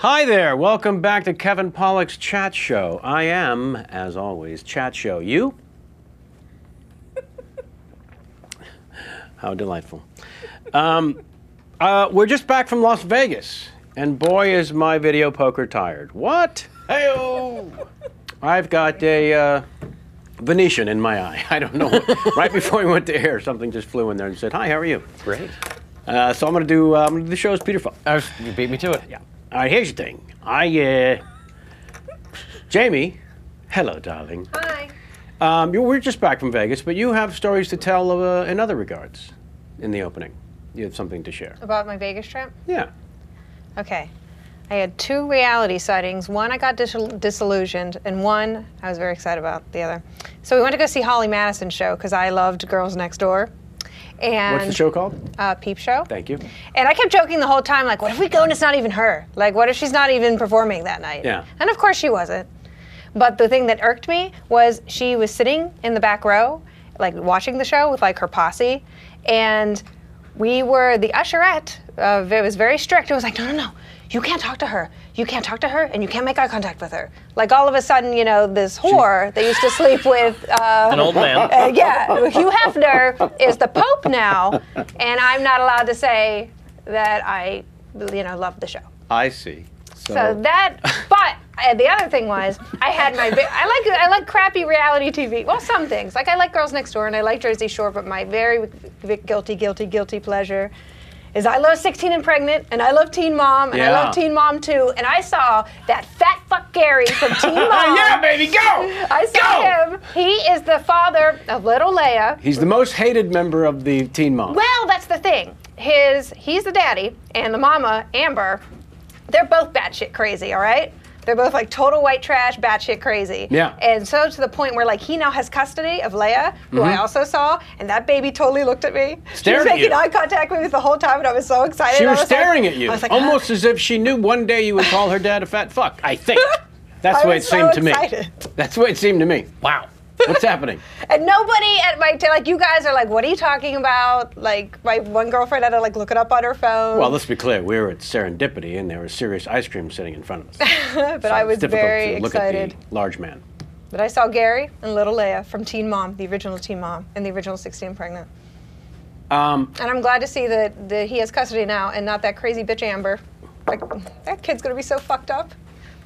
Hi there, welcome back to Kevin Pollak's Chat Show. I am, as always, Chat Show. You? How delightful. We're just back from Las Vegas, and boy is my video poker tired. What? Hey-oh! I've got a Venetian in my eye. I don't know. Right before we went to air, something just flew in there and said, "Hi, how are you?" Great. So I'm going to do the show as Peter Falk. You beat me to it. Yeah. All right, here's the thing. Jamie, hello, darling. Hi. We're just back from Vegas, but you have stories to tell in other regards in the opening. You have something to share. About my Vegas trip? Yeah. Okay. I had 2 reality sightings. One, I got disillusioned, and one, I was very excited about the other. So we went to go see Holly Madison's show because I loved Girls Next Door. And what's the show called? Peep Show. Thank you. And I kept joking the whole time, like, what if we go and it's not even her? Like, what if she's not even performing that night? Yeah. And of course she wasn't. But the thing that irked me was she was sitting in the back row, like watching the show with like her posse, and we were, the usherette, it was very strict. It was like, no, you can't talk to her. You can't talk to her, and you can't make eye contact with her. Like all of a sudden, you know, this whore that used to sleep with an old man. Hugh Hefner is the Pope now, and I'm not allowed to say that I, love the show. I see. So that, but the other thing was, I had my, I like crappy reality TV. Well, some things. Like I like Girls Next Door and I like Jersey Shore, but my very guilty pleasure is I love 16 and Pregnant, and I love Teen Mom, and I love Teen Mom 2, and I saw that fat fuck Gary from Teen Mom. Yeah, baby, go! I saw him. He is the father of little Leia. He's the most hated member of the Teen Mom. Well, that's the thing. He's the daddy, and the mama, Amber, they're both batshit crazy, all right? They're both like total white trash, batshit crazy. Yeah. And so to the point where like he now has custody of Leia, who I also saw, and that baby totally looked at me. Stared she was at making you. eye contact with me the whole time, and I was so excited. She was staring at I you, was like, almost as if she knew one day you would call her dad a fat fuck. I think. That's the way it so seemed to me. excited. That's the way it seemed to me. Wow. What's happening? And nobody at my, like you guys are like, what are you talking about? Like my one girlfriend had to like look it up on her phone. Well, let's be clear. We were at Serendipity, and there was serious ice cream sitting in front of us. but So I was it's difficult very to look excited. at the large man. But I saw Gary and little Leia from Teen Mom, the original Teen Mom, and the original 16 and Pregnant. And I'm glad to see that he has custody now, and not that crazy bitch Amber. Like, that kid's gonna be so fucked up.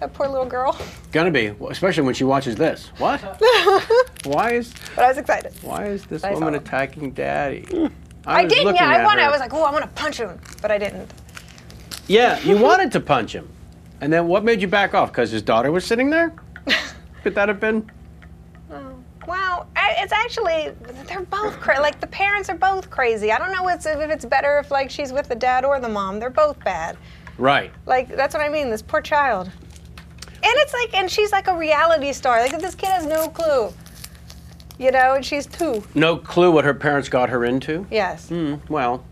That poor little girl. Gonna be, especially when she watches this. What? Why is But I was excited. this I woman saw. attacking Daddy? I was didn't, looking yeah, at I wanted. her. I was like, oh, I want to punch him, but I didn't. Yeah, you wanted to punch him. And then what made you back off? Because his daughter was sitting there? Could that have been? Well, it's actually, they're both crazy. Like, the parents are both crazy. I don't know if it's better if, like, she's with the dad or the mom. They're both bad. Right. Like, that's what I mean, this poor child. And it's like, and she's like a reality star. Like, this kid has no clue. You know, and she's 2. No clue what her parents got her into? Yes. Well,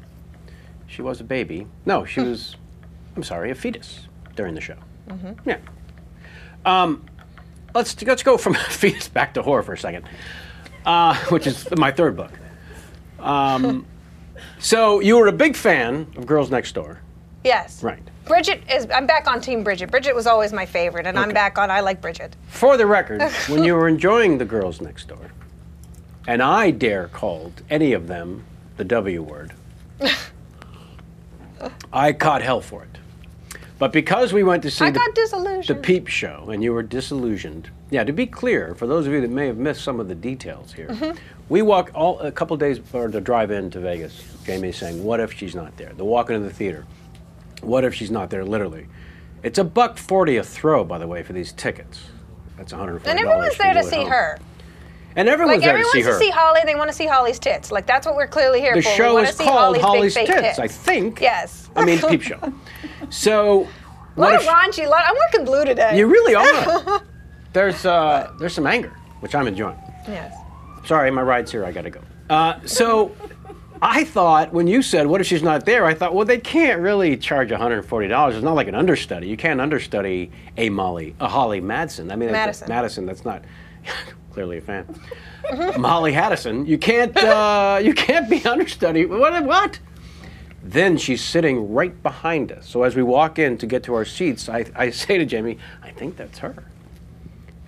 she was a baby. No, she was, I'm sorry, a fetus during the show. Yeah. Let's go from fetus back to horror for a second, which is my 3rd book. So you were a big fan of Girls Next Door. Yes. Right. I'm back on Team Bridget. Bridget was always my favorite, and I'm back on I like Bridget. For the record, when you were enjoying the Girls Next Door, and I dare called any of them the W word, I caught hell for it. But because we went to see I got disillusioned. the Peep Show, and you were disillusioned. Yeah, to be clear, for those of you that may have missed some of the details here, we walk a couple days or the drive in to Vegas. Jamie's saying, "What if she's not there?" The walk into the theater. What if she's not there? Literally, it's $1.40 a throw, by the way, for these tickets. That's $140. And everyone's there to see her. And everyone's Like, there to everyone see wants her. to see Holly. They want to see Holly's tits. Like, that's what we're clearly here The for. show We want is to see called Holly's Holly's big, fake Tits, I think. Yes. I mean, Peep Show. So, A lot of raunchy. I'm working blue today. You really are. There's some anger, which I'm enjoying. Yes. Sorry, my ride's here. I gotta go. So, I thought when you said, "What if she's not there?" I thought, well, they can't really charge $140. It's not like an understudy. You can't understudy a Holly Madison. I mean, Madison. That's not clearly a fan. Molly Haddison. You can't be understudy. What? Then she's sitting right behind us. So as we walk in to get to our seats, I say to Jamie, I think that's her.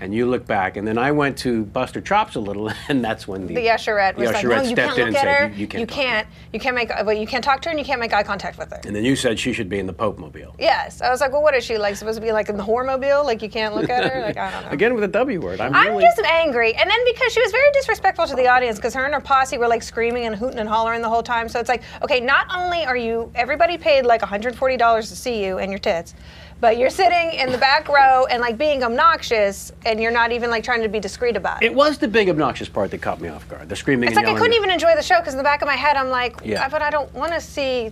And you look back, and then I went to bust her chops a little, and that's when the usherette was like, no, you can't look at her. You can't You can't talk to her, and you can't make eye contact with her. And then you said she should be in the Pope Mobile. Yes, I was like, well, what is she like? Supposed to be like in the whore mobile? Like you can't look at her? Like I don't know. Again with the W word. I'm just angry, and then because she was very disrespectful to the audience, because her and her posse were like screaming and hooting and hollering the whole time. So it's like, okay, not only are everybody paid like $140 to see you and your tits, but you're sitting in the back row and like being obnoxious, and you're not even like trying to be discreet about it. It was the big obnoxious part that caught me off guard. The screaming It's and like I yelling. couldn't even enjoy the show because in the back of my head I'm like, Yeah. but I don't want to see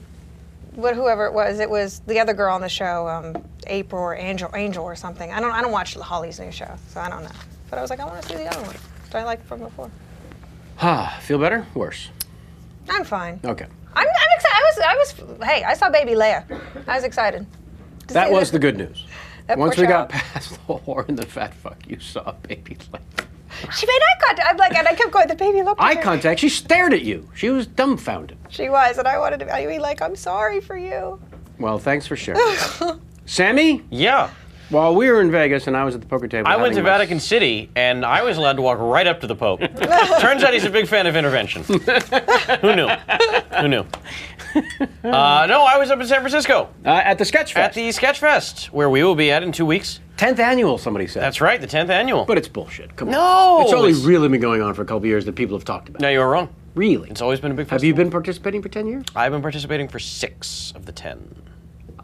whoever it was. It was the other girl on the show, April or Angel or something. I don't watch Holly's new show, so I don't know. But I was like, I want to see the other one that I liked from before. Feel better? Worse? I'm fine. Okay. I'm excited. Hey, I saw Baby Leia. I was excited. That was the good news. That Once poor we got child. past the whore and the fat fuck, you saw Baby Leia. She made eye contact. I'm like, and I kept going. The baby looked at Eye her. contact. She stared at you. She was dumbfounded. She was, and I wanted to be like, I'm sorry for you. Well, thanks for sharing. Sammy, Yeah. while we were in Vegas and I was at the poker table, I went to having my- Vatican City, and I was allowed to walk right up to the Pope. Turns out he's a big fan of intervention. Who knew? Who knew? No, I was up in San Francisco at the Sketch at Fest. the Sketch Fest, where we will be at in 2 weeks. 10th annual, somebody said. That's right, the 10th annual. But it's bullshit. Come No, on. It's only it's- really been going on for a couple of years that people have talked about. No, you were wrong. Really? It's always been a big Have festival. you been participating for 10 years? I've been participating for 6 of the 10.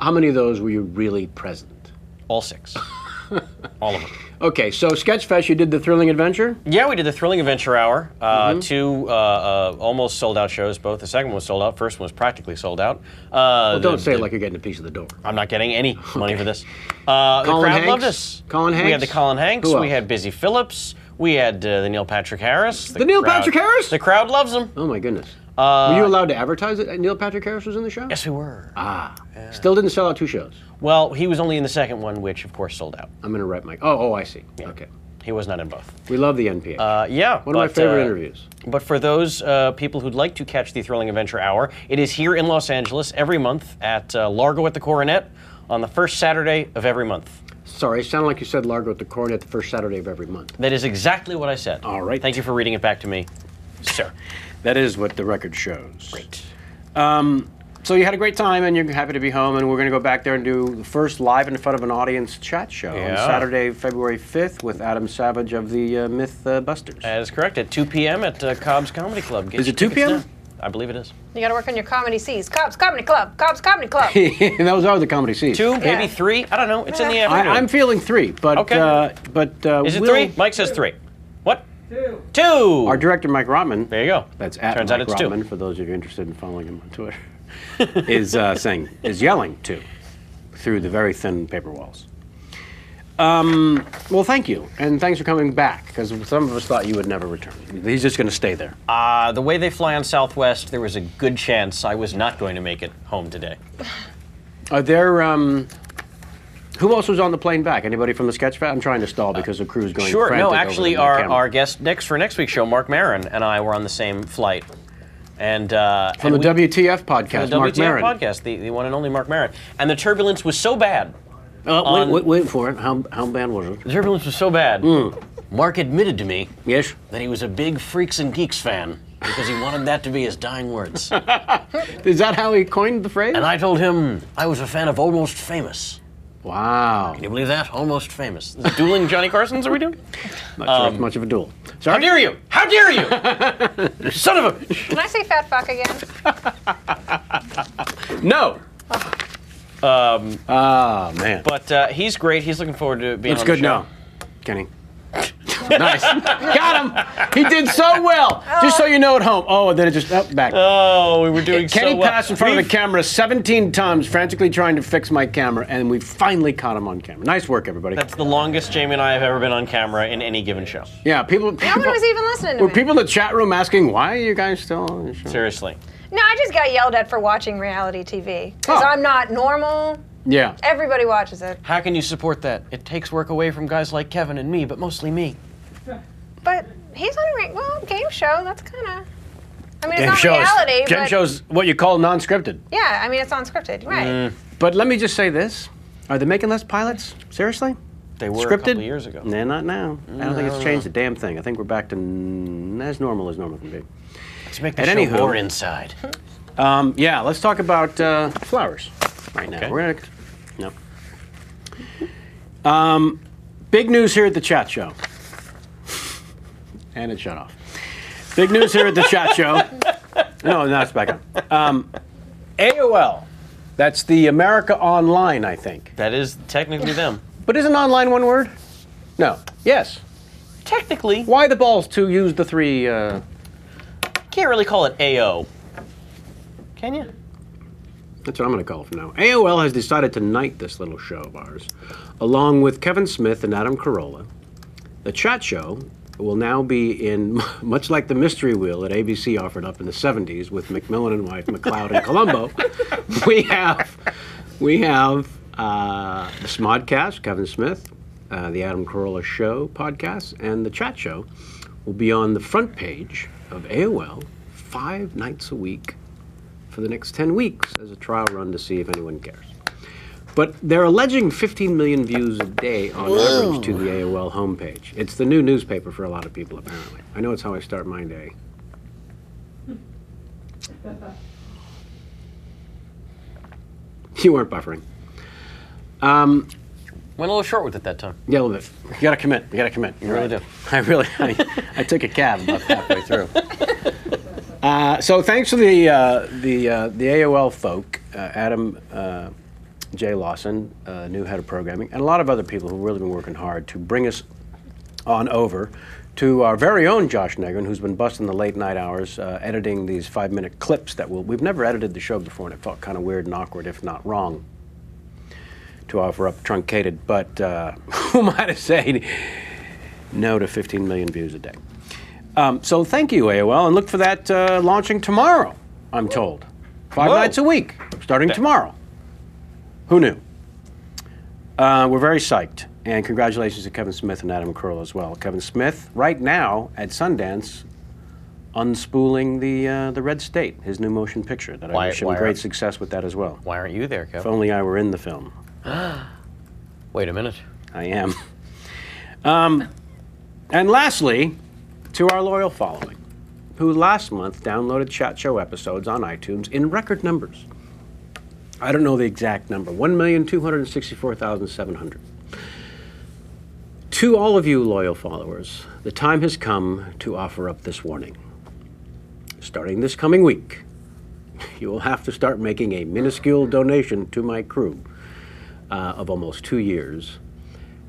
How many of those were you really present? All 6. All of them. Okay, so Sketchfest, you did the Thrilling Adventure? Yeah, we did the Thrilling Adventure Hour. 2 almost sold out shows. Both the second one was sold out. First one was practically sold out. Well, don't say it like you're getting a piece of the door. I'm not getting any money for this. The crowd Hanks? loved us. Colin We had the Hanks? Colin Hanks. Who We else? had Busy Phillips. We had the Neil Patrick Harris. The Neil Patrick Harris? The crowd loves him. Oh my goodness. Were you allowed to advertise that Neil Patrick Harris was in the show? Yes, we were. Still didn't sell out 2 shows. Well, he was only in the second one, which of course sold out. I'm going to write my... Oh, I see. Okay. He was not in both. We love the NPH. Yeah. One of my favorite interviews. But for those people who'd like to catch the Thrilling Adventure Hour, it is here in Los Angeles every month at Largo at the Coronet on the first Saturday of every month. Sorry, it sounded like you said Largo at the Coronet the first Saturday of every month. That is exactly what I said. All right. Thank you for reading it back to me, sir. That is what the record shows. Great. So you had a great time and you're happy to be home, and we're going to go back there and do the first live in front of an audience chat show on Yeah. Saturday, February 5th with Adam Savage of the Myth Busters. That is correct. At 2 p.m. at Cobb's Comedy Club. Get Is your it 2 tickets p.m.? now. I believe it is. You got to work on your comedy C's. Cobb's Comedy Club. Cobb's Comedy Club. Those are the comedy C's. 2, maybe Yeah. 3. I don't know. It's in the afternoon. I'm feeling 3, but Okay. Is it we'll- 3? Mike says 3. What? 2. Our director Mike Rotman, There you go. that's at Turns Mike out it's 2. Rotman for those of you interested in following him on Twitter, is yelling 2 through the very thin paper walls. Well, thank you, and thanks for coming back, because some of us thought you would never return. He's just going to stay there. The way they fly on Southwest, there was a good chance I was not going to make it home today. Are there, who else was on the plane back? Anybody from the Sketchfest? I'm trying to stall because the crew's going Sure. frantic No, over actually, the our camera. guest for next week's show, Mark Maron, and I were on the same flight. And From the WTF podcast, the Mark WTF Maron. podcast, the one and only Mark Maron. And the turbulence was so bad. Wait for it. How bad was it? The turbulence was so bad. Hmm. Mark admitted to me Yes? that he was a big Freaks and Geeks fan because he wanted that to be his dying words. Is that how he coined the phrase? And I told him I was a fan of Almost Famous. Wow. Can you believe that? Almost Famous. Is it dueling Johnny Carsons are we doing? Not sure it's much of a duel. How Sorry? dare you? How dare you? Son of a... Can I say fat fuck again? No! Man. But he's great. He's looking forward to being It's on the good show. now. Kenny. Nice. Got him! He did so well! Just so you know at home. Oh, and then it just, back. Oh, we were doing Kenny so well. passed in front of the camera 17 times, frantically trying to fix my camera, and we finally caught him on camera. Nice work, everybody. That's the longest Jamie and I have ever been on camera in any given show. Yeah, people No one was even listening to were me. people in the chat room asking, why are you guys still on the show? Seriously. No, I just got yelled at for watching reality TV. Because Oh. I'm not normal. Yeah. Everybody watches it. How can you support that? It takes work away from guys like Kevin and me, but mostly me. But he's on a game show. That's kind of... I mean, it's not reality, Game but show's what you call non-scripted. yeah, I mean, it's unscripted, right? But let me just say this. Are they making less pilots? Seriously? They were Scripted? a couple years ago. Nah, not now. I don't think it's changed a damn thing. I think we're back to as normal can be. Let's make the At show anywho- more inside. Yeah, let's talk about flowers right now. Okay. We're gonna no. Big news here at the chat show. And it shut off. Big news here at the chat show. No, it's back on. AOL. That's the America Online, I think. That is technically them. But isn't online one word? No. Yes. Technically, Why the balls to use the three? can't really call it AO. Can you? That's what I'm going to call it from now. AOL has decided to knight this little show of ours, along with Kevin Smith and Adam Carolla. The chat show will now be in, much like the Mystery Wheel that ABC offered up in the 70s with McMillan and Wife, McCloud and Columbo. we have the Smodcast, Kevin Smith, the Adam Carolla Show podcast, and the chat show will be on the front page of AOL 5 nights a week for the next 10 weeks as a trial run to see if anyone cares. But they're alleging 15 million views a day on average to the AOL homepage. It's the new newspaper for a lot of people, apparently. I know it's how I start my day. You weren't buffering. Went a little short with it that time. Yeah, a little bit. You gotta commit. You gotta commit. You really do. I took a cab about halfway through. So thanks to the AOL folk, Adam J. Lawson, new head of programming, and a lot of other people who've really been working hard to bring us on over to our very own Josh Negrin, who's been busting the late night hours, editing these 5-minute clips that we've never edited the show before, and it felt kind of weird and awkward, if not wrong, to offer up truncated. But who am I to say no to 15 million views a day? So thank you, AOL, and look for that launching tomorrow, I'm told. 5 Whoa. nights a week, starting tomorrow. Who knew? We're very psyched, and congratulations to Kevin Smith and Adam Carolla as well. Kevin Smith, right now at Sundance, unspooling the Red State, his new motion picture. That I wish him great success with that as well. Why aren't you there, If Kevin? only I were in the film. Wait a minute. I am. And lastly, to our loyal following, who last month downloaded chat show episodes on iTunes in record numbers. I don't know the exact number, 1,264,700. To all of you loyal followers, the time has come to offer up this warning. Starting this coming week, you will have to start making a minuscule donation to my crew of almost 2 years,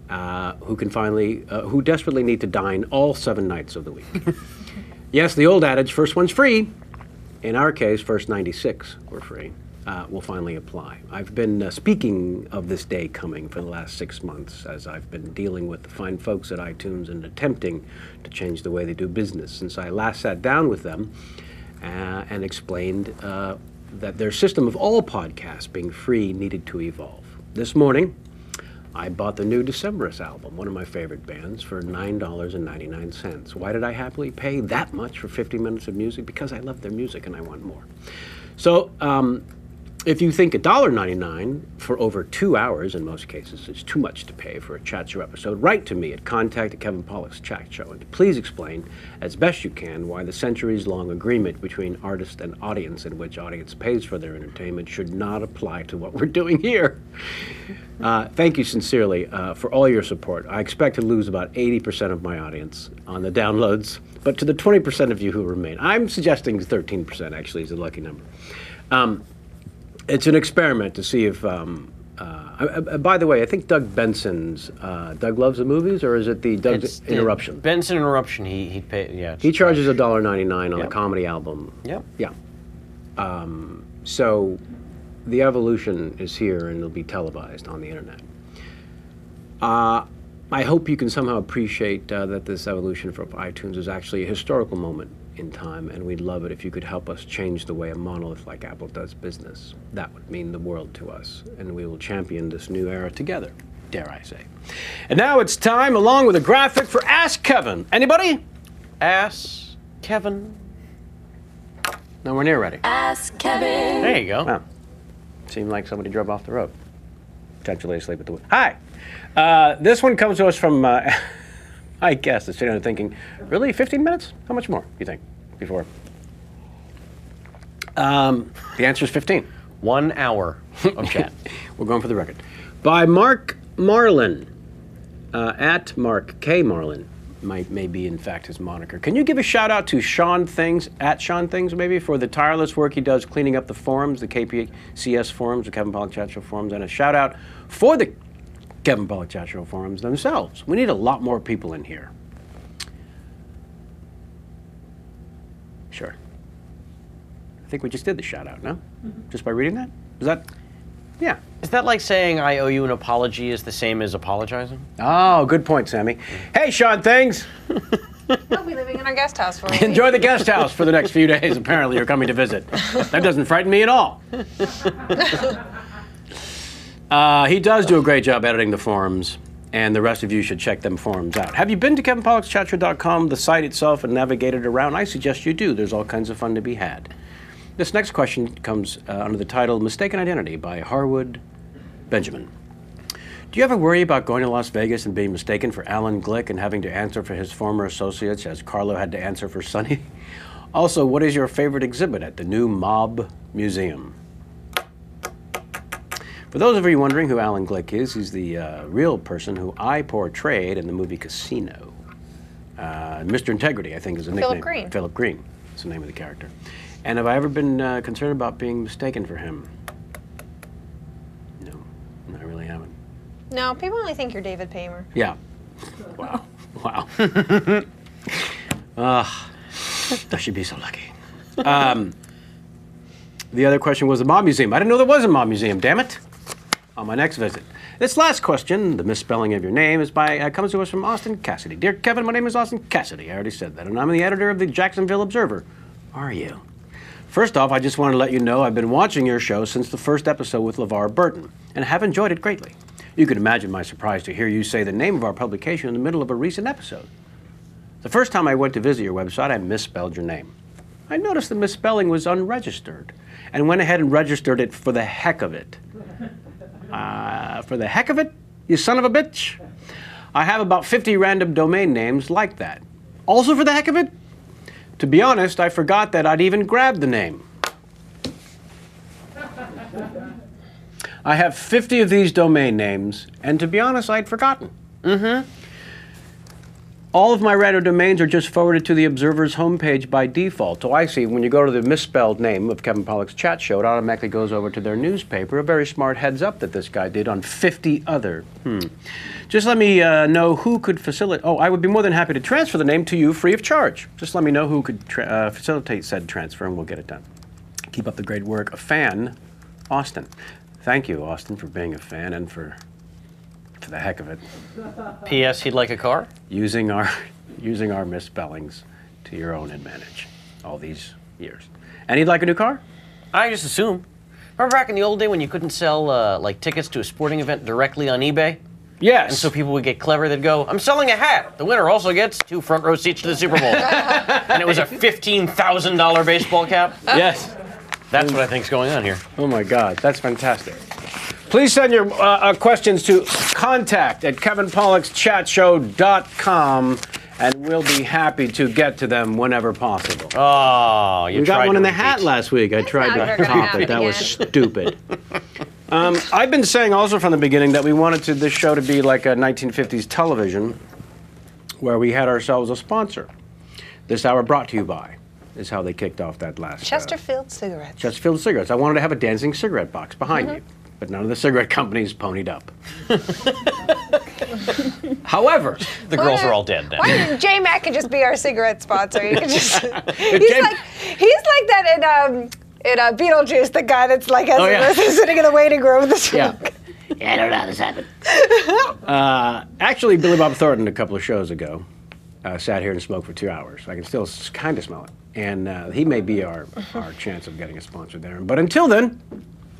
who desperately need to dine all 7 nights of the week. Yes, the old adage, first one's free. In our case, first 96 were free. Will finally apply. I've been speaking of this day coming for the last 6 months as I've been dealing with the fine folks at iTunes and attempting to change the way they do business since I last sat down with them and explained that their system of all podcasts being free needed to evolve. This morning, I bought the new Decemberist album, one of my favorite bands, for $9.99. Why did I happily pay that much for 50 minutes of music? Because I love their music and I want more. So, if you think $1.99 for over 2 hours, in most cases, is too much to pay for a chat show episode, write to me at contact@Kevin Pollak's Chat Show, and please explain, as best you can, why the centuries-long agreement between artist and audience, in which audience pays for their entertainment, should not apply to what we're doing here. Thank you sincerely for all your support. I expect to lose about 80% of my audience on the downloads, but to the 20% of you who remain, I'm suggesting 13% actually is a lucky number. It's an experiment to see if, by the way, I think Doug Benson's, Doug Loves the Movies, or is it the Doug's Interruption? Benson Interruption, he'd pay, yeah. He charges $1.99 on a comedy album. Yep. Yeah. So the evolution is here and it'll be televised on the internet. I hope you can somehow appreciate that this evolution for iTunes is actually a historical moment in time, and we'd love it if you could help us change the way a monolith like Apple does business. That would mean the world to us, and we will champion this new era together, dare I say. And now it's time, along with a graphic, for Ask Kevin. Anybody? Ask Kevin. Nowhere near ready. Ask Kevin. There you go. Wow. Seemed like somebody drove off the road. Potentially asleep at the wheel. Hi. This one comes to us from, I guess, sitting there thinking, really, 15 minutes? How much more, you think, before? The answer is 15. 1 hour of chat. We're going for the record. By Mark Marlin, at Mark K. Marlin, may be in fact his moniker. Can you give a shout out to Sean Things, at Sean Things maybe, for the tireless work he does cleaning up the forums, the KPCS forums, the Kevin Pollak Chat Show forums, and a shout out for the Kevin Pollak Chat Show forums themselves. We need a lot more people in here. Sure. I think we just did the shout out, no? Just by reading that? Is that? Yeah. Is that like saying I owe you an apology is the same as apologizing? Oh, good point, Sammy. Hey, Sean Things. I'll be living in our guest house for a week. Enjoy the guest house for the next few days. Apparently, you're coming to visit. That doesn't frighten me at all. He does do a great job editing the forums, and the rest of you should check them forums out. Have you been to KevinPollaksChatShow.com, the site itself, and navigated around? I suggest you do. There's all kinds of fun to be had. This next question comes under the title Mistaken Identity by Harwood Benjamin. Do you ever worry about going to Las Vegas and being mistaken for Alan Glick and having to answer for his former associates as Carlo had to answer for Sonny? Also, what is your favorite exhibit at the new Mob Museum? For those of you wondering who Alan Glick is, he's the real person who I portrayed in the movie Casino. Mr. Integrity, I think, is the nickname. Philip Green. Philip Green is the name of the character. And have I ever been concerned about being mistaken for him? No, I really haven't. No, people only think you're David Paymer. Yeah. Wow. Wow. Does she be so lucky? The other question was the Mob Museum. I didn't know there was a Mob Museum, damn it. On my next visit. This last question, the misspelling of your name, is comes to us from Austin Cassidy. Dear Kevin, my name is Austin Cassidy. I already said that. And I'm the editor of the Jacksonville Observer. Are you? First off, I just want to let you know I've been watching your show since the first episode with LeVar Burton, and have enjoyed it greatly. You can imagine my surprise to hear you say the name of our publication in the middle of a recent episode. The first time I went to visit your website, I misspelled your name. I noticed the misspelling was unregistered, and went ahead and registered it for the heck of it. For the heck of it, you son of a bitch? I have about 50 random domain names like that. Also for the heck of it? To be honest, I forgot that I'd even grabbed the name. I have 50 of these domain names, and to be honest, I'd forgotten. All of my random domains are just forwarded to the Observer's homepage by default. So I see when you go to the misspelled name of Kevin Pollak's Chat Show, it automatically goes over to their newspaper. A very smart heads up that this guy did on 50 other. Just let me know who could facilitate. Oh, I would be more than happy to transfer the name to you free of charge. Just let me know who could facilitate said transfer, and we'll get it done. Keep up the great work. A fan, Austin. Thank you, Austin, for being a fan and for the heck of it. P.S. He'd like a car? Using our misspellings to your own advantage all these years. And he'd like a new car? I just assume. Remember back in the old day when you couldn't sell like tickets to a sporting event directly on eBay? Yes. And so people would get clever. They'd go, I'm selling a hat. The winner also gets 2 front row seats to the Super Bowl. And it was a $15,000 baseball cap. Yes. That's what I think's going on here. Oh my God, that's fantastic. Please send your questions to contact@kevinpollakschatshow.com, and we'll be happy to get to them whenever possible. Oh, you We got tried one to in the repeat. hat last week. I tried never to gonna top happen it. That was again. stupid. I've been saying also from the beginning that we wanted this show to be like a 1950s television where we had ourselves a sponsor. This hour brought to you by is how they kicked off that last Chesterfield cigarettes. Chesterfield cigarettes. I wanted to have a dancing cigarette box behind you, but none of the cigarette companies ponied up. However, The girls are all dead then. Why didn't J Mac could just be our cigarette sponsor? He could just. he's like that in Beetlejuice, the guy that's like sitting in the waiting room with the smoke. Yeah, I don't know how this happened. Actually, Billy Bob Thornton, a couple of shows ago, sat here and smoked for 2 hours. I can still kind of smell it. And he may be our chance of getting a sponsor there. But until then,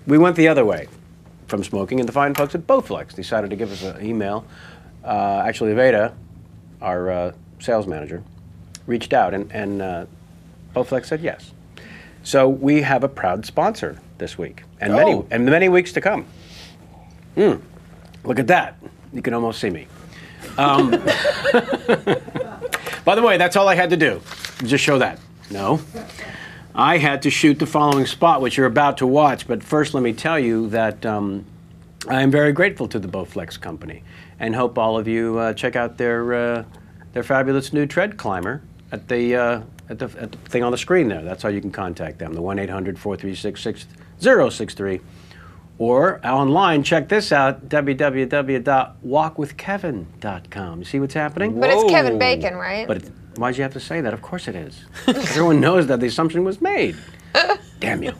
we went the other way from smoking, and the fine folks at Bowflex decided to give us an email. Actually, Veda, our sales manager, reached out, and Bowflex said yes. So we have a proud sponsor this week, and Oh. many weeks to come. Look at that! You can almost see me. By the way, that's all I had to do. Just show that. No. I had to shoot the following spot, which you're about to watch. But first, let me tell you that I am very grateful to the Bowflex company, and hope all of you check out their fabulous new tread climber at the thing on the screen there. That's how you can contact them. The 1-800-436-6063. Or online, check this out, www.walkwithkevin.com. You see what's happening? But it's Kevin Whoa. Bacon, right? But why'd you have to say that? Of course it is. Everyone knows that the assumption was made. Damn you.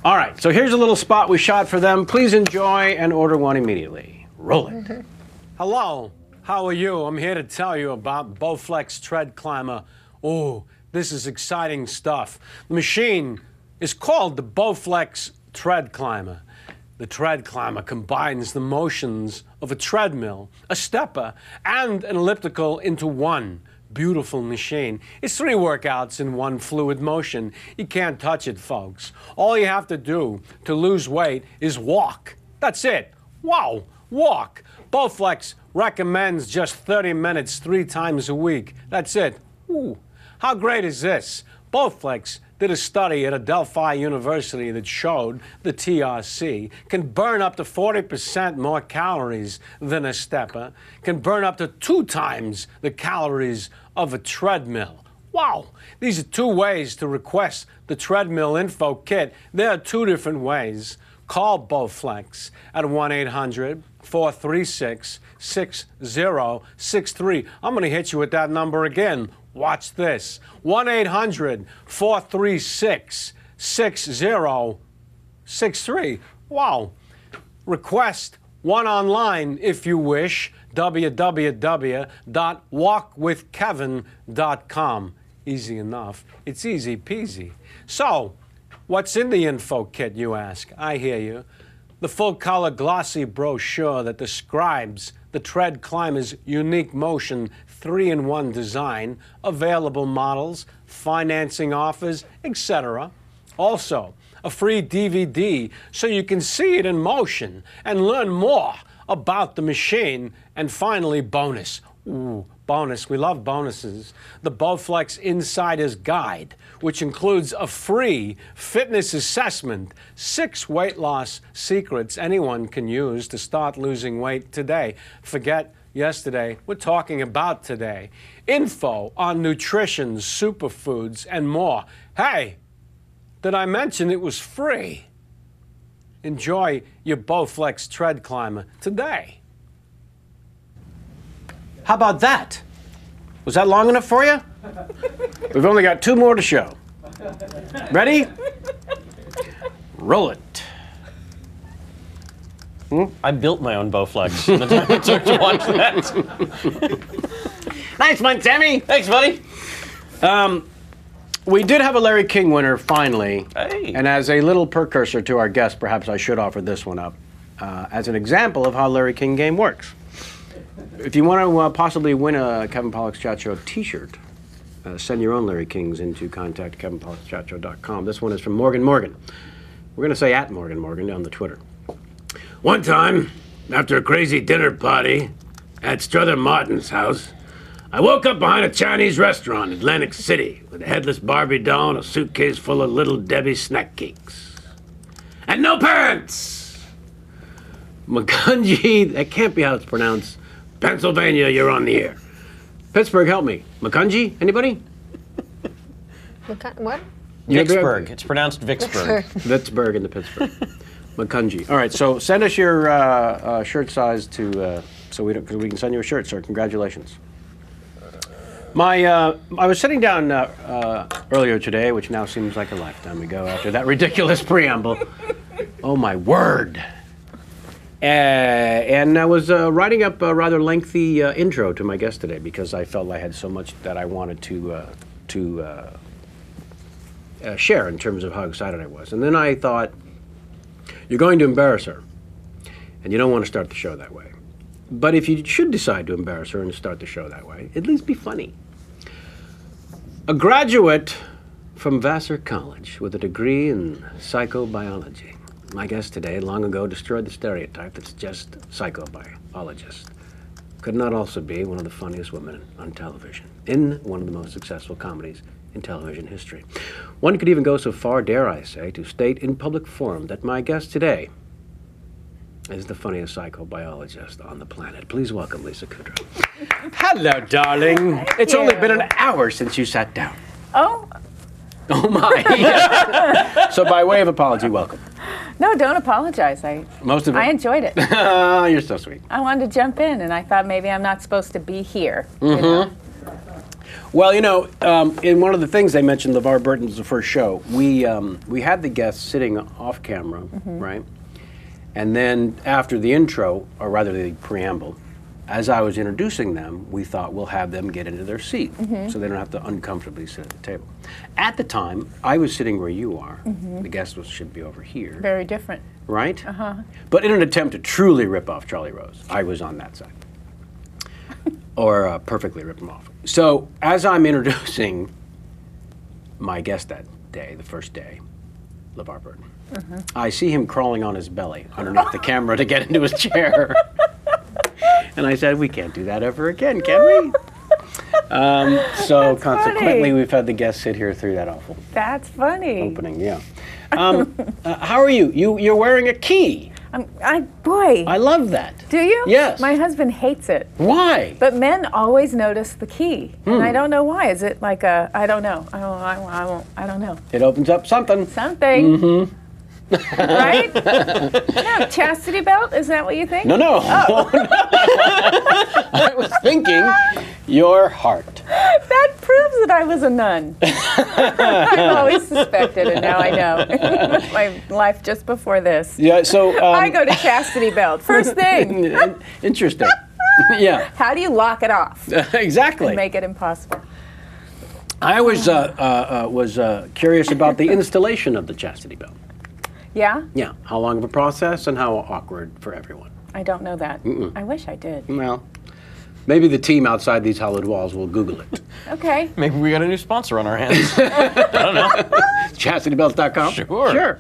All right, so here's a little spot we shot for them. Please enjoy and order one immediately. Roll it. Hello, how are you? I'm here to tell you about Bowflex Tread Climber. Oh, this is exciting stuff. The machine is called the Bowflex Tread Climber. The tread climber combines the motions of a treadmill, a stepper, and an elliptical into one beautiful machine. It's 3 workouts in one fluid motion. You can't touch it, folks. All you have to do to lose weight is walk. That's it. Wow, walk. Bowflex recommends just 30 minutes 3 times a week. That's it. Ooh, how great is this? Bowflex did a study at Adelphi University that showed the TRC can burn up to 40% more calories than a stepper, can burn up to 2 times the calories of a treadmill. Wow, these are 2 ways to request the treadmill info kit. There are 2 different ways. Call Bowflex at 1-800-436-6063. I'm going to hit you with that number again. Watch this. 1-800-436-6063. Wow. Request one online if you wish. www.walkwithkevin.com. Easy enough. It's easy peasy. So, what's in the info kit, you ask? I hear you. The full-color glossy brochure that describes the tread climber's unique motion 3-in-1 design, available models, financing offers, etc. Also, a free DVD so you can see it in motion and learn more about the machine. And finally, bonus. Ooh, bonus. We love bonuses. The Bowflex Insider's Guide, which includes a free fitness assessment, 6 weight loss secrets anyone can use to start losing weight today. Forget yesterday. We're talking about today. Info on nutrition, superfoods, and more. Hey, did I mention it was free? Enjoy your Bowflex Tread Climber today. How about that? Was that long enough for you? We've only got 2 more to show. Ready? Roll it. I built my own Bowflex in the time it took to watch that. Nice one, Sammy. Thanks, buddy. We did have a Larry King winner finally. Hey. And as a little precursor to our guest, perhaps I should offer this one up as an example of how Larry King game works. If you want to possibly win a Kevin Pollak's Chat Show t-shirt, send your own Larry Kings into contact@kevinpollakschatshow.com. This one is from Morgan Morgan. We're going to say at Morgan Morgan on the Twitter. One time, after a crazy dinner party at Strother Martin's house, I woke up behind a Chinese restaurant in Atlantic City with a headless Barbie doll and a suitcase full of Little Debbie snack cakes. And no parents! Makunji, that can't be how it's pronounced. Pennsylvania, you're on the air. Pittsburgh, help me. Makunji, anybody? What? Vicksburg. It's pronounced Vicksburg. Pittsburgh into Pittsburgh. Makunji. All right, so send us your shirt size to so we can send you a shirt, sir. Congratulations. I was sitting down earlier today, which now seems like a lifetime ago after that ridiculous preamble. Oh my word! And I was writing up a rather lengthy intro to my guest today because I felt I had so much that I wanted to share in terms of how excited I was. And then I thought, you're going to embarrass her, and you don't want to start the show that way. But if you should decide to embarrass her and start the show that way, at least be funny. A graduate from Vassar College with a degree in psychobiology. My guest today long ago destroyed the stereotype that's just psychobiologist. Could not also be one of the funniest women on television, in one of the most successful comedies in television history. One could even go so far, dare I say, to state in public forum that my guest today is the funniest psychobiologist on the planet. Please welcome Lisa Kudrow. Hello, darling. It's only been an hour since you sat down. Oh. Oh, my. So by way of apology, welcome. No, don't apologize. Most of it. I enjoyed it. You're so sweet. I wanted to jump in, and I thought maybe I'm not supposed to be here. Mm-hmm. You know? Well, in one of the things they mentioned, LeVar Burton's the first show, we had the guests sitting off camera, right? And then after the intro, or rather the preamble, as I was introducing them, we thought we'll have them get into their seat so they don't have to uncomfortably sit at the table. At the time, I was sitting where you are. The guest should be over here. Very different. Right? But in an attempt to truly rip off Charlie Rose, I was on that side. Or perfectly rip him off. So as I'm introducing my guest that day, the first day, LeVar Burton, I see him crawling on his belly underneath the camera to get into his chair. And I said, we can't do that ever again, can we? So consequently, funny. we've had the guests sit here through that awful That's funny. opening, yeah. How are you? You're wearing a key. Boy. I love that. Do you? Yes. My husband hates it. Why? But men always notice the key, and I don't know why. Is it like a? I don't know. I don't know. It opens up something. Something. Right? No, chastity belt? Is that what you think? No. Oh. I was thinking your heart. That proves that I was a nun. I've always suspected, and now I know. My life just before this. Yeah, so... I go to chastity belt. First thing. Interesting. Yeah. How do you lock it off Exactly. and make it impossible? I was curious about the installation of the chastity belt. Yeah? Yeah. How long of a process and how awkward for everyone? I don't know that. I wish I did. Well, maybe the team outside these hollowed walls will Google it. Okay. Maybe we got a new sponsor on our hands. I don't know. ChastityBelts.com? Sure.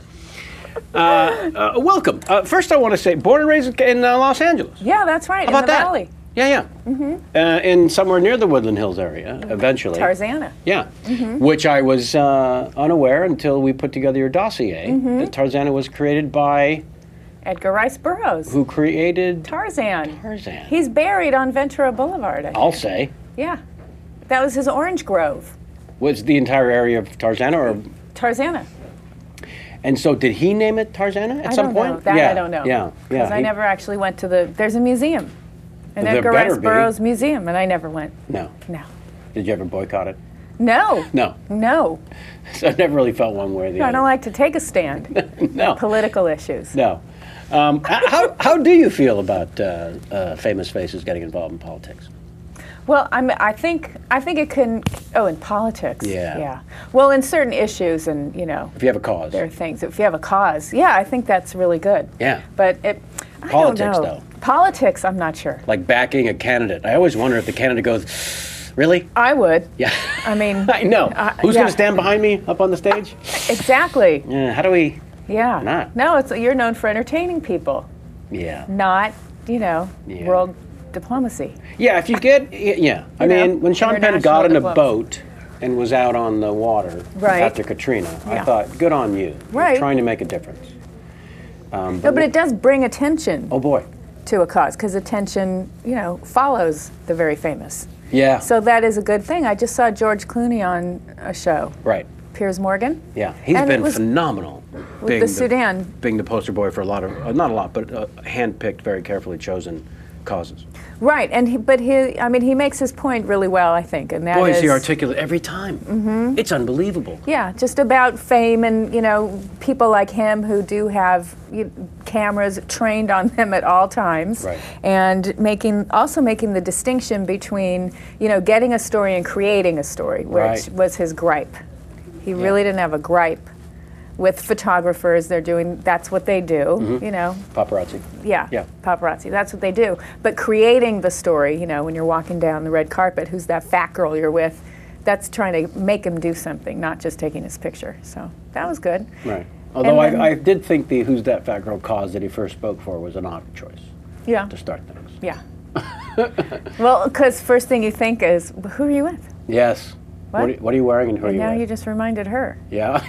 Welcome. First, I want to say, born and raised in Los Angeles. Yeah, that's right. How in about the that? valley. Yeah. In somewhere near the Woodland Hills area, eventually. Tarzana. Yeah. Which I was unaware until we put together your dossier. That Tarzana was created by... Edgar Rice Burroughs. Who created... Tarzan. Tarzan. He's buried on Ventura Boulevard, I think. I'll say. Yeah. That was his orange grove. Was the entire area of Tarzana or... Tarzana. And so did he name it Tarzana at some point? I don't know. That I don't know. Yeah. Because I never actually went to the... There's a museum. An There Edgar better Rice be. Burroughs museum, and I never went. No. No. Did you ever boycott it? No. No. No. So I never really felt one way or the I other. don't like to take a stand. No. Political issues. No. How do you feel about famous faces getting involved in politics? Well, I think it can. Oh, in politics. Yeah. Yeah. Well, in certain issues, and If you have a cause. there are things. If you have a cause, yeah, I think that's really good. Yeah. But I Politics, don't know. though. Politics, I'm not sure. Like backing a candidate. I always wonder if the candidate goes, really? I would. Yeah. I mean. I know. Who's yeah. going to stand behind me up on the stage? Exactly. Yeah. How do we? Yeah. Not. No, you're known for entertaining people, Yeah. not Yeah. world diplomacy. Yeah. If you get. Yeah. I mean, when Sean Penn got in a diplomacy. boat and was out on the water Right. after Katrina, I Yeah. thought, good on you. Right. You're trying to make a difference. No, but it does bring attention Oh boy. to a cause, because attention, follows the very famous. Yeah. So that is a good thing. I just saw George Clooney on a show, Right. Piers Morgan. Yeah. He's And it been was phenomenal. with the Sudan. Being the poster boy for a lot of, not a lot, but hand-picked, very carefully chosen causes. Right, and he makes his point really well, I think, and that Boy, is is he articulate every time. It's unbelievable. yeah, just about fame and people like him who do have cameras trained on them at all times, Right. and also making the distinction between getting a story and creating a story, which Right. was his gripe. He really didn't have a gripe with photographers. That's what they do, Paparazzi. Yeah, Yeah. paparazzi. That's what they do. But creating the story, when you're walking down the red carpet, who's that fat girl you're with? that's trying to make him do something, not just taking his picture. So that was good. Right. Although then- I did think the Who's That Fat Girl cause that he first spoke for was an odd choice Yeah. to start things. Yeah. Well, because first thing you think is, who are you with? Yes. What? What are you wearing and who are you Now with? you just reminded her. Yeah.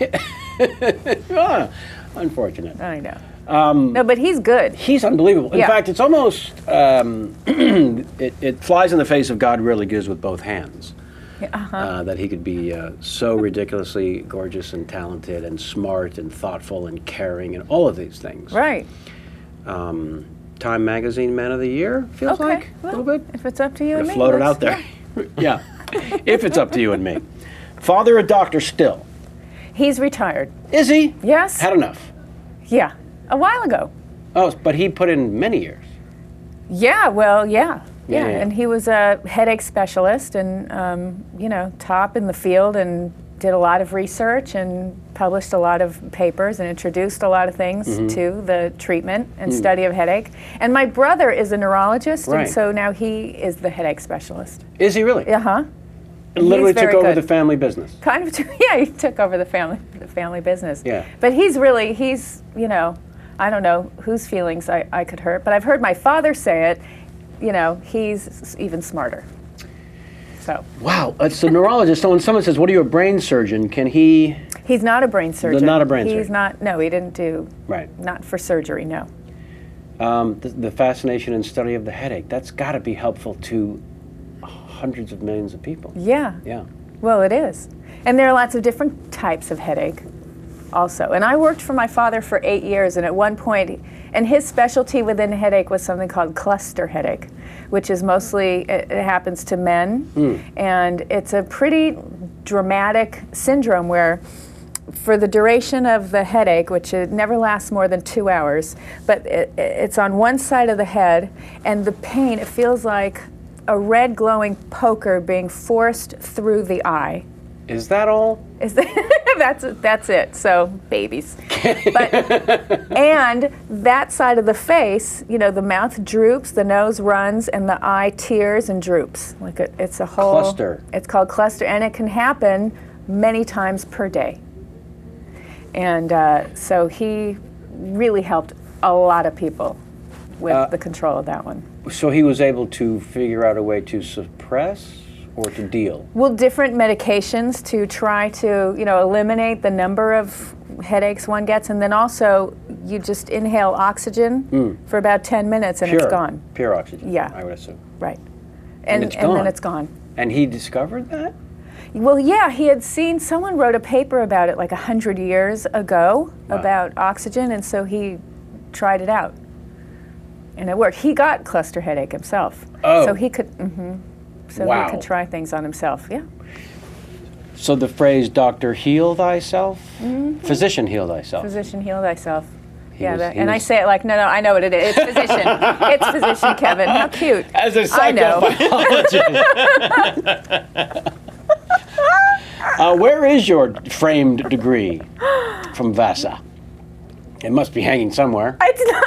Ah, unfortunate. I know. No, but he's good. He's unbelievable. In Yeah. fact, it's almost, it flies in the face of God really gives with both hands. That he could be so ridiculously gorgeous and talented and smart and thoughtful and caring and all of these things. Right. Time Magazine Man of the Year, feels Okay. like, a little bit. If it's up to you and To me. float it let's- out there. Yeah. If it's up to you and me. Father a doctor still. He's retired. Is he? Yes. Had enough. Yeah. A while ago. Oh, but he put in many years. Yeah, well, yeah. Yeah, Yeah, yeah. and he was a headache specialist and, you know, top in the field and did a lot of research and published a lot of papers and introduced a lot of things to the treatment and study of headache. And my brother is a neurologist, Right. and so now he is the headache specialist. Is he really? Uh-huh. Literally He's took very over good. the family business. Kind of, yeah, he took over the family business. Yeah. But he's, you know, I don't know whose feelings I could hurt, but I've heard my father say it, you know, he's even smarter. So. Wow, it's a neurologist. So when someone says, what are you, a brain surgeon? Can he, He's not a brain surgeon. not a brain He's surgeon. not, no, he didn't do, right, not for surgery, no. the fascination and study of the headache, that's got to be helpful to hundreds of millions of people. Yeah. Yeah. Well, it is. And there are lots of different types of headache also. And I worked for my father for 8 years, and at one point, and his specialty within headache was something called cluster headache, which is mostly, it happens to men, and it's a pretty dramatic syndrome where for the duration of the headache, which it never lasts more than 2 hours, but it's on one side of the head, and the pain, it feels like a red glowing poker being forced through the eye. Is that all? Is that's it. So babies, and that side of the face, you know, the mouth droops, the nose runs, and the eye tears and droops. Like it's a whole Cluster. It's called cluster, and it can happen many times per day. And so he really helped a lot of people with the control of that one. So he was able to figure out a way to suppress or to deal? Well, different medications to try to, you know, eliminate the number of headaches one gets, and then also you just inhale oxygen for about 10 minutes and it's gone. Pure oxygen, Yeah. I would assume. Right. And it's gone. then it's gone. And he discovered that? Well, yeah, he had seen, someone wrote a paper about it like 100 years ago about oxygen, and so he tried it out. And it worked. He got cluster headache himself. Oh. So he could, so Wow. he could try things on himself, yeah. So the phrase, doctor, heal thyself? Physician, heal thyself. Physician, heal thyself. He Yeah, was- he and I was- say it like, no, I know what it is. It's physician. It's physician, Kevin. How cute. As a I know. psychobiologist. Where is your framed degree from Vasa? It must be hanging somewhere.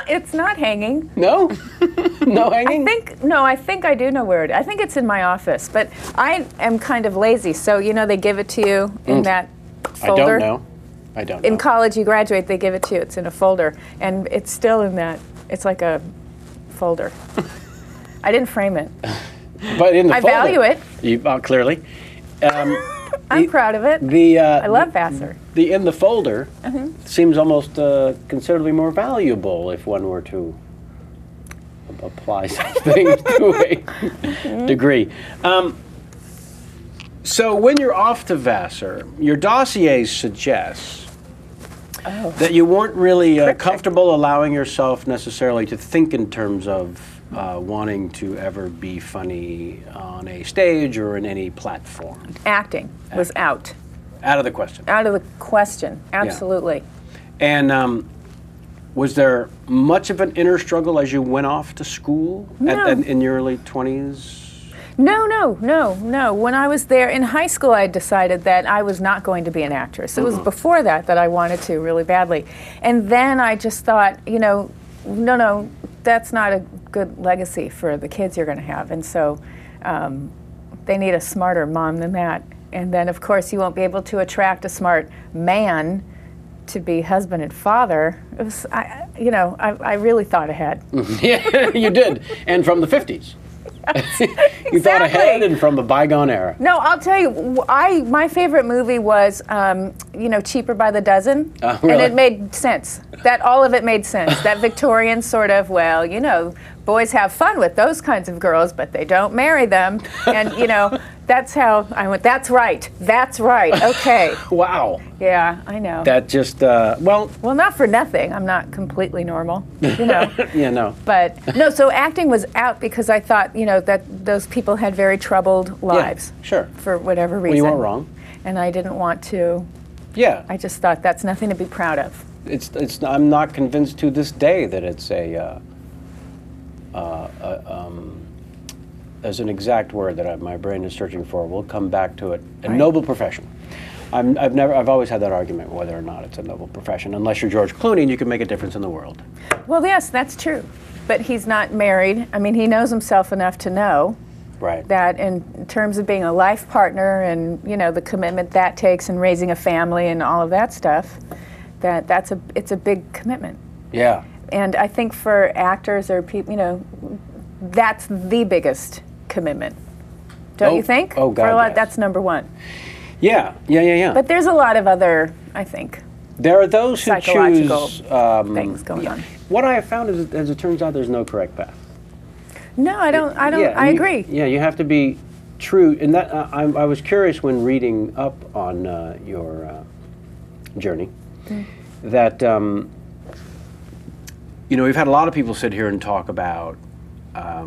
It's not hanging. No? No hanging? I think I do know where it is. I think it's in my office, but I am kind of lazy. So, you know, they give it to you in that folder. I don't know. In college, you graduate, they give it to you. It's in a folder, and it's still in that. It's like a folder. I didn't frame it. But in the I folder, value it. You, clearly. I'm proud of it. I love Vassar. The in the folder seems almost considerably more valuable if one were to apply such things to a degree. So when you're off to Vassar, your dossier suggests that you weren't really comfortable allowing yourself necessarily to think in terms of wanting to ever be funny on a stage or in any platform. Acting was out. Out of the question. Out of the question. Absolutely. And was there much of an inner struggle as you went off to school in your early 20s? No. When I was there in high school, I decided that I was not going to be an actress. It was before that I wanted to really badly. And then I just thought, you know, no, that's not a good legacy for the kids you're going to have. And so they need a smarter mom than that. And then, of course, you won't be able to attract a smart man to be husband and father. It was, I really thought ahead. Yeah, you did. And from the 50s. You thought ahead and from the bygone era. No, I'll tell you, my favorite movie was, Cheaper by the Dozen. Really? And it made sense. All of it made sense. That Victorian sort of, boys have fun with those kinds of girls, but they don't marry them. And, that's how I went, that's right, okay. Wow. Yeah, I know. That just, well, not for nothing. I'm not completely normal, yeah, no. But, no, so acting was out because I thought, that those people had very troubled lives. Yeah, sure. For whatever reason. Well, you weren't wrong. And I didn't want to. Yeah. I just thought that's nothing to be proud of. I'm not convinced to this day that it's there's an exact word that my brain is searching for. We'll come back to it. A noble profession. I've always had that argument whether or not it's a noble profession. Unless you're George Clooney and you can make a difference in the world. Well, yes, that's true. But he's not married. I mean, he knows himself enough to know that in terms of being a life partner and, the commitment that takes and raising a family and all of that stuff, it's a big commitment. Yeah. And I think for actors or people, that's the biggest commitment. Don't you think? Oh, God, for a lot, yes. That's number one. Yeah. But there's a lot of other, I think, there are those who psychological choose things going on. What I have found is, as it turns out, there's no correct path. No, I don't. I agree. Yeah, you have to be true. And that I was curious when reading up on your journey that we've had a lot of people sit here and talk about I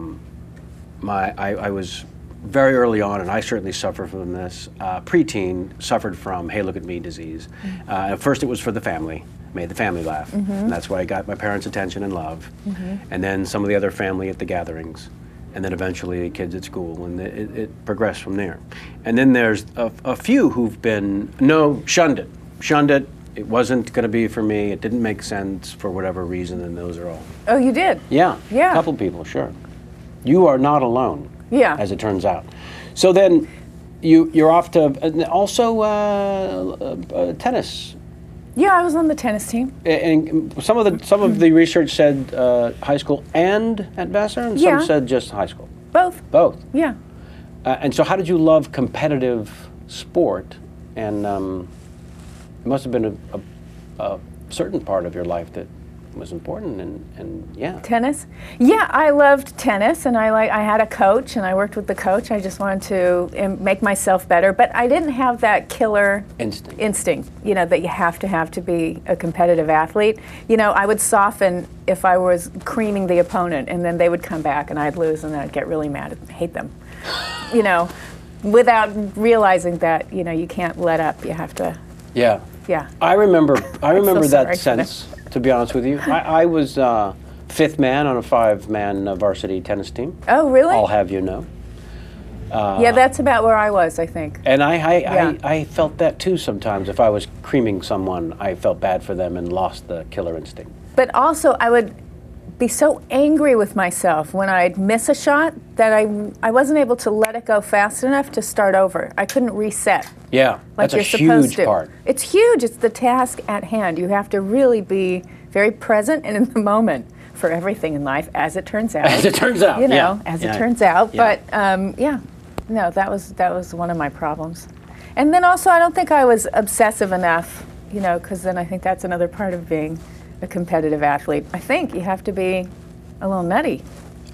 was very early on, and I certainly suffered from this. Preteen suffered from "Hey, look at me" disease. At first, it was for the family, made the family laugh, and that's why I got my parents' attention and love. And then some of the other family at the gatherings, and then eventually kids at school, and it progressed from there. And then there's a few who've been shunned it. It wasn't going to be for me. It didn't make sense for whatever reason, and those are all. Oh, you did? Yeah. Yeah. A couple people, sure. You are not alone. Yeah. As it turns out. So then you're off to also tennis. Yeah, I was on the tennis team. And some of the research said high school and at Vassar, and some said just high school. Both. Both. Yeah. And so how did you love competitive sport? And it must have been a certain part of your life that was important, and yeah. Tennis? Yeah, I loved tennis, and I had a coach, and I worked with the coach. I just wanted to make myself better, but I didn't have that killer instinct, that you have to be a competitive athlete. I would soften if I was creaming the opponent, and then they would come back, and I'd lose, and I'd get really mad and hate them. Without realizing that, you can't let up. You have to. Yeah. Yeah. I remember that sorry sense. To be honest with you, I was fifth man on a 5-man varsity tennis team. Oh, really? I'll have you know. Yeah, that's about where I was, I think. And I felt that too sometimes. If I was creaming someone, I felt bad for them and lost the killer instinct. But also, I would be so angry with myself when I'd miss a shot that I wasn't able to let it go fast enough to start over. I couldn't reset. Yeah, like that's you're a supposed huge to. part. It's huge. It's the task at hand. You have to really be very present and in the moment for everything in life, as it turns out. As it turns out, as it turns out. Yeah. But no, that was one of my problems. And then also, I don't think I was obsessive enough, because then I think that's another part of being a competitive athlete. I think you have to be a little nutty.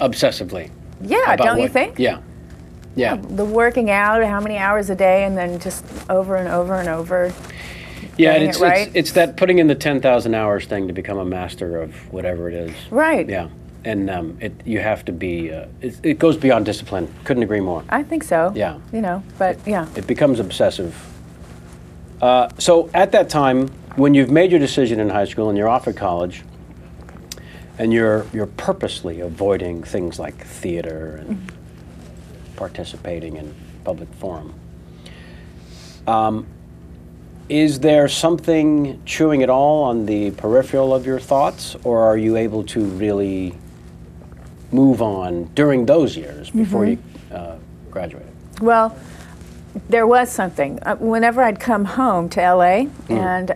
Obsessively. Yeah, don't you think? Yeah. Yeah. The working out, how many hours a day, and then just over and over and over. Yeah, and it's that putting in the 10,000 hours thing to become a master of whatever it is. Right. Yeah. And you have to be, it goes beyond discipline. Couldn't agree more. I think so. Yeah. But yeah. It becomes obsessive. So at that time, when you've made your decision in high school and you're off at college, and you're purposely avoiding things like theater and participating in public forum, is there something chewing at all on the peripheral of your thoughts, or are you able to really move on during those years before you graduated? Well, there was something. Whenever I'd come home to LA, and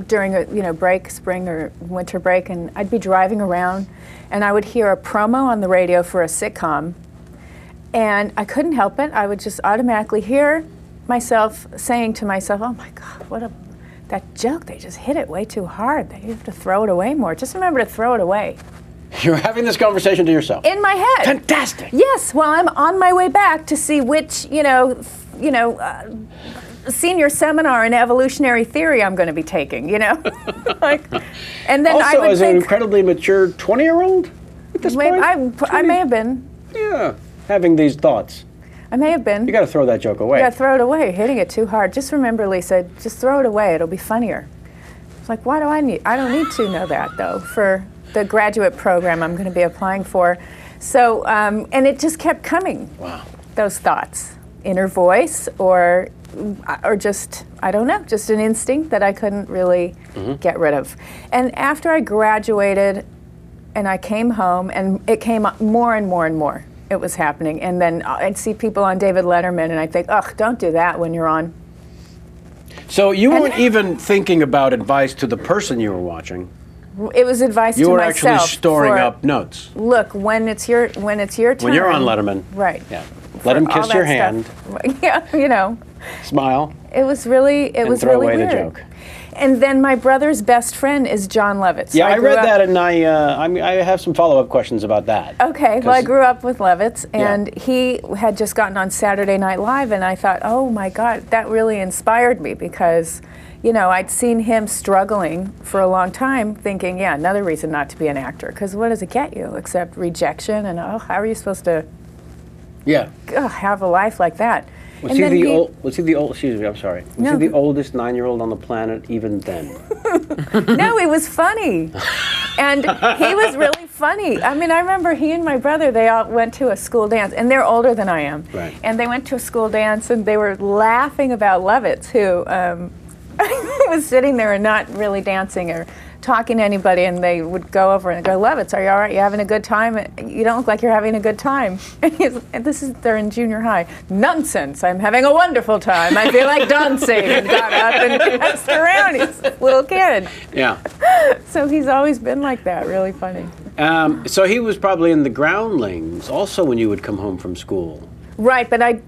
during a break, spring or winter break, and I'd be driving around, and I would hear a promo on the radio for a sitcom, and I couldn't help it. I would just automatically hear myself saying to myself, "Oh my God, that joke! They just hit it way too hard. They have to throw it away more. Just remember to throw it away." You're having this conversation to yourself. In my head. Fantastic. Yes. Well, I'm on my way back to see which senior seminar in evolutionary theory I'm going to be taking. And then Also, I would as an incredibly mature 20-year-old at this point. I may have been. Yeah, having these thoughts. I may have been. You got to throw that joke away. You got to throw it away. Hitting it too hard. Just remember, Lisa. Just throw it away. It'll be funnier. It's like, why do I need? I don't need to know that though for the graduate program I'm going to be applying for. So, and it just kept coming. Wow. Those thoughts, inner voice, or just, I don't know, just an instinct that I couldn't really get rid of. And after I graduated and I came home, and it came up more and more and more, it was happening. And then I'd see people on David Letterman, and I'd think, ugh, don't do that when you're on. So you weren't even thinking about advice to the person you were watching. It was advice to You were myself. actually storing up notes. Look, when it's your turn. When you're on Letterman. Right. Yeah. Let him kiss your hand. Yeah, Smile. It was really, throw away weird. the joke. And then my brother's best friend is John Lovitz. Yeah, I read that, and I have some follow-up questions about that. Okay, well, I grew up with Lovitz, and he had just gotten on Saturday Night Live, and I thought, oh my God, that really inspired me because, I'd seen him struggling for a long time, thinking, yeah, another reason not to be an actor, because what does it get you except rejection, and how are you supposed to have a life like that? Was he the old? Excuse me, I'm sorry. Was No. he the oldest 9-year-old on the planet even then? No, he was funny. And he was really funny. I mean, I remember he and my brother, they all went to a school dance, and they're older than I am. Right. And they went to a school dance, and they were laughing about Lovitz, who was sitting there and not really dancing or talking to anybody, and they would go over and go, Lovitz, are you all right? You having a good time? You don't look like you're having a good time. And they're in junior high. Nonsense, I'm having a wonderful time. I feel like dancing. And got up and danced around. He's a little kid. Yeah. So he's always been like that, really funny. So he was probably in the groundlings also when you would come home from school. Right, but I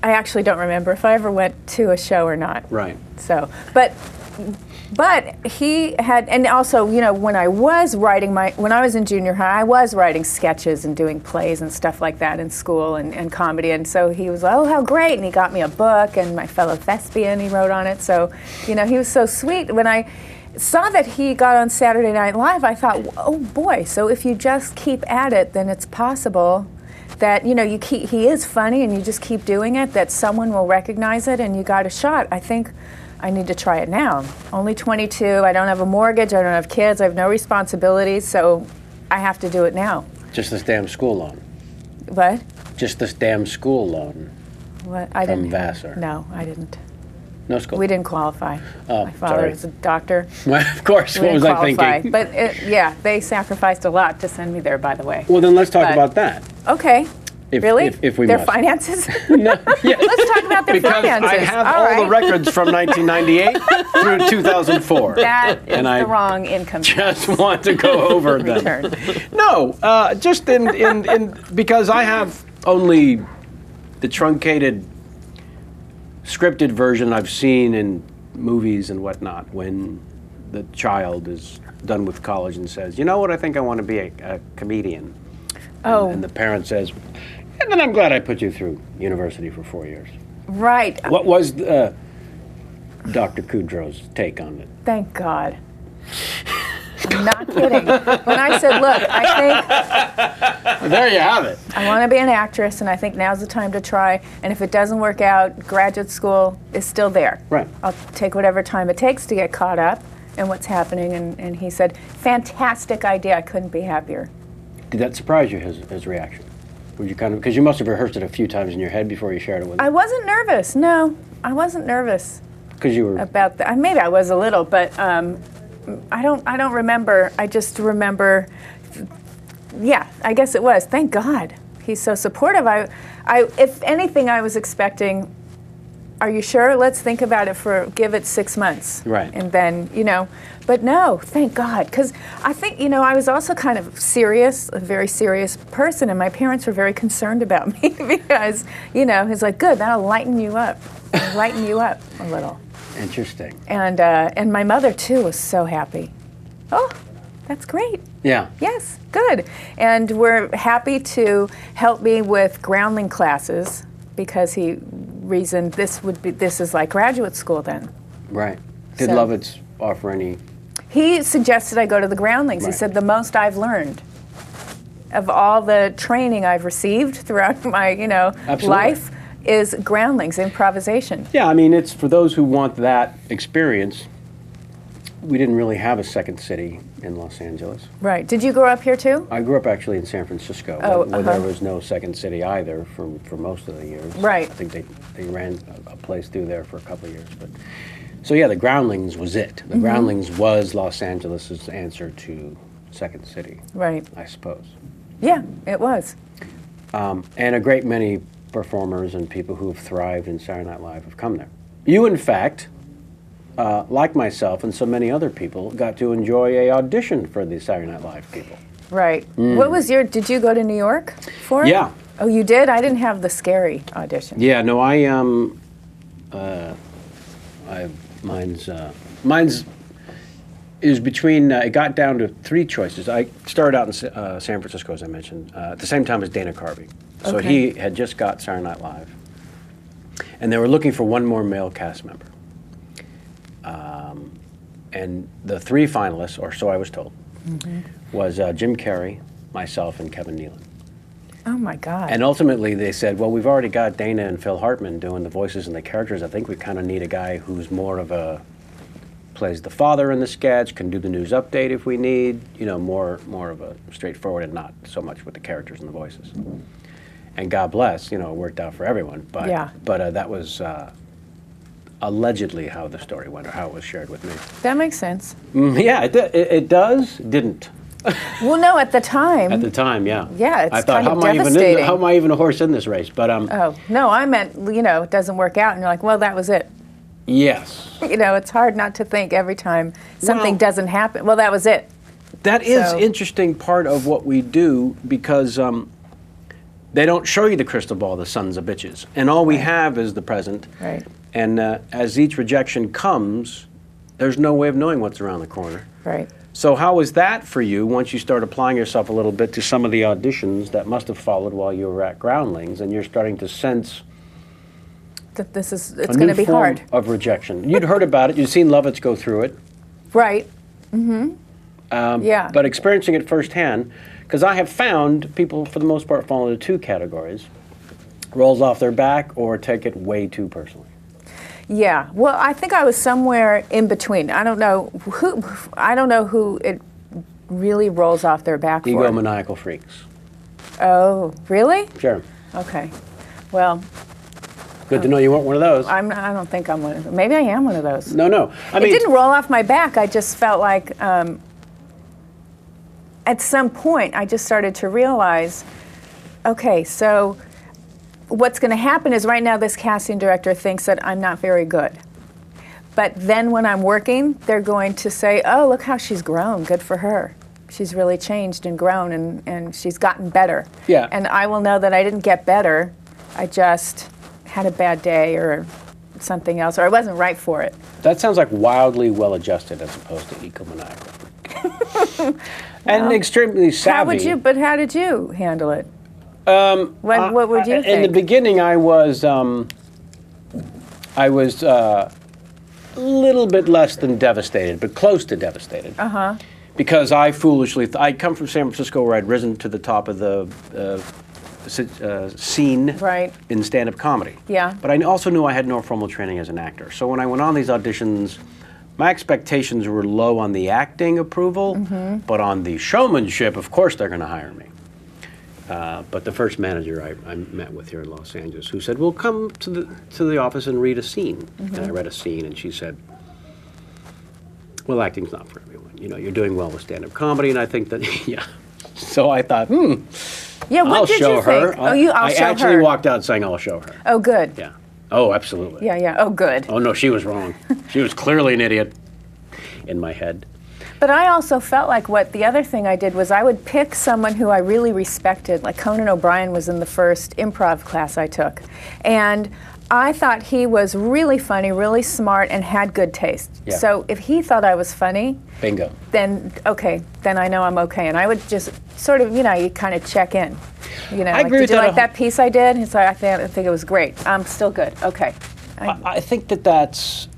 actually don't remember if I ever went to a show or not. Right. So, but he had, and also, when I was when I was in junior high, I was writing sketches and doing plays and stuff like that in school and comedy. And so he was, oh, how great. And he got me a book, and My Fellow Thespian, he wrote on it. So, he was so sweet. When I saw that he got on Saturday Night Live, I thought, oh boy, so if you just keep at it, then it's possible that, he is funny and you just keep doing it, that someone will recognize it and you got a shot. I think I need to try it now. Only 22, I don't have a mortgage, I don't have kids, I have no responsibilities, so I have to do it now. Just this damn school loan. What? Just this damn school loan. What? I From didn't. Vassar. No, I didn't. No school? We didn't qualify. Oh, My father sorry. was a doctor. Well, of course, We what was didn't I qualify. thinking? But they sacrificed a lot to send me there, by the way. Well, then let's talk But- about that. Okay. Really? If we their must. finances? No, yeah. Let's talk about their Because finances. I have All all right. the records from 1998 through 2004. That is and I the wrong income tax just want to go over them. return. No, just in because I have only the truncated, scripted version I've seen in movies and whatnot when the child is done with college and says, you know what, I think I want to be a comedian. Oh. And the parent says, and then I'm glad I put you through university for 4 years. Right. What was Dr. Kudrow's take on it? Thank God. I'm not kidding. When I said, look, I think There you have it. I want to be an actress, and I think now's the time to try. And if it doesn't work out, graduate school is still there. Right. I'll take whatever time it takes to get caught up in what's happening. And he said, fantastic idea. I couldn't be happier. Did that surprise you, his reaction? Would you because you must have rehearsed it a few times in your head before you shared it with him? I wasn't nervous. No, I wasn't nervous Because you were... about that. Maybe I was a little, but I don't remember. I just remember, yeah, I guess it was. Thank God. He's so supportive. If anything, I was expecting are you sure? Let's think about it give it 6 months. Right. And then, but no, thank God. Because I think, I was also kind of serious, a very serious person, and my parents were very concerned about me because, it's like, good, that'll lighten you up. Lighten you up a little. Interesting. And my mother, too, was so happy. Oh, that's great. Yeah. Yes, good. And we're happy to help me with groundling classes because he reasoned this is like graduate school then. Right. Did So- Lovitz offer any? He suggested I go to the groundlings. He Right. said the most I've learned of all the training I've received throughout my, Absolutely. life is groundlings, improvisation. Yeah, I mean, it's for those who want that experience. We didn't really have a second city in Los Angeles. Right. Did you grow up here too? I grew up actually in San Francisco, Oh, where there was no second city either for most of the years. Right. I think they ran a place through there for a couple of years. But so yeah, the Groundlings was it. The Groundlings was Los Angeles' answer to Second City, Right. I suppose. Yeah, it was. And a great many performers and people who have thrived in Saturday Night Live have come there. You, in fact, like myself and so many other people, got to enjoy a audition for the Saturday Night Live people. Right. What was did you go to New York for it? Yeah. Oh, you did? I didn't have the scary audition. Yeah, no, mine's is between. It got down to 3 choices. I started out in San Francisco, as I mentioned, at the same time as Dana Carvey. So Okay. he had just got Saturday Night Live, and they were looking for one more male cast member. And the 3 finalists, or so I was told, was Jim Carrey, myself, and Kevin Nealon. Oh my God. And ultimately, they said, well, we've already got Dana and Phil Hartman doing the voices and the characters. I think we kind of need a guy who's plays the father in the sketch, can do the news update if we need, more of a straightforward and not so much with the characters and the voices. And God bless, it worked out for everyone. But, Yeah. but that was allegedly how the story went, or how it was shared with me. That makes sense. Yeah, it does, didn't. Well, no, at the time. At the time, yeah. Yeah, it's I thought, kind of how devastating. am I even a horse in this race? But Oh, no, I meant, it doesn't work out, and you're like, well, that was it. yes, It's hard not to think every time something Well- doesn't happen. Well, that was it. that is So- interesting part of what we do because they don't show you the crystal ball, the sons of bitches, and all we have is the present. Right. And as each rejection comes, there's no way of knowing what's around the corner. Right. So how was that for you once you start applying yourself a little bit to some of the auditions that must have followed while you were at Groundlings, and you're starting to sense That it's a going new to be form hard. of rejection? You'd heard about it. You'd seen Lovitz go through it. Right. Yeah. But experiencing it firsthand, because I have found people, for the most part, fall into 2 categories: rolls off their back or take it way too personally. Yeah. Well, I think I was somewhere in between. I don't know who it really rolls off their back for. Egomaniacal freaks. Oh, really? Sure. Okay. Well, Good to know you weren't one of those. I don't think I'm one of them. Maybe I am one of those. No. I It mean, didn't roll off my back. I just felt like at some point I just started to realize, okay, so what's going to happen is right now this casting director thinks that I'm not very good. But then when I'm working, they're going to say, oh, look how she's grown. Good for her. She's really changed and grown and she's gotten better. Yeah. And I will know that I didn't get better. I just had a bad day or something else, or I wasn't right for it. that sounds like wildly well-adjusted as opposed to egomaniacal. And extremely savvy. How did you handle it? What would you think? In the beginning, I was a little bit less than devastated, but close to devastated. Uh-huh. Because I foolishly, I come from San Francisco where I'd risen to the top of the scene Right. in stand-up comedy. Yeah. But I also knew I had no formal training as an actor. So when I went on these auditions, my expectations were low on the acting approval, but on the showmanship, of course they're going to hire me. But the first manager I met with here in Los Angeles, who said, "Well, come to the office and read a scene." And I read a scene, and she said, "Well, acting's not for everyone. You're doing well with stand-up comedy, and I think that, yeah." So I thought, Yeah, what I'll did show you her. think? I'll I show actually her. walked out saying, "I'll show her." Oh, good. Yeah. Oh, absolutely. Yeah, yeah. Oh, good. Oh, no, she was wrong. She was clearly an idiot in my head. But I also felt like the other thing I did was I would pick someone who I really respected, like Conan O'Brien was in the first improv class I took. And I thought he was really funny, really smart, and had good taste. Yeah. So if he thought I was funny, Bingo. then okay, then I know I'm okay. And I would just sort of, you kind of check in. I agree with did you that like that piece I did? It's like, I think it was great. I'm still good. Okay. I think that's,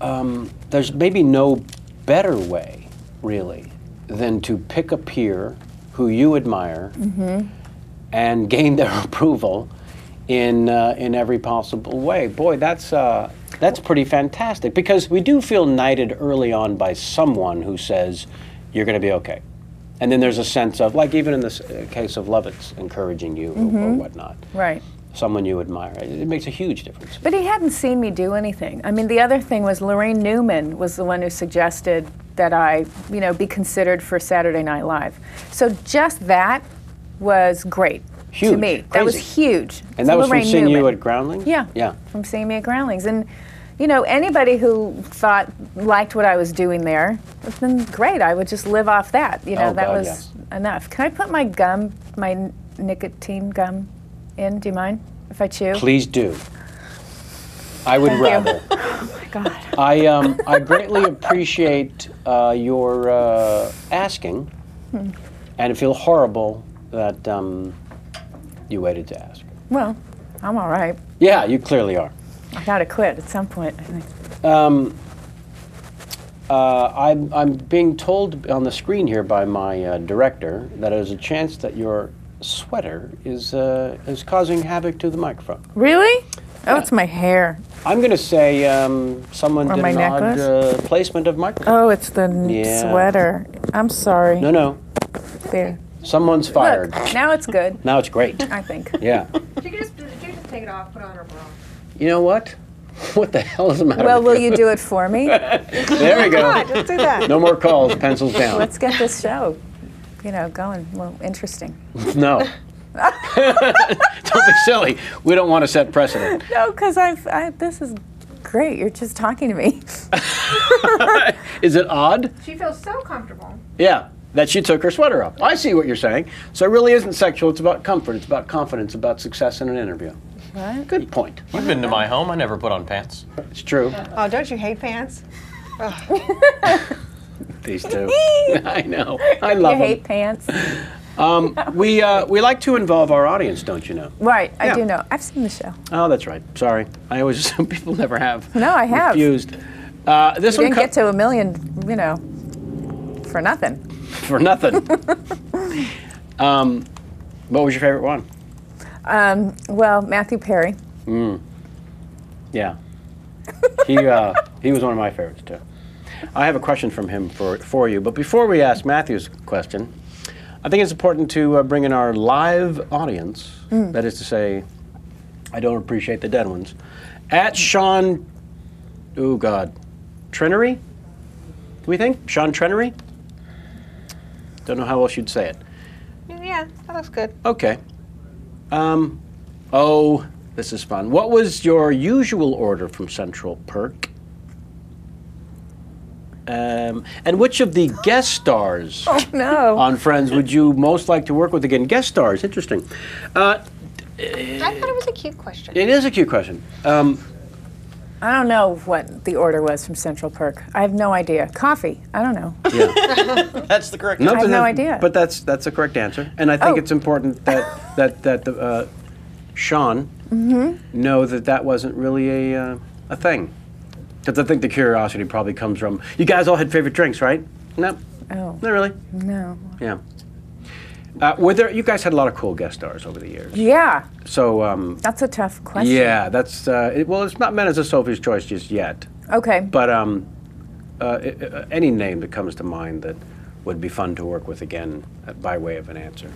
there's maybe no better way, really, than to pick a peer who you admire and gain their approval in every possible way. Boy, that's pretty fantastic, because we do feel knighted early on by someone who says, you're going to be okay. And then there's a sense of, like even in this case of Lovitz encouraging you or whatnot. Right. Someone you admire. It makes a huge difference. But he hadn't seen me do anything. I mean, the other thing was Lorraine Newman was the one who suggested that I, be considered for Saturday Night Live. So just that was great Huge, to me. That was crazy. huge. And that was Lorraine from seeing you Newman. at Groundling? Yeah. Yeah. From seeing me at Groundlings. And, anybody who liked what I was doing there, then great. I would just live off that. Oh, that God, was yes. enough. Can I put my nicotine gum in? Do you mind if I chew? Please do. I would Thank you. rather. Oh my God. I greatly appreciate your asking, and feel horrible that you waited to ask. Well, I'm all right. Yeah, you clearly are. I gotta quit at some point, I think. I'm being told on the screen here by my director that there's a chance that your sweater is causing havoc to the microphone. Really? Oh, Yeah. it's my hair. I'm going to say someone Or did my an odd necklace? placement of microphone. Oh, it's the Yeah. sweater. I'm sorry. No. There. Someone's fired. Look, now it's good, Now it's great. I think. Yeah. She could just take it off, put on her bra. You know what? What the hell is the matter Well, with will you do it for me? There we go. Just do that. No more calls, pencils down. Let's get this show, going. Well, interesting. No. Don't be silly. We don't want to set precedent. No, because this is great. You're just talking to me. Is it odd? She feels so comfortable. Yeah, that she took her sweater off. I see what you're saying. So it really isn't sexual. It's about comfort. It's about confidence, about success in an interview. What? Good point. You've been to my home. I never put on pants. It's true. Oh, don't you hate pants? These two. I know. I love You hate pants? them. We like to involve our audience, don't you know? Right, I Yeah. do know. I've seen the show. Oh, that's right. Sorry. I always assume people never have. No, I have. Refused. This You one didn't get to a million, for nothing. for nothing. What was your favorite one? Well, Matthew Perry. Yeah. He was one of my favorites too. I have a question from him for you, but before we ask Matthew's question, I think it's important to bring in our live audience. That is to say, I don't appreciate the dead ones. At Sean, oh God, Trenery? Do we think? Sean Trenery? Don't know how else you'd say it. Yeah, that looks good. Okay. Oh, this is fun. What was your usual order from Central Perk? And which of the guest stars No. on Friends would you most like to work with again? Guest stars, interesting. I thought it was a cute question. It is a cute question. I don't know what the order was from Central Perk. I have no idea. Coffee. I don't know. Yeah. That's the correct. No, I have but no that- idea. But that's the correct answer, and I think Oh. it's important that Sean know that wasn't really a thing, because I think the curiosity probably comes from you guys all had favorite drinks, right? No, Oh, not really. no. Yeah. Were there? You guys had a lot of cool guest stars over the years. Yeah, So that's a tough question. yeah, that's well, it's not meant as a Sophie's choice just yet. Okay. But any name that comes to mind that would be fun to work with again, by way of an answer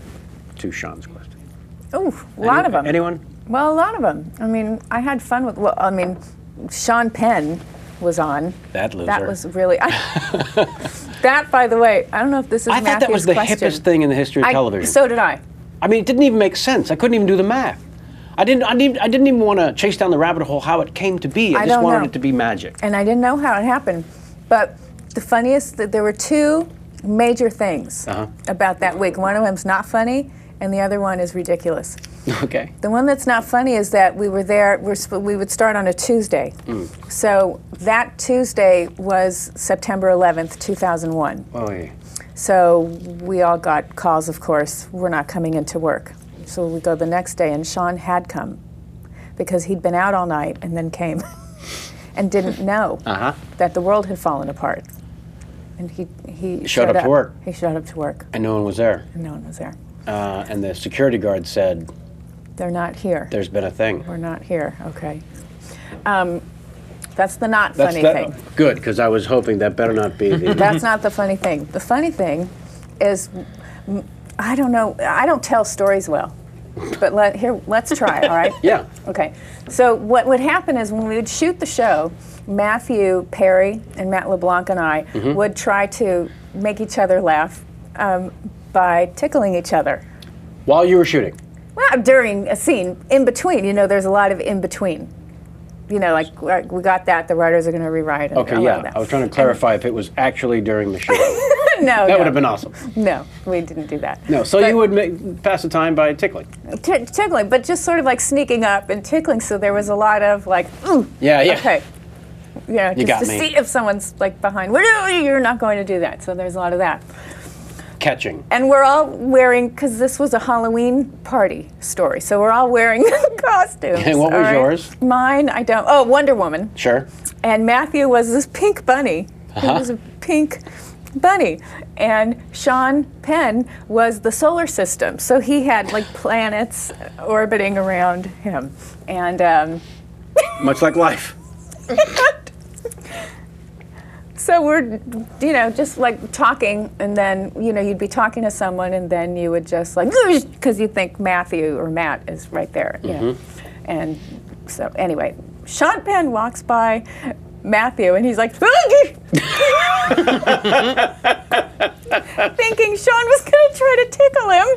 to Sean's question. Ooh, a lot of them. Anyone? Well, a lot of them. I mean, I had fun with. Well, I mean, Sean Penn was on. That loser. That was really. That, by the way, I don't know if this is I thought that was Matthew's the question. hippest thing in the history of television. So did I. I mean, it didn't even make sense. I couldn't even do the math. I didn't even want to chase down the rabbit hole how it came to be. I just don't wanted know. it to be magic. And I didn't know how it happened. But the funniest, that there were two major things about that week. One of them's not funny, and the other one is ridiculous. Okay. The one that's not funny is that we were there, we would start on a Tuesday. So that Tuesday was September 11th, 2001. Oh, yeah. So we all got calls, of course, we're not coming into work. So we go the next day, and Sean had come because he'd been out all night and then came and didn't know that the world had fallen apart. And he showed up to work. He showed up to work. And no one was there. And no one was there. And the security guard said, they're not here. there's been a thing. We're not here. Okay. That's the not funny thing. Good, because I was hoping that better not be the... That's not the funny thing. The funny thing is, I don't know, I don't tell stories well. But let's try, all right? Yeah. Okay. So what would happen is when we would shoot the show, Matthew Perry and Matt LeBlanc and I would try to make each other laugh by tickling each other. While you were shooting? Well, during a scene, in between. You know, there's a lot of in between. You know, like we got that, the writers are going to rewrite it. Okay, yeah. I was trying to clarify if it was actually during the shoot. No, That would have been awesome. No, we didn't do that. No, so you would pass the time by tickling. Tickling, but just sort of like sneaking up and tickling, so there was a lot of like, ooh, Yeah. okay. Yeah, You just got to me. see if someone's like behind. Well, you're not going to do that, so there's a lot of that. Catching. And we're all wearing, because this was a Halloween party story, so we're all wearing costumes. And what all was right? yours? Mine, I don't, oh, Wonder Woman. Sure. And Matthew was this pink bunny. He was a pink bunny. And Sean Penn was the solar system. So he had like planets orbiting around him. And Much like life. so we're, you know, just like talking, and then, you know, you'd be talking to someone, and then you would just like, because you think Matthew or Matt is right there. You know? And so anyway, Sean Penn walks by Matthew, and he's like, thinking Sean was going to try to tickle him.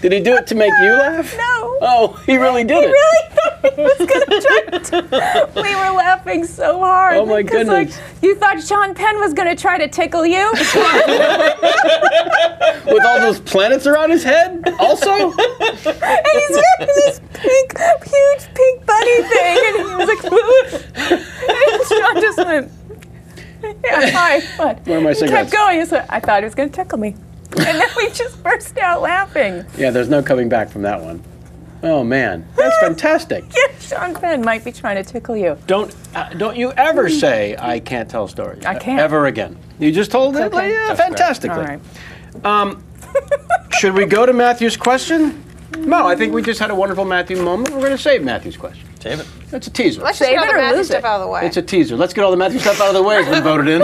Did he do it to make you laugh? No. Oh, he really did He it. really thought he was going to try to. We were laughing so hard. Oh, my because, goodness. Like, you thought Sean Penn was going to try to tickle you? With all those planets around his head also? And he's wearing this pink, huge pink bunny thing, and he was like, and Sean just went, yeah, hi, what? Where are my He cigarettes? kept going. So I thought he was going to tickle me. And then we just burst out laughing. Yeah, there's no coming back from that one. Oh, man. That's fantastic. Yeah, Sean Penn might be trying to tickle you. Don't you ever say, I can't tell stories. I can't. Ever again. You just told it? Okay. Yeah, That's fantastically. All right. Should we go to Matthew's question? No, I think we just had a wonderful Matthew moment. We're going to save Matthew's question. Save it. It's a teaser. Let's just Save get all it the or Matthew lose stuff it. out of the way. It's a teaser. Let's get all the Matthew stuff out of the way. It's been voted in.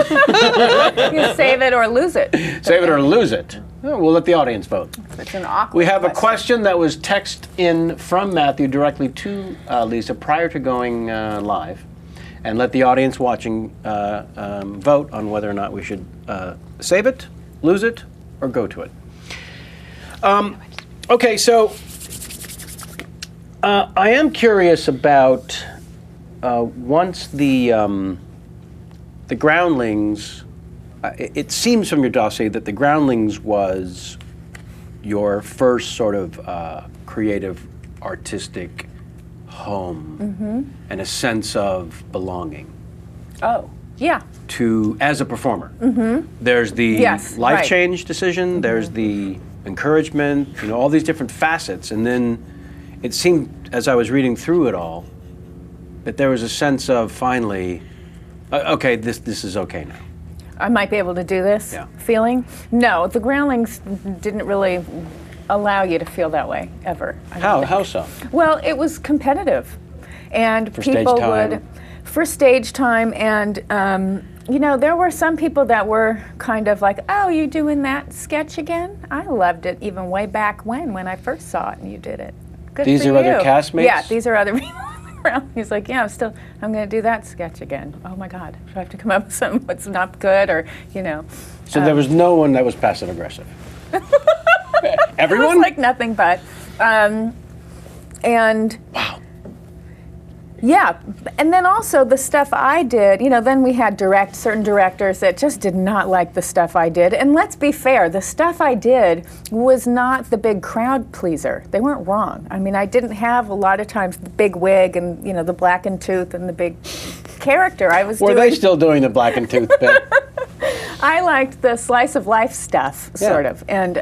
You save it or lose it. Save it or lose it. Oh, we'll let the audience vote. It's an awkward We have a question that was texted in from Matthew directly to Lisa prior to going live, and let the audience watching vote on whether or not we should save it, lose it, or go to it. Okay, so I am curious about once the Groundlings. It seems from your dossier that the Groundlings was your first sort of creative, artistic home and a sense of belonging Oh, yeah. as a performer. There's the Yes, life right. change decision, there's the encouragement, you know, all these different facets. And then it seemed, as I was reading through it all, that there was a sense of finally, okay, this is okay now. I might be able to do this Yeah. feeling. No, the Groundlings didn't really allow you to feel that way, ever. I don't think. How so? Well, it was competitive. And For stage people time. would, for stage time, and you know, there were some people that were kind of like, oh, you doing that sketch again? I loved it even way back when I first saw it and you did it. Good These for are other you." castmates? Yeah, these are other people around. He's like, yeah, I'm going to do that sketch again. Oh my God, do I have to come up with something that's not good, or, you know. So there was no one that was passive aggressive. It Everyone? was like nothing but. And Wow. yeah, and then also the stuff I did, then we had certain directors that just did not like the stuff I did. And let's be fair, the stuff I did was not the big crowd pleaser. They weren't wrong. I mean, I didn't have a lot of times the big wig and, the blackened tooth and the big character. Were they still doing the blackened tooth bit? I liked the slice of life stuff, sort of. And,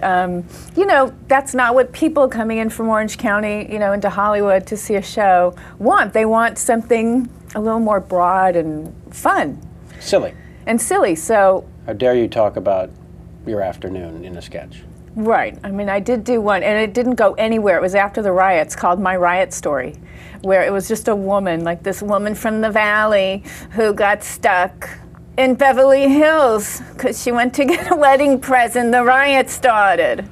that's not what people coming in from Orange County, into Hollywood to see a show want. They want something a little more broad and fun. Silly. And silly, so. How dare you talk about your afternoon in a sketch? Right. I mean, I did do one, and it didn't go anywhere. It was after the riots, called My Riot Story, where it was just a woman, like this woman from the Valley who got stuck in Beverly Hills because she went to get a wedding present. The riot started. And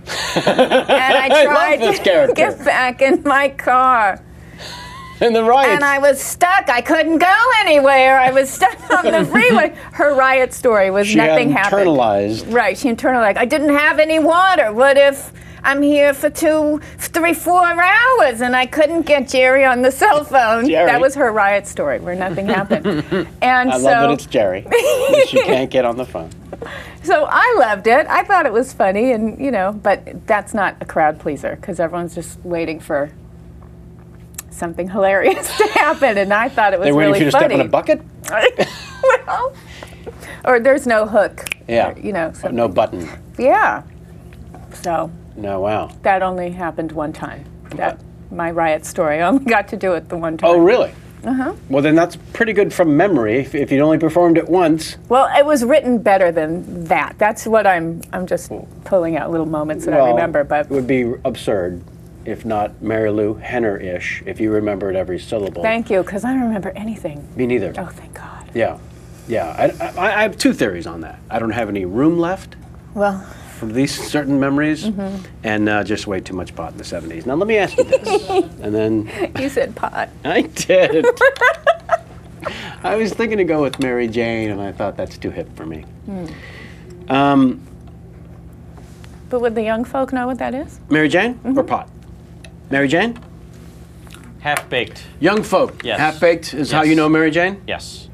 I tried to get back in my car. And the riot. And I was stuck. I couldn't go anywhere. I was stuck on the freeway. Her riot story was nothing happened. Internalized. Right, she internalized. I didn't have any water. What if I'm here for 2, 3, 4 hours and I couldn't get Jerry on the cell phone? Jerry. That was her riot story where nothing happened. And I love that it's Jerry. She can't get on the phone. So I loved it. I thought it was funny, and but that's not a crowd pleaser because everyone's just waiting for something hilarious to happen, and I thought it was really funny. They waiting for you to step in a bucket? Well, or there's no hook. Yeah. Or, no button. Yeah. So. No, wow. That only happened one time. My riot story. I only got to do it the one time. Oh, really? Uh-huh. Well, then that's pretty good from memory if you'd only performed it once. Well, it was written better than that. That's what I'm just pulling out little moments that I remember. But it would be absurd, if not Mary Lou Henner-ish, if you remembered every syllable. Thank you, because I don't remember anything. Me neither. Oh, thank God. Yeah. I have 2 theories on that. I don't have any room left. Well. For these certain memories, and just way too much pot in the 70s. Now let me ask you this, and then... You said pot. I did. I was thinking to go with Mary Jane, and I thought that's too hip for me. But would the young folk know what that is? Mary Jane or pot? Mary Jane? Half-baked. Young folk. Yes. Half-baked is how you know Mary Jane? Yes.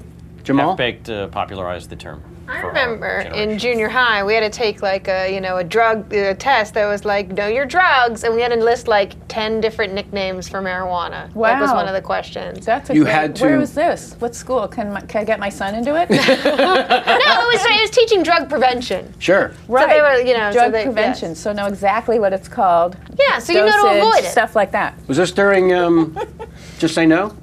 Jamal? Half-baked popularized the term. I remember in junior high, we had to take like a drug test that was like, know your drugs, and we had to list like 10 different nicknames for marijuana. Wow. That was one of the questions. That's Where was this? What school? Can I get my son into it? No, it was teaching drug prevention. Sure. Right. So they were, drug prevention. Yes. So know exactly what it's called. Yeah, so you know to avoid it. Stuff like that. Was this during Just Say No?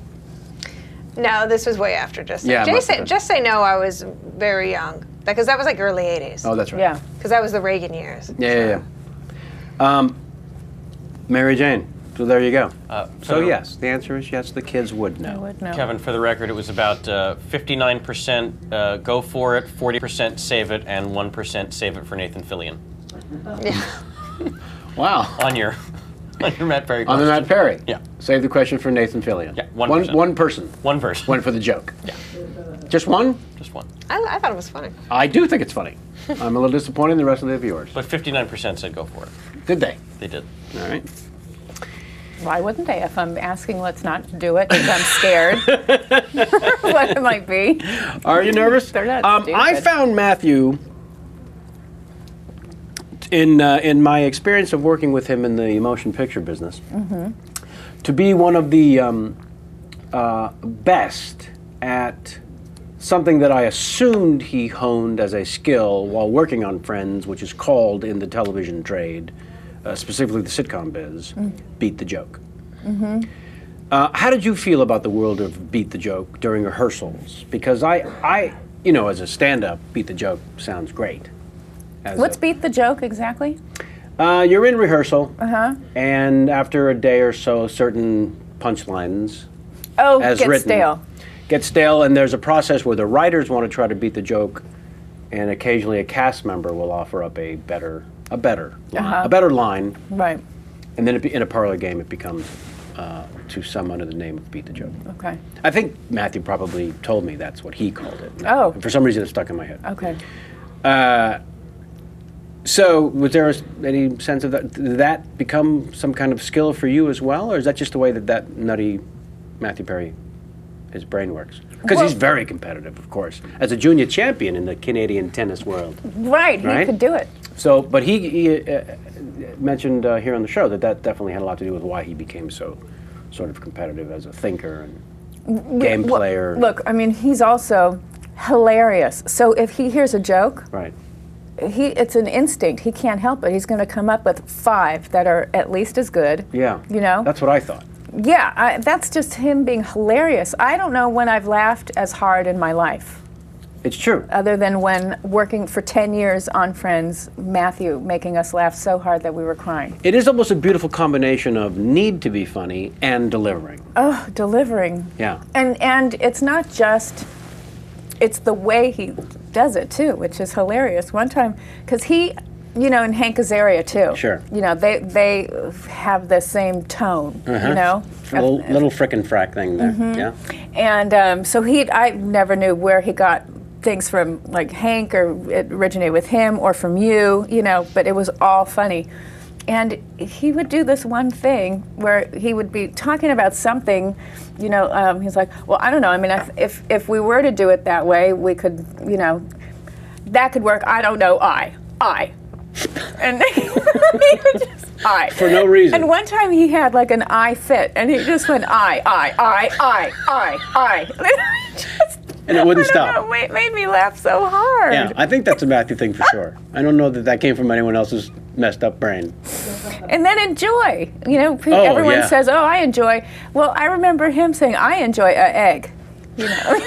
No, this was way after Just Say. Yeah, Just Say No, I was very young. Because that was like early 80s. Oh, that's right. Yeah. Because that was the Reagan years. Yeah. Mary Jane. So there you go. So yes, the answer is yes, the kids would know. I would know. Kevin, for the record, it was about 59% go for it, 40% save it, and 1% save it for Nathan Fillion. Yeah. Wow. On your Matt Perry question. On the Matt Perry. Yeah. Save the question for Nathan Fillion. Yeah, 1%. One person. One person. Went for the joke. Yeah. Just one? Just one. I thought it was funny. I do think it's funny. I'm a little disappointed in the rest of the viewers. But 59% said go for it. Did they? They did. All right. Why wouldn't they? If I'm asking let's not do it because I'm scared. What it might be. Are you nervous? They're not stupid. I found Matthew, in my experience of working with him in the motion picture business, to be one of the best at something that I assumed he honed as a skill while working on Friends, which is called in the television trade, specifically the sitcom biz, beat the joke. How did you feel about the world of beat the joke during rehearsals? Because I as a stand-up, beat the joke sounds great. What's beat the joke exactly? You're in rehearsal, and after a day or so, certain punchlines get stale, and there's a process where the writers want to try to beat the joke, and occasionally a cast member will offer up a better line, Right. and then in a parlor game it becomes to some under the name of beat the joke. Okay. I think Matthew probably told me that's what he called it. Oh. For some reason it stuck in my head. Okay. So, was there any sense of that? Did that become some kind of skill for you as well, or is that just the way that nutty Matthew Perry, his brain works? Because he's very competitive, of course, as a junior champion in the Canadian tennis world. Right, he could do it. So, but he mentioned here on the show that definitely had a lot to do with why he became so sort of competitive as a thinker and game player. Look, I mean, he's also hilarious. So if he hears a joke, right. It's an instinct. He can't help it. He's going to come up with 5 that are at least as good. Yeah. You know? That's what I thought. Yeah, that's just him being hilarious. I don't know when I've laughed as hard in my life. It's true. Other than when working for 10 years on Friends, Matthew making us laugh so hard that we were crying. It is almost a beautiful combination of need to be funny and delivering. Oh, delivering. Yeah. And it's not just, it's the way he does it too, which is hilarious. One time, because he, you know, and Hank Azaria too. Sure. You know, they have the same tone, you know? Little frickin' frack thing there, yeah. And so I never knew where he got things from, like Hank, or it originated with him or from you know, but it was all funny. And he would do this one thing where he would be talking about something, you know, he's like, well, I don't know, I mean, if we were to do it that way, we could, you know, that could work, I don't know, I. And he would just, I. For no reason. And one time he had like an I fit, and he just went, I. And it wouldn't stop. Know, it made me laugh so hard. Yeah, I think that's a Matthew thing for sure. I don't know that came from anyone else's messed up brain. And then enjoy. You know, everyone says, oh, I enjoy. Well, I remember him saying, I enjoy an egg. You know,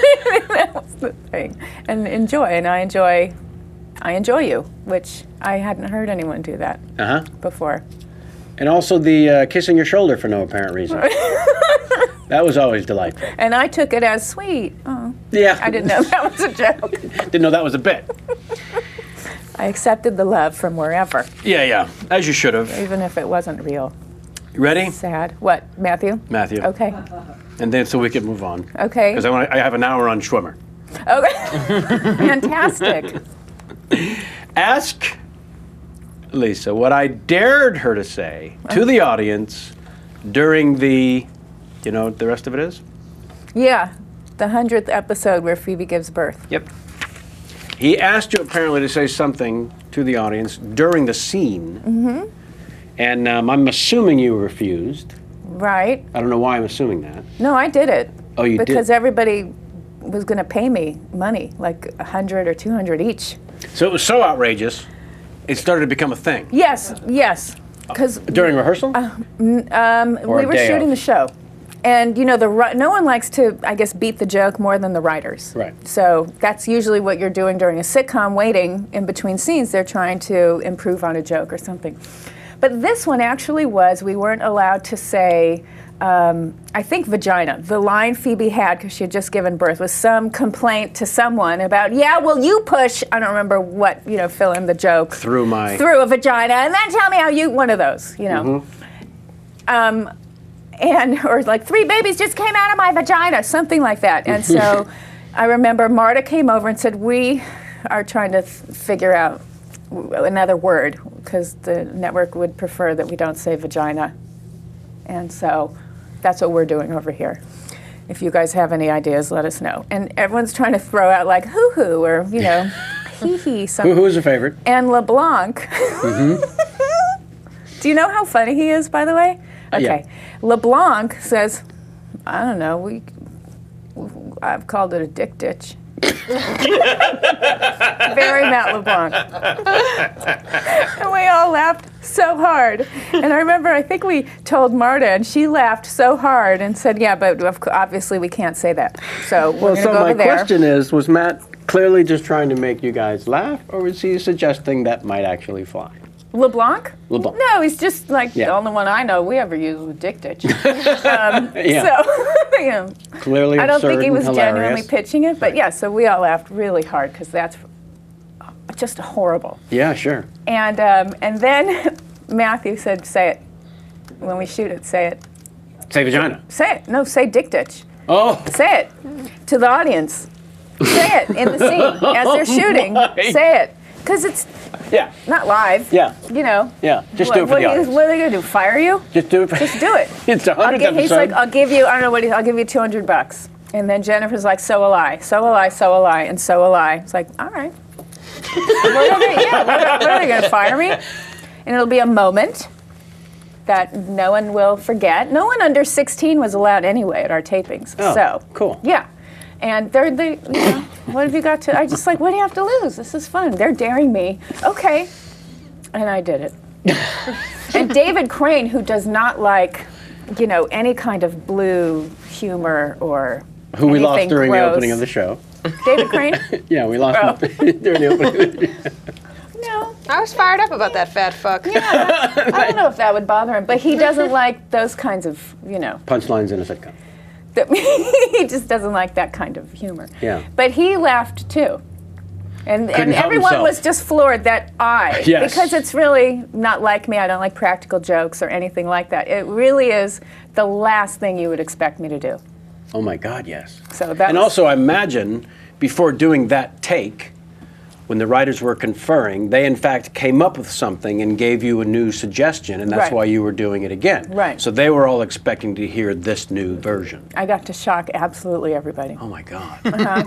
that was the thing. And enjoy, and I enjoy you, which I hadn't heard anyone do that before. And also the kissing your shoulder for no apparent reason. That was always delightful. And I took it as sweet. Oh. Yeah. I didn't know that was a joke. Didn't know that was a bit. I accepted the love from wherever. Yeah, as you should have. Even if it wasn't real. You ready? Sad. What, Matthew? Matthew. Okay. And then so we can move on. Okay. Because I have an hour on Schwimmer. Okay. Fantastic. Ask Lisa what I dared her to say to the audience during the, you know what the rest of it is? Yeah, the 100th episode where Phoebe gives birth. Yep. He asked you apparently to say something to the audience during the scene. And I'm assuming you refused. Right. I don't know why I'm assuming that. No, I did it. Oh, you did? Because everybody was going to pay me money, like 100 or 200 each. So it was so outrageous, it started to become a thing. Yes. Because during rehearsal? we were shooting the show. And, you know, no one likes to, I guess, beat the joke more than the writers. Right. So that's usually what you're doing during a sitcom, waiting in between scenes. They're trying to improve on a joke or something. But this one actually we weren't allowed to say, I think vagina. The line Phoebe had, because she had just given birth, was some complaint to someone about, yeah, well, you push, I don't remember what, you know, fill in the joke. Through a vagina, and then tell me how you, one of those, you know. Or like, 3 babies just came out of my vagina, something like that. And so I remember Marta came over and said, we are trying to figure out another word, because the network would prefer that we don't say vagina. And so that's what we're doing over here. If you guys have any ideas, let us know. And everyone's trying to throw out like hoo-hoo or, you know, hee-hee. Hoo-hoo's a favorite. And LeBlanc. Do you know how funny he is, by the way? Okay. Yeah. LeBlanc says, I don't know, I've called it a dick ditch. Very Matt LeBlanc. And we all laughed so hard. And I remember, I think we told Marta, and she laughed so hard and said, yeah, but obviously we can't say that. So we're going to go over there. My question is, was Matt clearly just trying to make you guys laugh, or was he suggesting that might actually fly? LeBlanc? LeBlanc. No, he's just like the only one I know we ever used was dick ditch. So, yeah. Clearly I don't absurd think he was and genuinely hilarious. pitching it, but yeah, so we all laughed really hard because that's just horrible. Yeah, sure. And then Matthew said, say it. When we shoot it, say it. Say vagina. Say it. No, say dick ditch. Oh. Say it to the audience. Say it in the scene as they're shooting. My. Say it. Because Yeah. Not live. Yeah. You know. Yeah. Just do it for the audience. What are they going to do? Fire you? Just do it. Just do it. It's 100th episode. He's like, I'll give you, I don't know what I'll give you $200. And then Jennifer's like, so will I, so will I, so will I, and so will I. It's like, all right. What are they going to fire me? And it'll be a moment that no one will forget. No one under 16 was allowed anyway at our tapings. Oh, so cool. Yeah. And they're what have you got to, I just like, what do you have to lose? This is fun. They're daring me. Okay. And I did it. And David Crane, who does not like, any kind of blue humor or who we lost during gross. the opening of the show. David Crane? Yeah, we lost him during the opening. No. I was fired up about that fat fuck. Yeah, I don't know if that would bother him, but he doesn't like those kinds of, Punchlines in a sitcom. He just doesn't like that kind of humor. Yeah. But he laughed too. And Couldn't help everyone himself. was just floored that Yes. because it's really not like me, I don't like practical jokes or anything like that. It really is the last thing you would expect me to do. Oh my God, yes. So that And was- also, I imagine before doing that take, when the writers were conferring, they in fact came up with something and gave you a new suggestion, and that's Right. why you were doing it again. Right. So they were all expecting to hear this new version. I got to shock absolutely everybody. Oh my God. Uh-huh.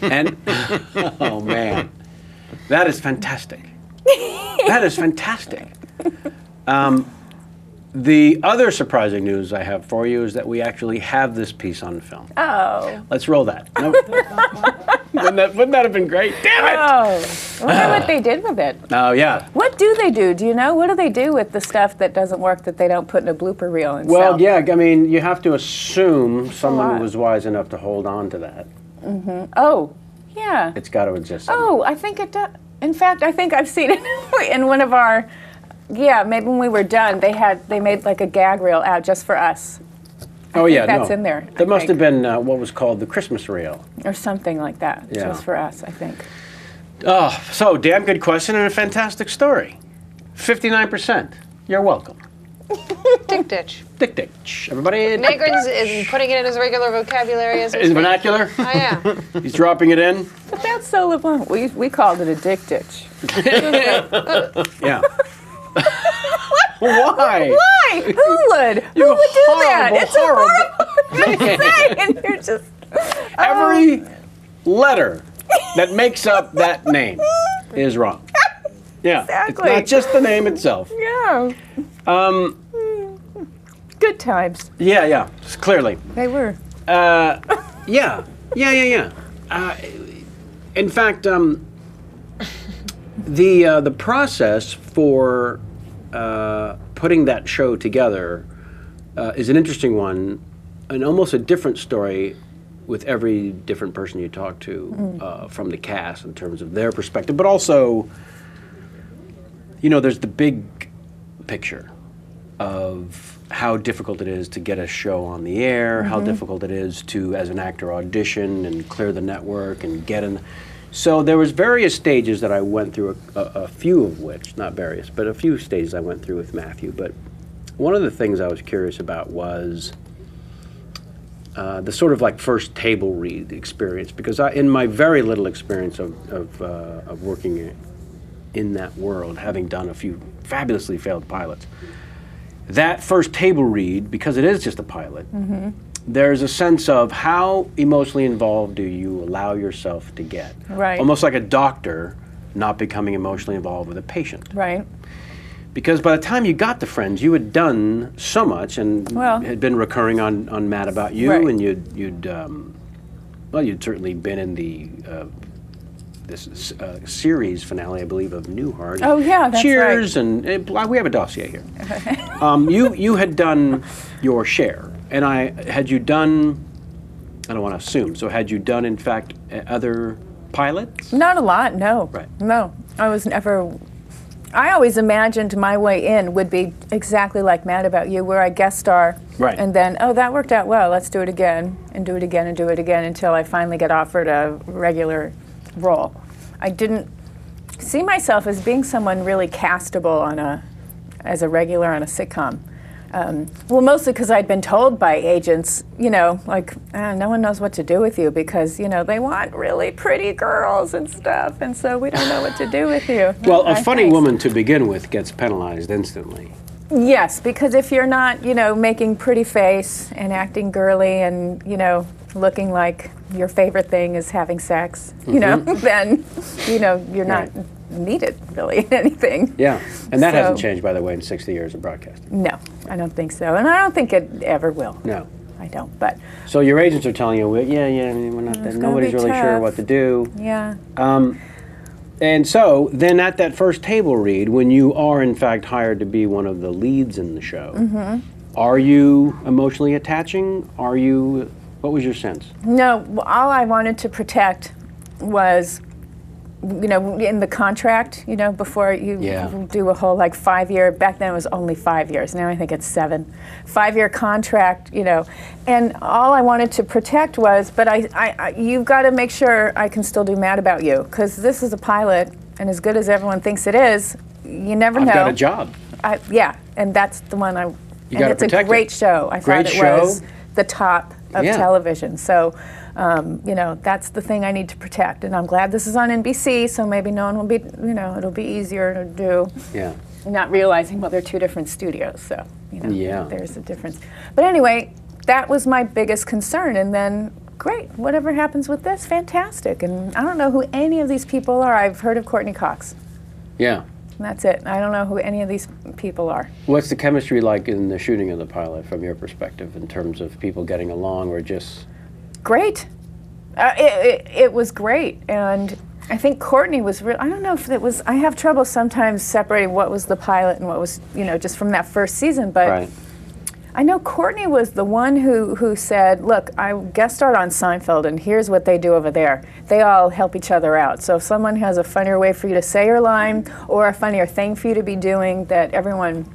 And, oh man, that is fantastic. That is fantastic. The other surprising news I have for you is that we actually have this piece on film. Oh. Let's roll that. No. wouldn't that have been great? Damn it! Oh. I wonder what they did with it. Oh, yeah. What do they do? Do you know? What do they do with the stuff that doesn't work that they don't put in a blooper reel and Well, sell? yeah, I mean, you have to assume someone lot. was wise enough to hold on to that. Oh, yeah. It's got to exist. Oh, I think it does. In fact, I think I've seen it in one of our, maybe when we were done, they made like a gag reel out just for us. Oh, yeah, that's no. in there, There I must have think. been what was called the Christmas reel. Or something like that, Yeah. just for us, I think. Oh, so damn good question and a fantastic story. 59%. You're welcome. Dick ditch. Dick ditch. Everybody. Negrin's is putting it in his regular vocabulary as we Is speak. vernacular? Oh, yeah. He's dropping it in. But that's so long. We called it a dick ditch. Yeah. Why? Why? Who would? Who would do that? horrible, It's a horrible thing to say, and you're just... Every letter that makes up that name is wrong. Yeah. Exactly. It's not just the name itself. Yeah. Good times. Yeah, clearly. They were. Yeah. In fact, the process for putting that show together is an interesting one, and almost a different story with every different person you talk to from the cast in terms of their perspective, but also, there's the big picture of how difficult it is to get a show on the air, how difficult it is to, as an actor, audition and clear the network and get in. So there was various stages that I went through, a few of which, not various, but a few stages I went through with Matthew. But one of the things I was curious about was the sort of like first table read experience, because in my very little experience of working in that world, having done a few fabulously failed pilots, that first table read, because it is just a pilot, there's a sense of how emotionally involved do you allow yourself to get. Right. Almost like a doctor not becoming emotionally involved with a patient. Right. Because by the time you got to Friends, you had done so much and Well- had been recurring on Mad About You, Right. and you'd certainly been in the this series finale, I believe, of Newhart. Oh, yeah, that's Cheers, and we have a dossier here. You had done your share, and had you done, I don't want to assume, so had you done, in fact, other pilots? Not a lot, no. Right. No. I always imagined my way in would be exactly like Mad About You, where I guest star, Right. and then, that worked out well, let's do it again, and do it again, and do it again, until I finally get offered a regular role. I didn't see myself as being someone really castable as a regular on a sitcom. Well, mostly because I'd been told by agents, no one knows what to do with you because, they want really pretty girls and stuff, and so we don't know what to do with you. Well, a funny woman to begin with gets penalized instantly. Yes, because if you're not, making pretty face and acting girly and, looking like your favorite thing is having sex, then, you're not needed really in anything. Yeah, and that hasn't changed, by the way, in 60 years of broadcasting. No, I don't think so, and I don't think it ever will. No. I don't, but. So your agents are telling you, we're not that, nobody's really sure what to do. Yeah. And so then at that first table read, when you are in fact hired to be one of the leads in the show, are you emotionally attaching? What was your sense? No, all I wanted to protect was, in the contract, before you do a whole 5-year, back then it was only 5 years, now I think it's 7. 5-year contract, and all I wanted to protect was, but you've got to make sure I can still do Mad About You, because this is a pilot, and as good as everyone thinks it is, you never know. I've got a job. Yeah, and that's the one You got to protect it. It's a great show. I thought it was the top of television. So, that's the thing I need to protect. And I'm glad this is on NBC, so maybe no one will be, it'll be easier to do. Yeah. Not realizing, well, they're 2 different studios, so, Yeah. there's a difference. But anyway, that was my biggest concern. And then, great, whatever happens with this, fantastic. And I don't know who any of these people are. I've heard of Courtney Cox. Yeah. And that's it. I don't know who any of these people are. What's the chemistry like in the shooting of the pilot from your perspective in terms of people getting along or just... Great. It was great. And I think Courtney was real. I don't know if it was, I have trouble sometimes separating what was the pilot and what was, just from that first season. But Right. I know Courtney was the one who said, look, I guest starred on Seinfeld, and here's what they do over there. They all help each other out. So if someone has a funnier way for you to say your line or a funnier thing for you to be doing, that everyone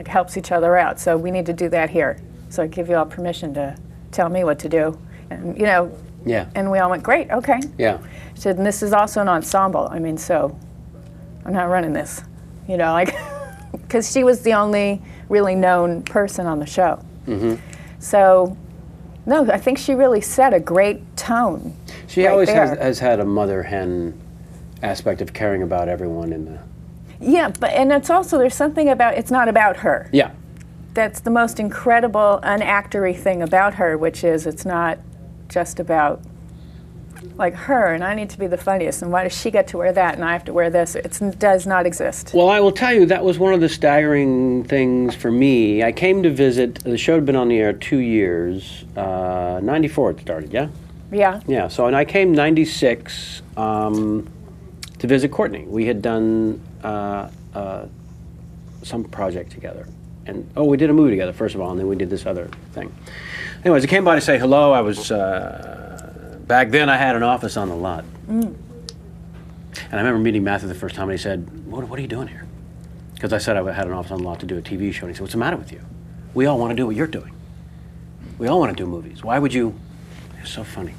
helps each other out. So we need to do that here. So I give you all permission to tell me what to do. And, Yeah. and we all went, great, okay. Yeah. She said, and this is also an ensemble. I mean, so I'm not running this, because she was the only really known person on the show. So, no, I think she really set a great tone. She always has had a mother hen aspect of caring about everyone in the... Yeah, and it's also, there's something about, it's not about her. Yeah. That's the most incredible unactory thing about her, which is it's not just about her, and I need to be the funniest, and why does she get to wear that and I have to wear this? It does not exist. Well, I will tell you, that was one of the staggering things for me. I came to visit, the show had been on the air 2 years, 94 it started, yeah? Yeah. Yeah, so, and I came 96 to visit Courtney. We had done some project together. And, we did a movie together, first of all, and then we did this other thing. Anyways, I came by to say hello. I was, back then I had an office on the lot. And I remember meeting Matthew the first time, and he said, what are you doing here? Because I said I had an office on the lot to do a TV show, and he said, what's the matter with you? We all want to do what you're doing. We all want to do movies. Why would you? It's so funny.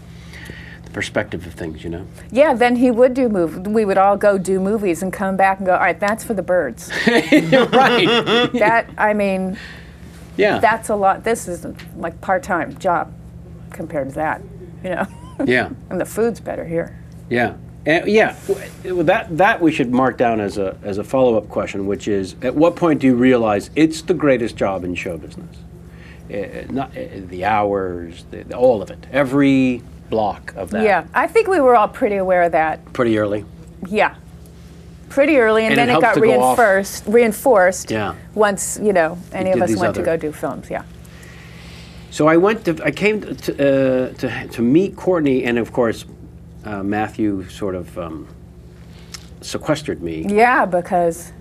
The perspective of things, Yeah, then he would do movies. We would all go do movies and come back and go, all right, that's for the birds. Right. Yeah. That's a lot. This is part-time job compared to that, Yeah. And the food's better here. Yeah. Well, that we should mark down as a follow-up question, which is, at what point do you realize it's the greatest job in show business? Not the hours, all of it, every block of that. Yeah, I think we were all pretty aware of that. Pretty early. Yeah, pretty early, and then it got reinforced. Yeah. Once any of us went to go do films. Yeah. So I came to meet Courtney, and of course, Matthew sort of sequestered me. Yeah, because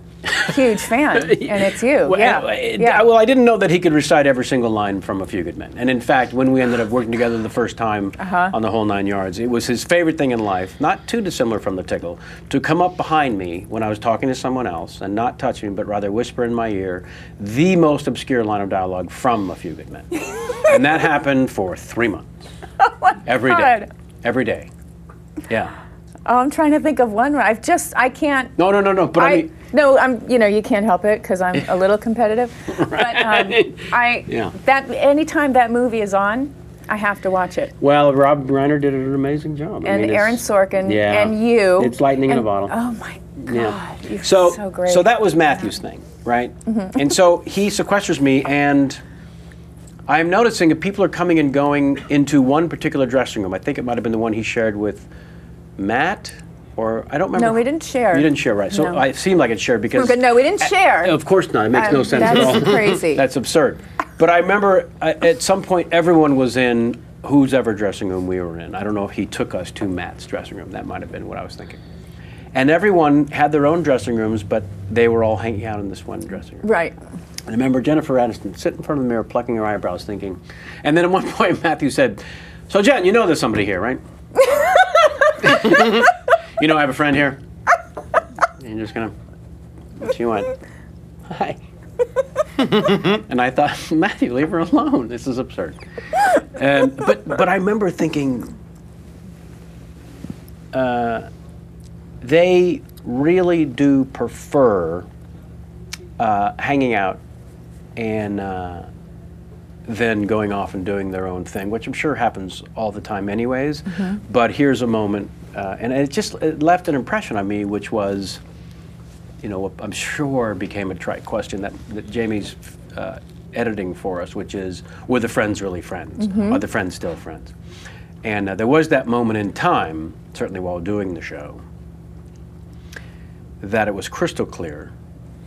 huge fan, and it's you. Well, I didn't know that he could recite every single line from A Few Good Men. And in fact, when we ended up working together the first time on the whole 9 yards, it was his favorite thing in life, not too dissimilar from the tickle, to come up behind me when I was talking to someone else and not touch me, but rather whisper in my ear the most obscure line of dialogue from A Few Good Men. And that happened for 3 months. Oh my Every God. day. Every day. Yeah. Oh, I'm trying to think of one. I can't. No. But I mean, No, you can't help it because I'm a little competitive. Right. But anytime that movie is on, I have to watch it. Well, Rob Reiner did an amazing job. And Aaron Sorkin, yeah, and you. It's lightning in a bottle. Oh my God, you're so so great. So that was Matthew's thing, right? And so he sequesters me, and I'm noticing that people are coming and going into one particular dressing room. I think it might have been the one he shared with Matt, or I don't remember. No, we didn't share. You didn't share, right? So No. it seemed like it shared because. No, we didn't share. Of course not. It makes no sense at all. That's crazy. That's absurd. But I remember at some point everyone was in whose ever dressing room we were in. I don't know if he took us to Matt's dressing room. That might have been what I was thinking. And everyone had their own dressing rooms, but they were all hanging out in this one dressing room. Right. And I remember Jennifer Aniston sitting in front of the mirror, plucking her eyebrows, thinking. And then at one point Matthew said, "So Jen, you know there's somebody here, right?" "You know, I have a friend here." And you're just gonna. She went, "Hi." And I thought, Matthew, leave her alone. This is absurd. But I remember thinking, they really do prefer hanging out and then going off and doing their own thing, which I'm sure happens all the time anyways. But here's a moment, and it left an impression on me, which was, what I'm sure became a trite question that Jamie's editing for us, which is, were the friends really friends? Are the friends still friends? And there was that moment in time, certainly while doing the show, that it was crystal clear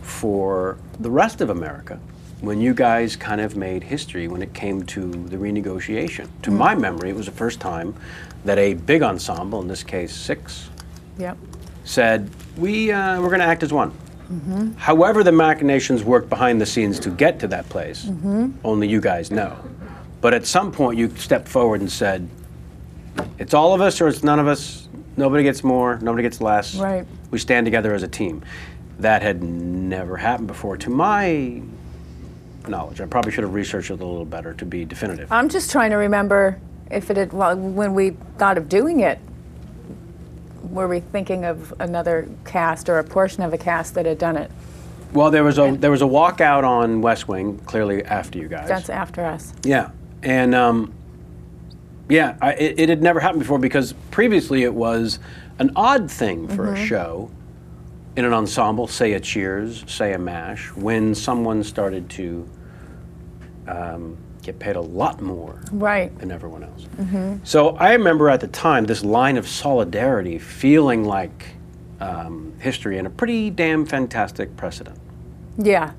for the rest of America when you guys kind of made history when it came to the renegotiation. To my memory, it was the first time that a big ensemble, in this case 6, Yep. said, we're going to act as one. However the machinations worked behind the scenes to get to that place, only you guys know. But at some point you stepped forward and said, it's all of us or it's none of us. Nobody gets more, nobody gets less. Right. We stand together as a team. That had never happened before, to my knowledge. I probably should have researched it a little better to be definitive. I'm just trying to remember if it had, when we thought of doing it, were we thinking of another cast or a portion of a cast that had done it? Well, there was a walkout on West Wing, clearly after you guys. That's after us. Yeah, and it had never happened before because previously it was an odd thing for a show in an ensemble, say a Cheers, say a MASH, when someone started to get paid a lot more than everyone else. So I remember at the time this line of solidarity feeling like history and a pretty damn fantastic precedent. Yeah.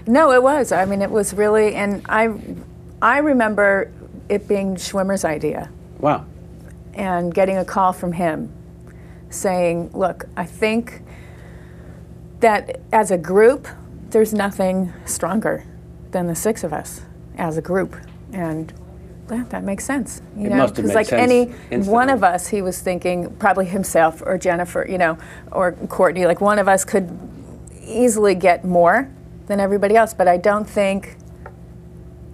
No, it was. I mean, it was really, and I remember it being Schwimmer's idea. Wow. And getting a call from him saying, look, I think that as a group, there's nothing stronger than the 6 of us as a group. And that makes sense. You know, must have made like sense any instantly. one of us, he was thinking, probably himself or Jennifer, or Courtney, like one of us could easily get more than everybody else, but I don't think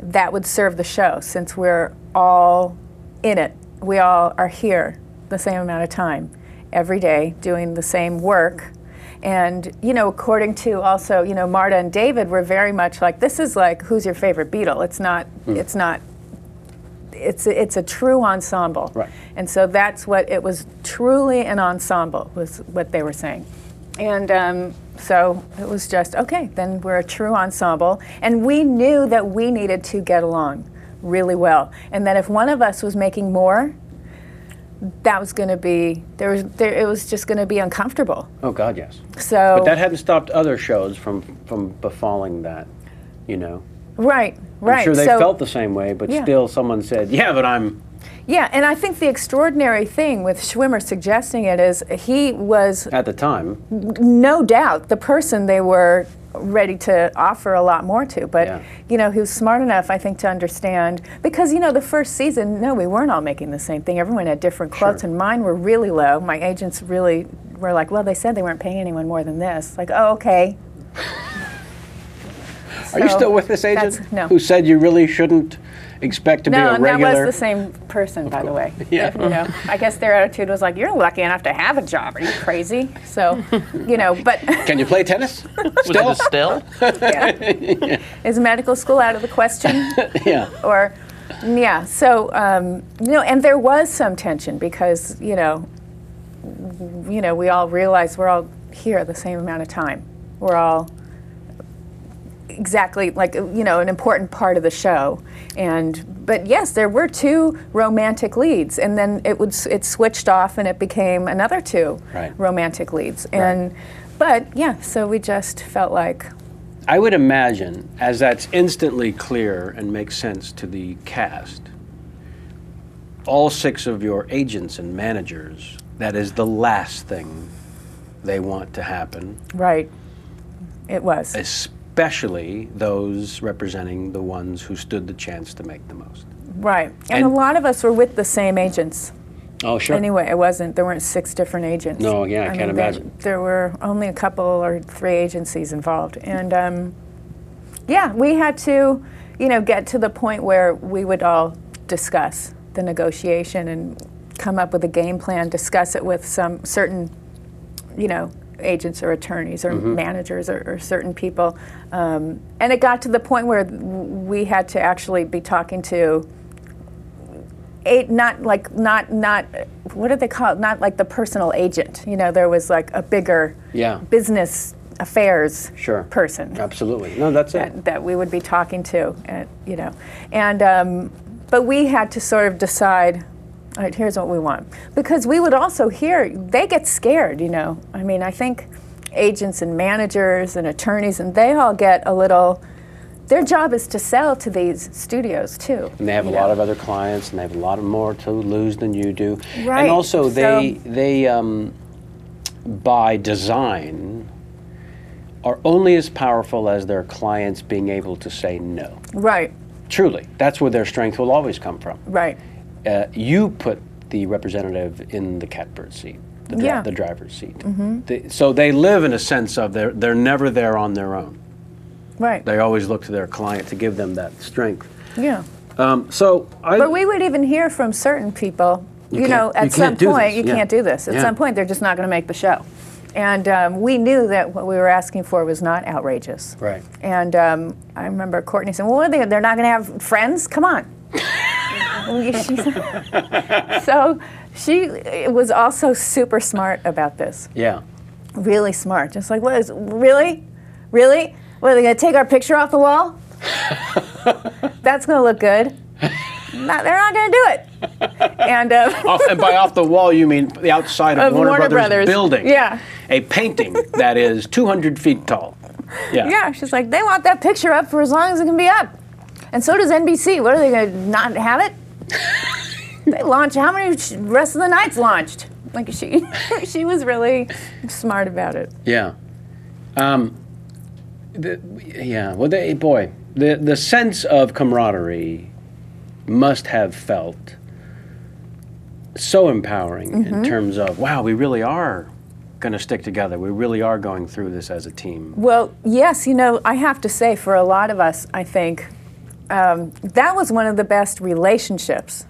that would serve the show since we're all in it. We all are here the same amount of time every day doing the same work. And, according to also, Marta and David were very much like, this is like, who's your favorite Beatle? It's a true ensemble. Right. And so that's what it was, truly an ensemble was what they were saying. And so it was just, okay, then we're a true ensemble. And we knew that we needed to get along really well. And that if one of us was making more, that was going to be, it was just going to be uncomfortable. Oh, God, yes. So, but that hadn't stopped other shows from befalling that, Right, right. I'm sure they felt the same way, but still someone said, yeah, but I'm... Yeah, and I think the extraordinary thing with Schwimmer suggesting it is he was... At the time. No doubt the person they were ready to offer a lot more to, but he was smart enough, I think, to understand, because the first season, no, we weren't all making the same thing. Everyone had different quotes, and mine were really low. My agents really were like, well, they said they weren't paying anyone more than this. Like, oh, okay. Are you still with this agent? No. Who said you really shouldn't expect to be No, a and that regular. was the same person, by the way. Yeah. You know, I guess their attitude was like, "You're lucky enough to have a job. Are you crazy?" So, you know, but Can you play tennis? Was it still? yeah. Is medical school out of the question? Yeah. Or, yeah. So, you know, and there was some tension because, you know, we all realized we're all here the same amount of time. We're all exactly like, you know, an important part of the show. But yes, there were 2 romantic leads, and then it switched off and it became another 2 romantic leads. But yeah, so we just felt like, I would imagine, as that's instantly clear and makes sense to the cast, all 6 of your agents and managers, that is the last thing they want to happen. right, it was. Especially those representing the ones who stood the chance to make the most. Right. And a And- lot of us were with the same agents. Oh, sure. Anyway, there weren't 6 different agents. No, yeah, I can't imagine. There were only a couple or 3 agencies involved. And yeah, we had to, you know, get to the point where we would all discuss the negotiation and come up with a game plan, discuss it with some certain, you know, agents or attorneys or managers or certain people. And it got to the point where we had to actually be talking to not what do they call it? Not like the personal agent. You know, there was like a bigger business affairs person. Absolutely. No, that's it. That we would be talking to, you know. And but we had to sort of decide, all right, here's what we want. Because we would also hear, they get scared, you know. I mean, I think agents and managers and attorneys, and they all get a little, their job is to sell to these studios too. And they have a lot of other clients, and they have a lot more to lose than you do. Right. And also, they by design, are only as powerful as their clients being able to say no. Right. Truly, that's where their strength will always come from. Right. You put the representative in the catbird seat, the driver's seat. So they live in a sense of they're never there on their own. Right. They always look to their client to give them that strength. Yeah. But we would even hear from certain people, you can't- know, you at some can't do point, this. you Yeah. can't do this. At Yeah. some point, they're just not going to make the show. And we knew that what we were asking for was not outrageous. Right. And I remember Courtney saying, well, what are they're not going to have friends? Come on. So she was also super smart about this. Yeah. Really smart. Just like, really? Really? What, are they going to take our picture off the wall? That's going to look good. They're not going to do it. And And by off the wall, you mean the outside of Warner Brothers building. Yeah. A painting that is 200 feet tall. Yeah. Yeah, she's like, they want that picture up for as long as it can be up. And so does NBC. What are they going to not have it? They launch, how many rest of the nights launched? Like she was really smart about it. Yeah. The sense of camaraderie must have felt so empowering in terms of, wow, we really are going to stick together. We really are going through this as a team. Well, yes, you know, I have to say for a lot of us, I think, that was one of the best relationships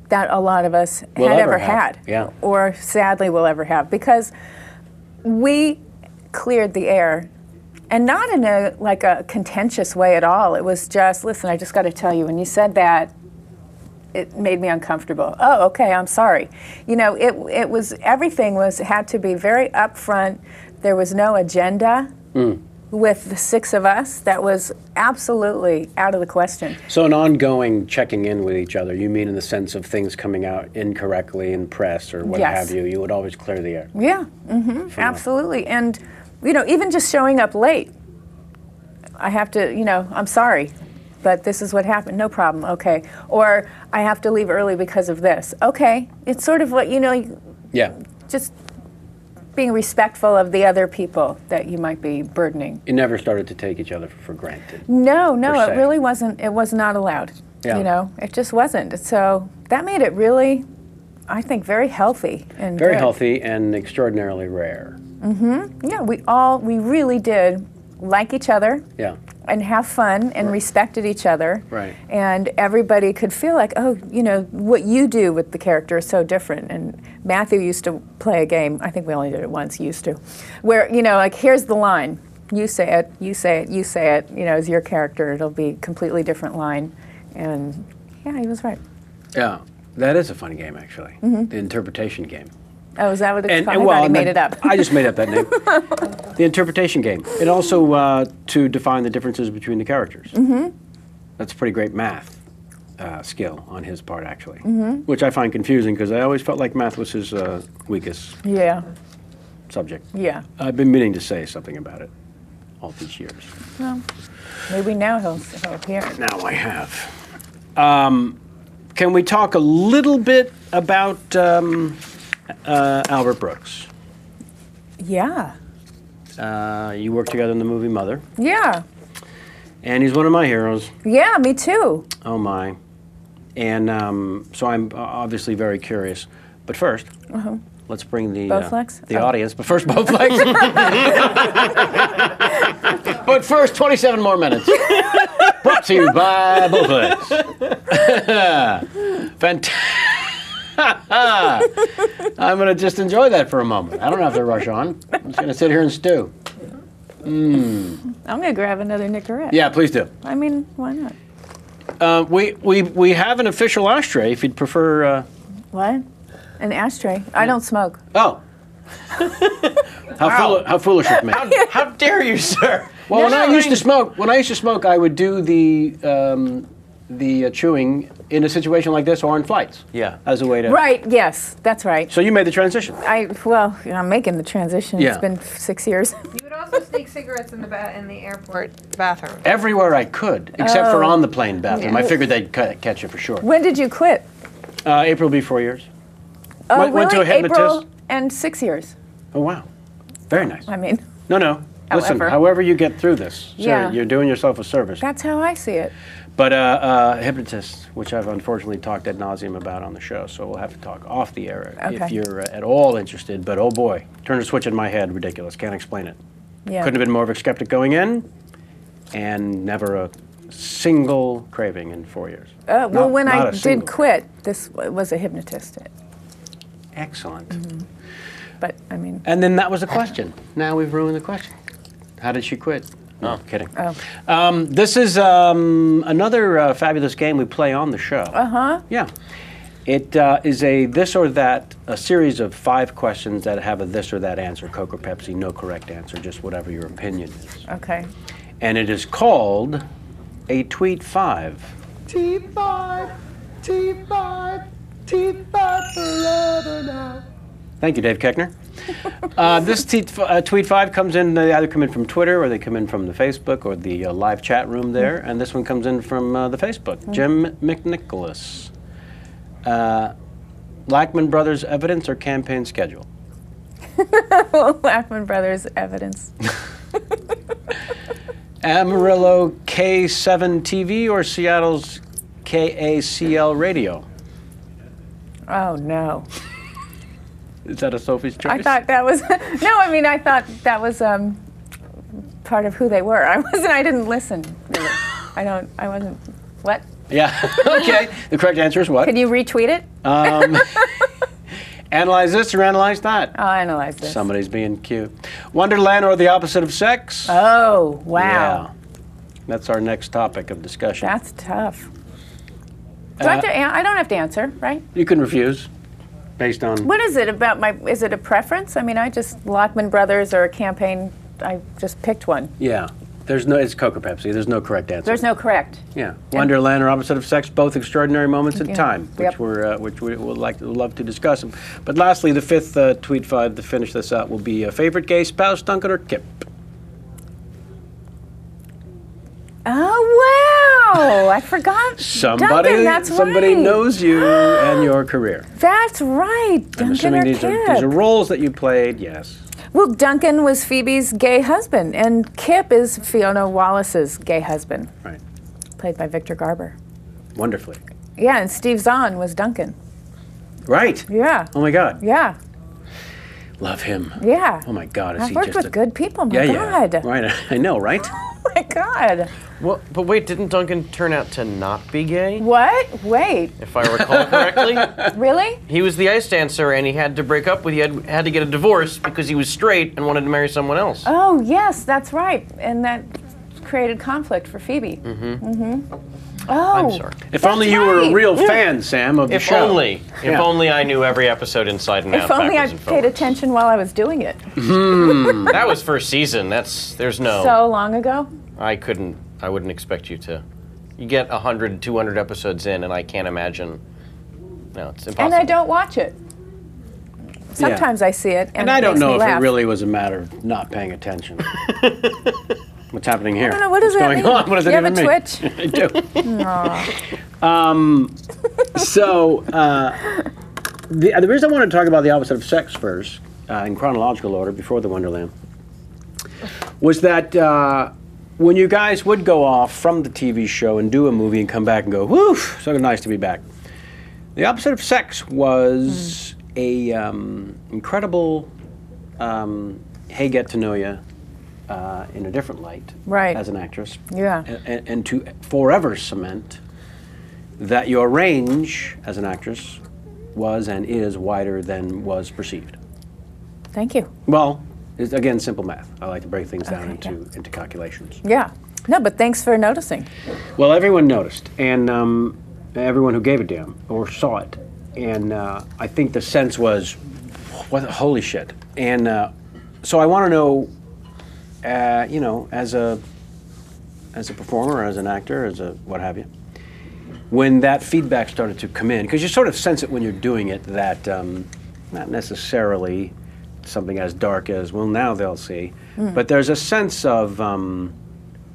that a lot of us Will had ever ever have. had, Yeah. or sadly will ever have, because we cleared the air, and not in a contentious way at all. It was just, listen, I just got to tell you, when you said that, it made me uncomfortable. Oh, okay, I'm sorry. You know, it was, everything had to be very upfront. There was no agenda. With the 6 of us, that was absolutely out of the question. So an ongoing checking in with each other, you mean in the sense of things coming out incorrectly in press or what Yes. have you would always clear the air. Yeah, absolutely. And, you know, even just showing up late, I have to, you know, I'm sorry, but this is what happened. No problem, okay. Or I have to leave early because of this. Okay, it's sort of what, you know, Yeah. just being respectful of the other people that you might be burdening. You never started to take each other for granted. No, Per it se. really wasn't. It was not allowed. Yeah. You know, it just wasn't. So that made it really, I think, very healthy and Very good. healthy and extraordinarily rare. Yeah, we really did like each other. Yeah. and have fun and respected each other. Right. And everybody could feel like, oh, you know, what you do with the character is so different. And Matthew used to play a game, I think we only did it once, used to, where, you know, like, here's the line. You say it, you say it, you say it, you know, as your character, it'll be a completely different line. And yeah, he was right. Yeah, that is a funny game, actually. The interpretation game. Oh, is that what it's called? I well, thought he made it up. I just made up that name. The interpretation game. And also to define the differences between the characters. That's a pretty great math skill on his part, actually. Which I find confusing because I always felt like math was his weakest Yeah, subject. yeah. I've been meaning to say something about it all these years. Well, maybe now he'll hear it. Now I have. Can we talk a little bit about Albert Brooks? Yeah. You worked together in the movie Mother, Yeah. and he's one of my heroes. Yeah, me too. Oh my. And so I'm obviously very curious. But first, let's bring the Bowflex? the audience. But first, Bowflex. But first, 27 more minutes. Brought to you by Bowflex. Fantastic. I'm going to just enjoy that for a moment. I don't have to rush on. I'm just going to sit here and stew. I'm going to grab another Nicorette. Yeah, please do. I mean, why not? We have an official ashtray if you'd prefer. What? An ashtray. I don't smoke. Oh. How foolish of me. How dare you, sir? Well, when I used to smoke, I would do the chewing in a situation like this or on flights. Yeah. As a way to. Right, yes, that's right. So you made the transition. Well, I'm making the transition. Yeah. It's been 6 years. You would also sneak cigarettes in the airport bathroom. Everywhere I could, except for on the plane bathroom. I figured they'd catch it for sure. When did you quit? April will be 4 years. Oh, Went to a really? hypnotist. April and 6 years. Oh wow, very nice. I mean, No. Listen, However. however you get through this, sir, Yeah. you're doing yourself a service. that's how I see it. But hypnotists, which I've unfortunately talked ad nauseum about on the show, so we'll have to talk off the air if Okay. you're at all interested. But oh boy, turn a switch in my head, ridiculous, can't explain it. Yeah. Couldn't have been more of a skeptic going in, and never a single craving in 4 years. Well, Not- when not I a did single. quit, this was a hypnotist. Excellent. But, I mean, And then that was the question. Now we've ruined the question. How did she quit? No, kidding. oh. This is another fabulous game we play on the show. Uh-huh. Yeah. It is a series of 5 questions that have a this or that answer, Coke or Pepsi, no correct answer, just whatever your opinion is. Okay. And it is called a Tweet 5. T5, T5, T5 forever now. Thank you, Dave Keckner. This Tweet 5 comes in, they either come in from Twitter or they come in from the Facebook or the live chat room there. And this one comes in from the Facebook. Jim McNicholas. Lackman Brothers evidence or campaign schedule? Lackman Brothers evidence. Amarillo K7 TV or Seattle's KACL radio? Oh, no. Is that a Sophie's choice? I thought that was, no, I mean, I thought that was part of who they were. I didn't listen, really. I wasn't, what? Yeah, okay. The correct answer is what? Can you retweet it? Analyze this or analyze that? I'll analyze this. Somebody's being cute. Wonderland or the opposite of sex? Oh, wow. Yeah. That's our next topic of discussion. That's tough. Do I have to, I don't have to answer, right? You can refuse based on... What is it about is it a preference? I mean, Lockman Brothers or a campaign, I just picked one. Yeah. It's Coke or Pepsi. There's no correct answer. There's no correct. Yeah. Wonderland or opposite of sex, both extraordinary moments in Yeah. time, which Yep. which we would love to discuss. But lastly, the 5th Tweet 5 to finish this out will be favorite gay spouse, Duncan or Kip? Oh, wow. I forgot. Duncan, that's somebody right. knows you and your career. That's right. I'm Duncan assuming or these Kip. are roles that you played, yes. Well, Duncan was Phoebe's gay husband, and Kip is Fiona Wallace's gay husband, Right. played by Victor Garber. Wonderfully. Yeah, and Steve Zahn was Duncan. Right. Yeah. Oh my God. Yeah. Love him. Yeah. Oh my God. Is I've he worked just with a good people. My yeah, God. yeah. Right. I know, right? my God. Well, but wait, didn't Duncan turn out to not be gay? What? Wait. If I recall correctly. Really? He was the ice dancer, and he had to break up with. He had to get a divorce because he was straight and wanted to marry someone else. Oh, yes, that's right. And that created conflict for Phoebe. Oh, I'm sorry. If only you were a real fan, Sam, of the If show. only. If only I knew every episode inside and out. If only I backwards and paid forwards. attention while I was doing it. That was first season. There's no. So long ago. I wouldn't expect you to. You get 100, 200 episodes in, and I can't imagine. No, it's impossible. And I don't watch it. Sometimes I see it, and I it don't makes know me if laugh. it really was a matter of not paying attention. What's happening here? I don't know, what does What's that going mean? on? What does You that have even a mean? twitch? I do. Aw. So, the reason I want to talk about the opposite of sex first, in chronological order, before the Wonderland, was that when you guys would go off from the TV show and do a movie and come back and go, whew, so nice to be back. The opposite of sex was a incredible, hey, get to know you in a different light Right. as an actress. Yeah. And to forever cement that your range as an actress was and is wider than was perceived. Thank you. Well, it's, again, simple math. I like to break things down Okay, into calculations. Yeah. No, but thanks for noticing. Well, everyone noticed, and everyone who gave a damn or saw it. And I think the sense was, what, holy shit. And so I want to know, you know, as a performer, as an actor, as a what have you, when that feedback started to come in, because you sort of sense it when you're doing it, that not necessarily something as dark as, well, now they'll see, but there's a sense of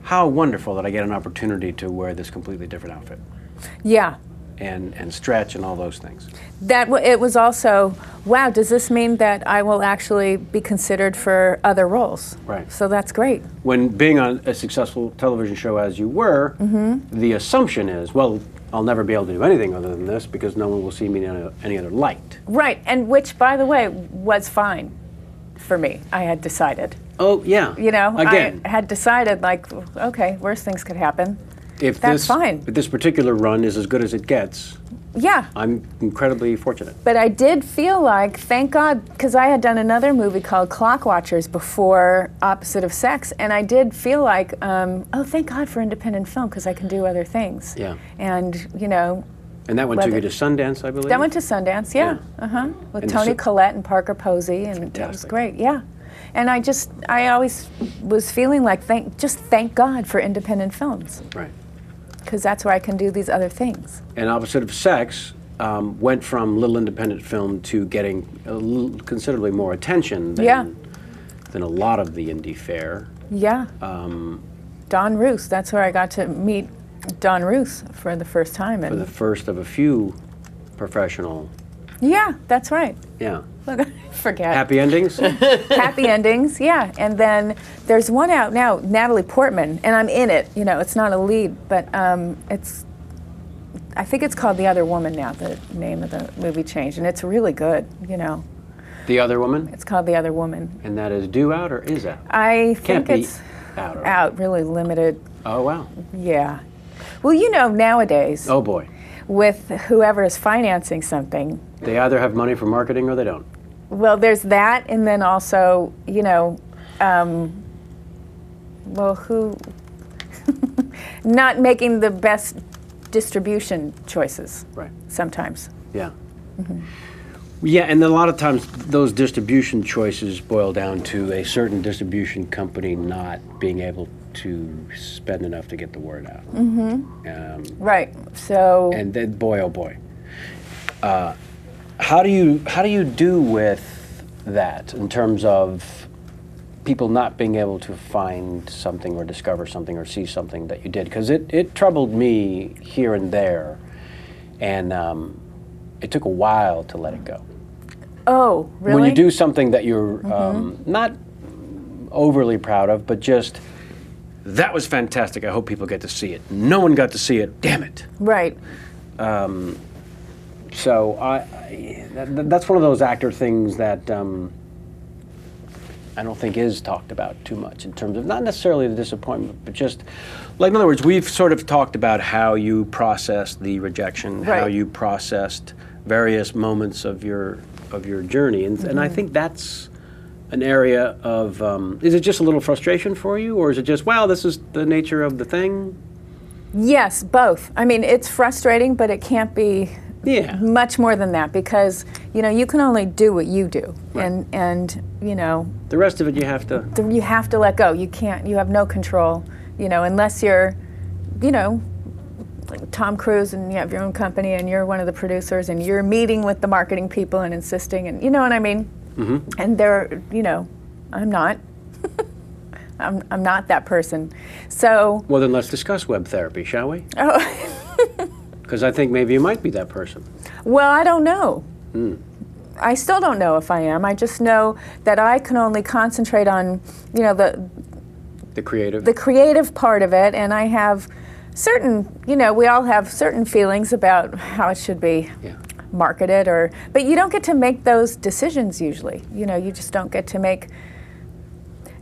how wonderful that I get an opportunity to wear this completely different outfit Yeah. and stretch and all those things. It was also, wow, does this mean that I will actually be considered for other roles? Right. So that's great. When being on a successful television show as you were, the assumption is, well, I'll never be able to do anything other than this because no one will see me in any other light. Right, and which, by the way, was fine for me. I had decided. Oh, yeah. You know, Again, I had decided, like, okay, worse things could happen. if that's fine. If this particular run is as good as it gets, Yeah. I'm incredibly fortunate. But I did feel like, thank God, because I had done another movie called Clock Watchers before Opposite of Sex, and I did feel like, oh, thank God for independent film, because I can do other things. Yeah. And, you know, And that went to you to Sundance, I believe? that went to Sundance, yeah. With And Toni so- Collette and Parker Posey, and it was Fantastic. great, yeah. And I always was feeling like, thank God for independent films, Right. because that's where I can do these other things. And Opposite of Sex went from little independent film to getting considerably more attention than a lot of the indie fare. Yeah. Don Roos, that's where I got to meet Don Roos for the first time. For And the first of a few professional, yeah, that's right. yeah. Look, I forget. Happy endings? Happy endings, yeah. And then there's one out now, Natalie Portman, and I'm in it. You know, it's not a lead, but I think it's called The Other Woman now, the name of the movie changed, and it's really good, you know. The Other Woman? It's called The Other Woman. And that is due out or is out? I Can't think be it's out. Or out, really limited, Oh, wow. yeah. Well, you know, nowadays, Oh, boy. with whoever is financing something, They either have money for marketing or they don't. well, there's that, and then also, you know, well, who, not making the best distribution choices Right. sometimes. Yeah. Yeah, and a lot of times those distribution choices boil down to a certain distribution company not being able to spend enough to get the word out. Right. So And then, boy, oh boy, how do you do with that in terms of people not being able to find something or discover something or see something that you did? Because it troubled me here and there, and it took a while to let it go. oh, really? When you do something that you're not overly proud of, but just, that was fantastic, I hope people get to see it. No one got to see it, damn it. Right. So that's one of those actor things that I don't think is talked about too much in terms of not necessarily the disappointment, but just like, in other words, we've sort of talked about how you processed the rejection, how Right. you processed various moments of your journey, and I think that's an area of is it just a little frustration for you, or is it just, wow, this is the nature of the thing? Yes, both. I mean, it's frustrating, but it can't be Yeah. much more than that, because you can only do what you do, Right. and The rest of it you have to. you have to let go. You can't. You have no control. Unless you're, like Tom Cruise, and you have your own company, and you're one of the producers, and you're meeting with the marketing people and insisting, and you know what I mean. Mm-hmm. And they're, I'm not. I'm not that person. So. Well, then let's discuss web therapy, shall we? Oh. Because I think maybe you might be that person. Well, I don't know. I still don't know if I am. I just know that I can only concentrate on, The creative. the creative part of it, and I have certain, we all have certain feelings about how it should be Yeah. marketed, but you don't get to make those decisions usually. You just don't get to make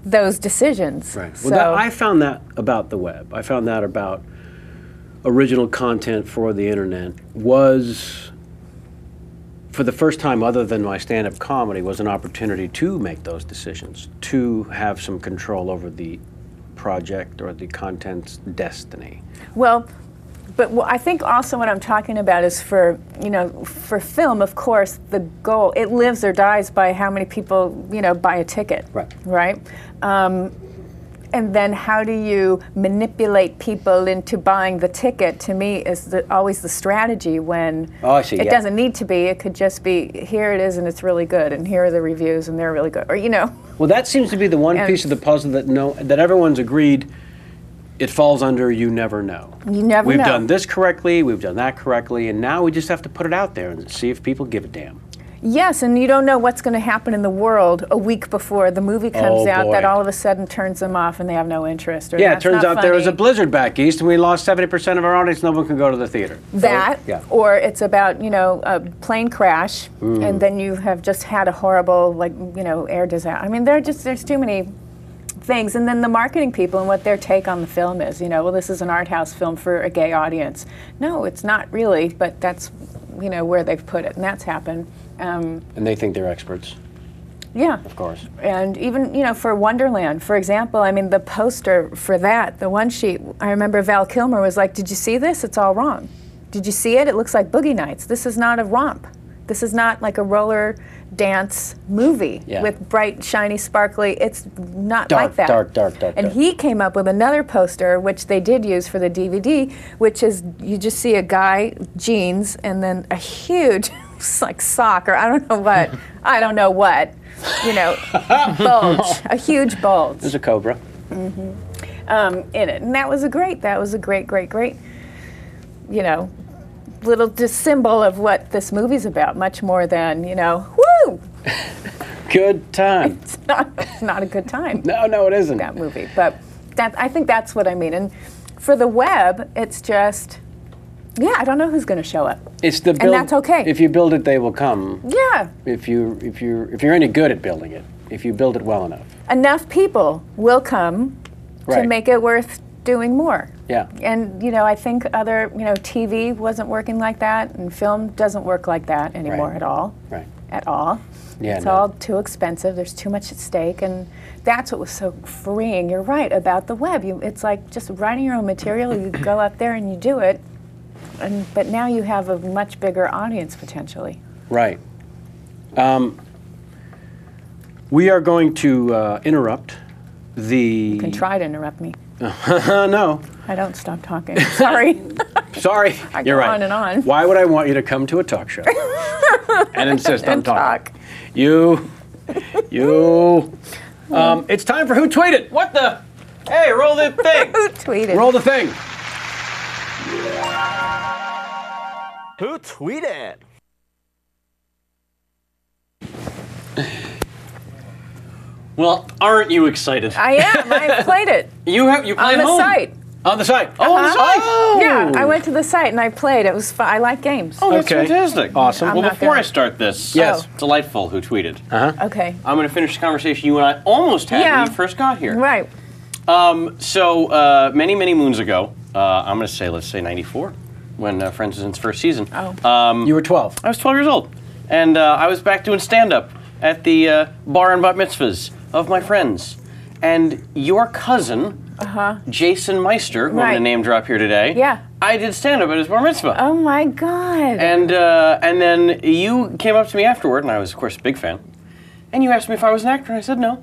those decisions. Right. So, Well, I found that about the web. I found that about original content for the internet was, for the first time other than my stand-up comedy, was an opportunity to make those decisions, to have some control over the project or the content's destiny. well, but I think also what I'm talking about is for film, of course, the goal, it lives or dies by how many people, buy a ticket. Right. Right? And then how do you manipulate people into buying the ticket, to me, is always the strategy when Oh, I see, it yeah. doesn't need to be. It could just be, here it is and it's really good, and here are the reviews and they're really good. Or, Well, that seems to be the one And- piece of the puzzle that everyone's agreed it falls under you never know. You never We've know. done this correctly, we've done that correctly, and now we just have to put it out there and see if people give a damn. Yes, and you don't know what's going to happen in the world a week before the movie comes Oh, out boy. that all of a sudden turns them off and they have no interest. Or Yeah, it that's turns not out there was a funny. blizzard back east and we lost 70% of our audience, no one can go to the theater. That, Yeah. or it's about, a plane crash, Mm. and then you have just had a horrible, air disaster. I mean, there's too many things. And then the marketing people and what their take on the film is, well, this is an art house film for a gay audience. No, it's not really, but that's, where they've put it, and that's happened. And they think they're experts, Yeah. of course. And even, for Wonderland, for example, I mean, the poster for that, the one sheet, I remember Val Kilmer was like, did you see this? It's all wrong. Did you see it? It looks like Boogie Nights. This is not a romp. This is not like a roller dance movie Yeah. with bright, shiny, sparkly. It's not Dark, like that. dark. And he came up with another poster, which they did use for the DVD, which is you just see a guy, jeans, and then a huge, like sock, or I don't know what, bulge, a huge bulge There's a cobra. in it. And that was a great, little just symbol of what this movie's about, much more than, woo! Good time. It's not a good time, No, it isn't. that movie. But I think that's what I mean. And for the web, it's just, I don't know who's going to show up. It's the build. that's okay. If you build it, they will come. Yeah. If you're any good at building it, if you build it well enough. Enough people will come to Right. make it worth doing more. Yeah. And, I think other, TV wasn't working like that, and film doesn't work like that anymore Right. at all. Right. At all. Yeah, It's no. all too expensive. There's too much at stake, and that's what was so freeing. You're right about the web. It's like just writing your own material. You go up there and you do it, but now you have a much bigger audience potentially. Right. We are going to interrupt the. You can try to interrupt me. No. I don't stop talking. Sorry. Sorry. I You're go right. on and on. Why would I want you to come to a talk show and insist on And talking? talk. You. It's time for Who Tweeted. What the? Hey, roll the thing. Who tweeted? Roll the thing. Who tweeted? Well, aren't you excited? I am. I played it You on played the home. site. On the site. Oh, on the site. Yeah, I went to the site and I played. It was fun. I like games. Oh, that's Okay. fantastic. Awesome. I'm Well, not before gonna- I start this, Yes. delightful who tweeted. Okay. I'm going to finish the conversation you and I almost had Yeah. when you first got here. Right. So many, many moons ago, I'm going to say, let's say 94, when Friends was in its first season. Oh. You were 12. I was 12 years old, and I was back doing stand-up at the bar and bat mitzvahs of my friends. And your cousin, Jason Meister, who I'm going to Right. name drop here today, Yeah. I did stand-up at his bar mitzvah. Oh my God. And then you came up to me afterward, and I was, of course, a big fan. And you asked me if I was an actor, and I said no.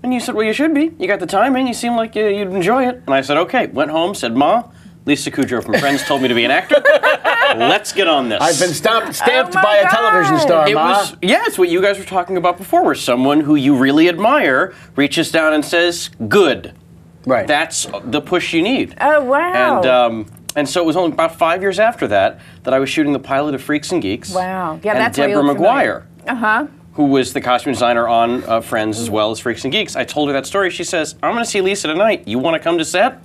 And you said, well, you should be. You got the timing. You seem like you'd enjoy it. And I said, okay. Went home, said, Ma, Lisa Kudrow from Friends told me to be an actor. Let's get on this. I've been stamped Oh my by a television God. star, It Ma. was, yeah, it's what you guys were talking about before, where someone who you really admire reaches down and says, good. Right. That's the push you need. Oh, wow. And so it was only about 5 years after that I was shooting the pilot of Freaks and Geeks. Wow. Yeah, and that's why you Deborah look familiar. McGuire, who was the costume designer on Friends as well as Freaks and Geeks. I told her that story. She says, I'm going to see Lisa tonight. You want to come to set?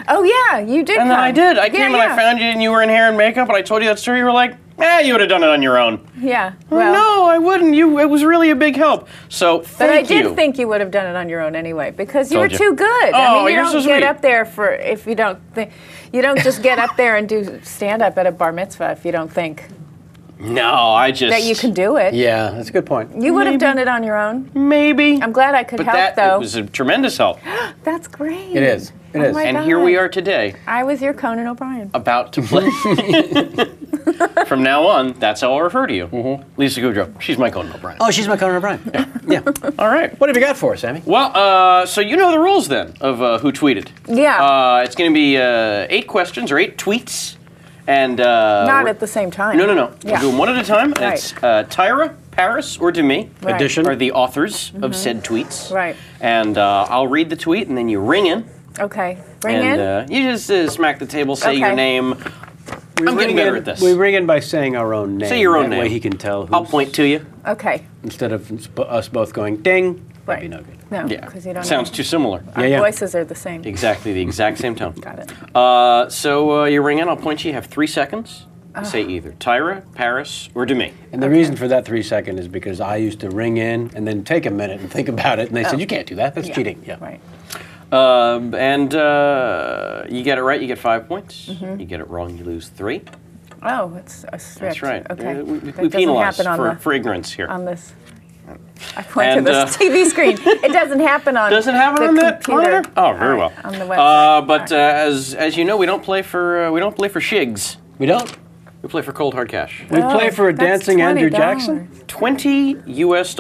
Oh, yeah, you did And then come. I did. I Yeah, came and I found you and you were in hair and makeup and I told you that story. You were like, you would have done it on your own. Yeah. Well, no, I wouldn't. It was really a big help. So But I thank you. did think you would have done it on your own anyway, because you were Told you. too good. Oh, I mean, you you're don't so get sweet. up there for if you don't think. You don't just get up there and do stand up at a bar mitzvah if you don't think No, I just. that you can do it. Yeah, that's a good point. You would have done it on your own. Maybe. I'm glad I could but help, that though. it was a tremendous help. That's great. It is. It Oh is. my And God. here we are today, I was your Conan O'Brien. about to play. From now on, that's how I'll refer to you. Lisa Kudrow. She's my Conan O'Brien. Oh, she's my Conan O'Brien. Yeah. All right. What have you got for us, Sammy? Well, so you know the rules then of who tweeted. Yeah. It's going to be 8 questions or 8 tweets. And Not we're- at the same time. No. Yeah. We'll do them one at a time. Right. It's Tyra, Paris, or Demi. Right. Edition. Are the authors of said tweets. Right. And I'll read the tweet, and then you ring in. Okay. Bring And in. you just smack the table, say your Okay. name. I'm getting better at this. We ring in by saying our own name. Say your own that way name. he can tell who's, I'll point to you. Okay. instead of us both going ding. That'd be Right. no good. No, Yeah. because you don't Sounds know. too similar. Our Yeah. voices are the same. Exactly the exact same tone. Got it. So you ring in, I'll point you. You have 3 seconds. Say either Tyra, Paris, or Demi. And the reason for that 3 second is because I used to ring in and then take a minute and think about it, and they said you can't do that. That's cheating. Yeah. Right. And you get it right, you get 5 points. You get it wrong, you lose 3. Oh, it's a strict. That's right. Okay. We That penalize doesn't happen for ignorance here. on this. I point And, to this TV screen. It doesn't happen on. Doesn't happen the on that computer. monitor? Oh, very well. On the website. But as you know, we don't play for shigs. We don't. We play for cold hard cash. We play for a that's dancing Andrew $20. Jackson. $20 US.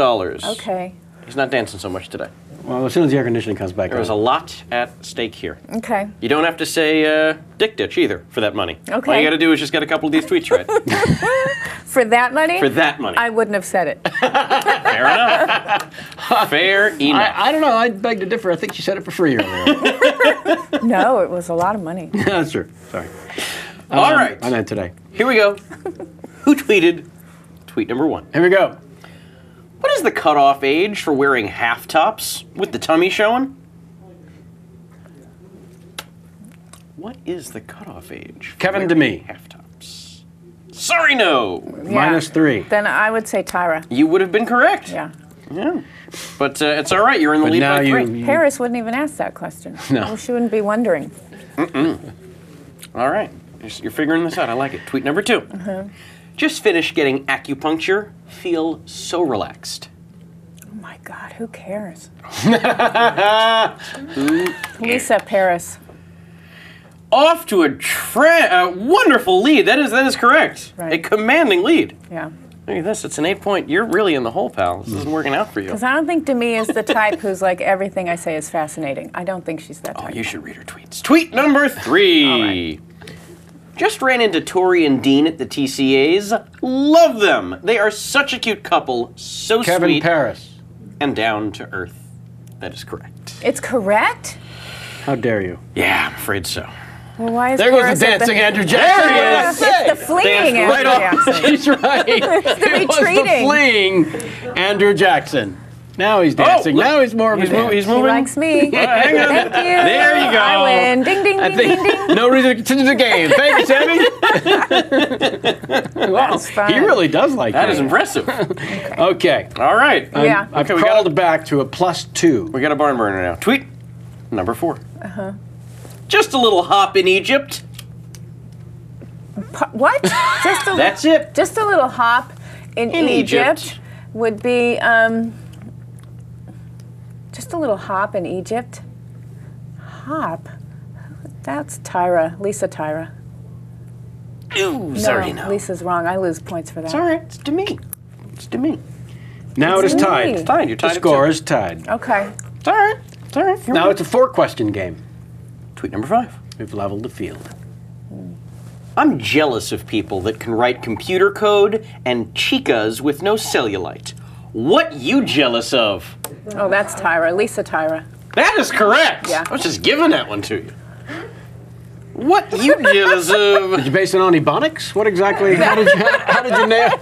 Okay. He's not dancing so much today. Well, as soon as the air conditioning comes back There's a on. lot at stake here. Okay. You don't have to say dick ditch either for that money. Okay. All you got to do is just get a couple of these tweets right. For that money? For that money. I wouldn't have said it. Fair enough. Fair enough. I don't know. I beg to differ. I think she said it for free earlier. No, it was a lot of money. That's true. Sorry. All right. I meant today. Here we go. Who tweeted? Tweet number 1. Here we go. What is the cutoff age for wearing half tops with the tummy showing? What is the cutoff age? For Kevin wearing Demi. half tops. Sorry, no. Yeah. -3. Then I would say Tyra. You would have been correct. Yeah. Yeah. But it's all right. You're in the But lead now by 3. you Paris wouldn't even ask that question. No. Well, she wouldn't be wondering. All right. You're figuring this out. I like it. Tweet number 2. Just finished getting acupuncture. Feel so relaxed. Oh my God, who cares? Lisa Paris. Off to a wonderful lead. That is correct. Right. A commanding lead. Yeah. Look at this. It's an 8 point. You're really in the hole, pal. This isn't working out for you. Because I don't think Demi is the type who's like, everything I say is fascinating. I don't think she's that Oh, type. you should read her tweets. Tweet number 3. Just ran into Tori and Dean at the TCAs. Love them. They are such a cute couple. So Kevin sweet Paris. and down to earth. That is correct. It's correct? How dare you? Yeah, I'm afraid so. Well, why is There goes Paris the at dancing Andrew Jackson. There he It's the fleeing Dance Andrew Right Jackson. on. He's right. It was the retreating. fleeing Andrew Jackson. Now he's dancing. look. Now he's more of a He's dance. He's He moving. likes me. Hang on. Thank you. There you go. I win. Ding, ding, I ding, ding, think ding. no reason to continue the game. Thank you, Sammy. That's fun. He really does like That is impressive. Okay. All right. Yeah. I've Okay, we crawled got it back to a +2. We got a barn burner now. Tweet number 4. Just a little hop in Egypt. What? Just a, That's it. Just a little hop in Egypt, Egypt. would be just a little hop in Egypt. Hop. That's Lisa Tyra. Ooh, sorry, no. Lisa's wrong. I lose points for that. It's all right. It's to me. It's to me. Now it is It's tied. me. It's tied. You're The tied. score is tied. Okay. It's all right. It's all right. Here we Now go. it's a 4-question game. Tweet number 5. We've leveled the field. I'm jealous of people that can write computer code and chicas with no cellulite. What you jealous of? Oh, that's Tyra. Lisa Tyra. That is correct. Yeah. I was just giving that one to you. What you jealous of? Did you base it on Ebonics? What exactly? How did you nail?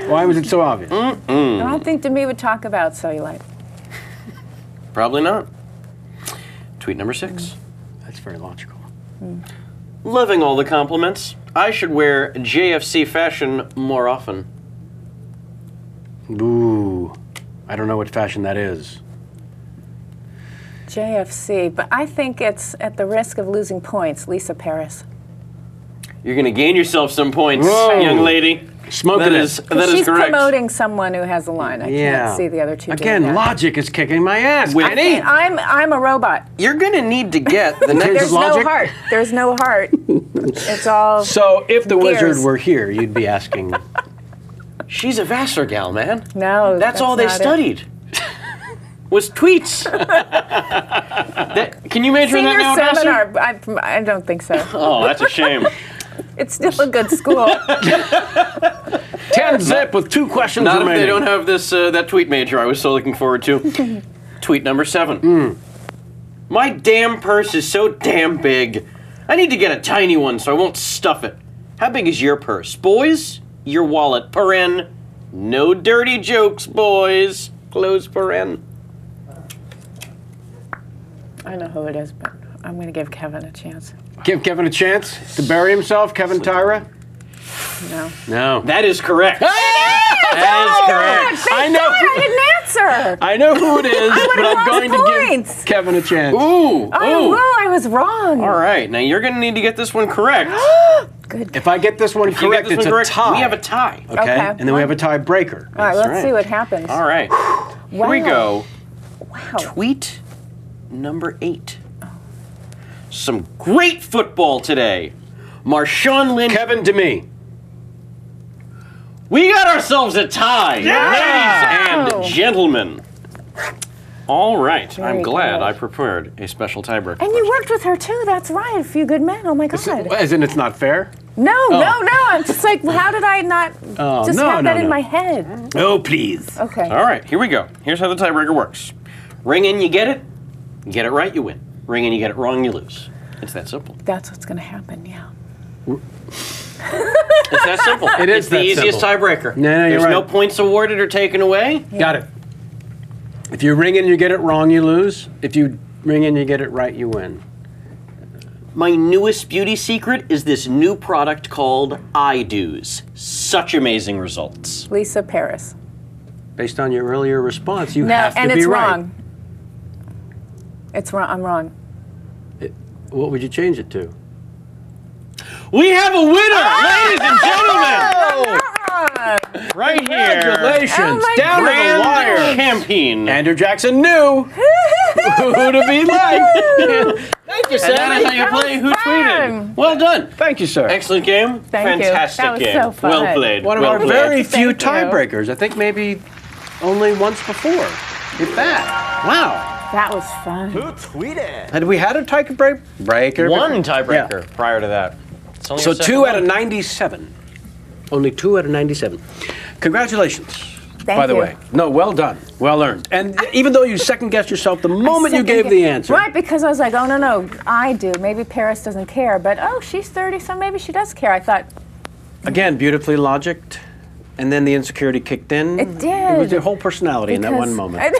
Why was it so obvious? I don't think Demi would talk about cellulite. Probably not. Tweet number 6. That's very logical. Loving all the compliments. I should wear JFC fashion more often. Boo. I don't know what fashion that is. JFC, but I think it's at the risk of losing points. Lisa Paris. You're gonna gain yourself some points, Whoa. young lady. Smoking That it. is that is She's correct. promoting someone who has a line. I can't see the other two. Again, doing that. logic is kicking my ass. With- Penny. I'm a robot. You're gonna need to get the There's next. There's no logic? heart. There's no heart. It's all. So if the Gears. wizard were here, you'd be asking. She's a Vassar gal, man. No, That's all they not it. studied. Was tweets. Can you major in that Senior now, Vassar? seminar. I don't think so. Oh, that's a shame. It's still a good school. 10 zip with 2 questions Not if remaining. they don't have this that tweet major I was so looking forward to. Tweet number 7. My damn purse is so damn big. I need to get a tiny one so I won't stuff it. How big is your purse? Boys, your wallet. Paren. No dirty jokes, boys. Close paren. I know who it is, but I'm going to give Kevin a chance. Give Kevin a chance to bury himself, Kevin Tyra? No. No. That is correct. That is correct. I know. I didn't answer. I know who it is, would've but I'm lost going to points. give Kevin a chance. Ooh. Oh, ooh. well, I was wrong. All right, now you're going to need to get this one correct. Good. If I get this one If you correct, get this it's one a correct, tie. we have a tie. Okay? Okay. And then we have a tiebreaker. All right, let's right. see what happens. All right. Here we Wow. go. Wow. Tweet number 8. Some great football today. Marshawn Lynch. Kevin to me. We got ourselves a tie, ladies and gentlemen. All right. I'm Very glad good. I prepared a special tiebreaker. And you worked with her too. That's right. A few good men. Oh my God. As in, it's not fair? No. I'm just like, how did I not just no, have no, that in no. my head? Oh, please. Okay. All right, here we go. Here's how the tiebreaker works. Ring in, you get it. Get it right, you win. Ring in, you get it wrong, you lose. It's that simple. That's what's going to happen. Yeah. It's that simple. It is It's the that easiest simple. tiebreaker. No, you're There's right. no points awarded or taken away. Got it. If you ring in, you get it wrong, you lose. If you ring in, you get it right, you win. My newest beauty secret is this new product called iDo's. Such amazing results. Lisa Paris. Based on your earlier response, you No, have to and be it's right. wrong. It's wrong. I'm wrong. What would you change it to? We have a winner, ladies and Oh! gentlemen! Right here. Congratulations. Oh my Down to the Grand wire. champion. Andrew Jackson knew who to be like. Thank you, And that is how Sammy. you play Who fun. Tweeted. Well done. Thank you, sir. Excellent game. Thank you. Fantastic That was game. so fun. Well played. One of well our played. very few Thank you. tiebreakers. I think maybe only once before. If that. Wow. That was fun. Had we had a tiebreaker? One tiebreaker prior to that. It's only So our second 2 out of one. 97. Only 2 out of 97. Congratulations. Thank by the you. way. No, well done. Well earned. And even though you second guessed yourself the moment you gave the answer. Right, because I was like, oh, no, I do. Maybe Paris doesn't care. But, oh, she's 30, so maybe she does care. I thought, Again, beautifully logicked. and then the insecurity kicked in. It did. It was your whole personality in that one moment.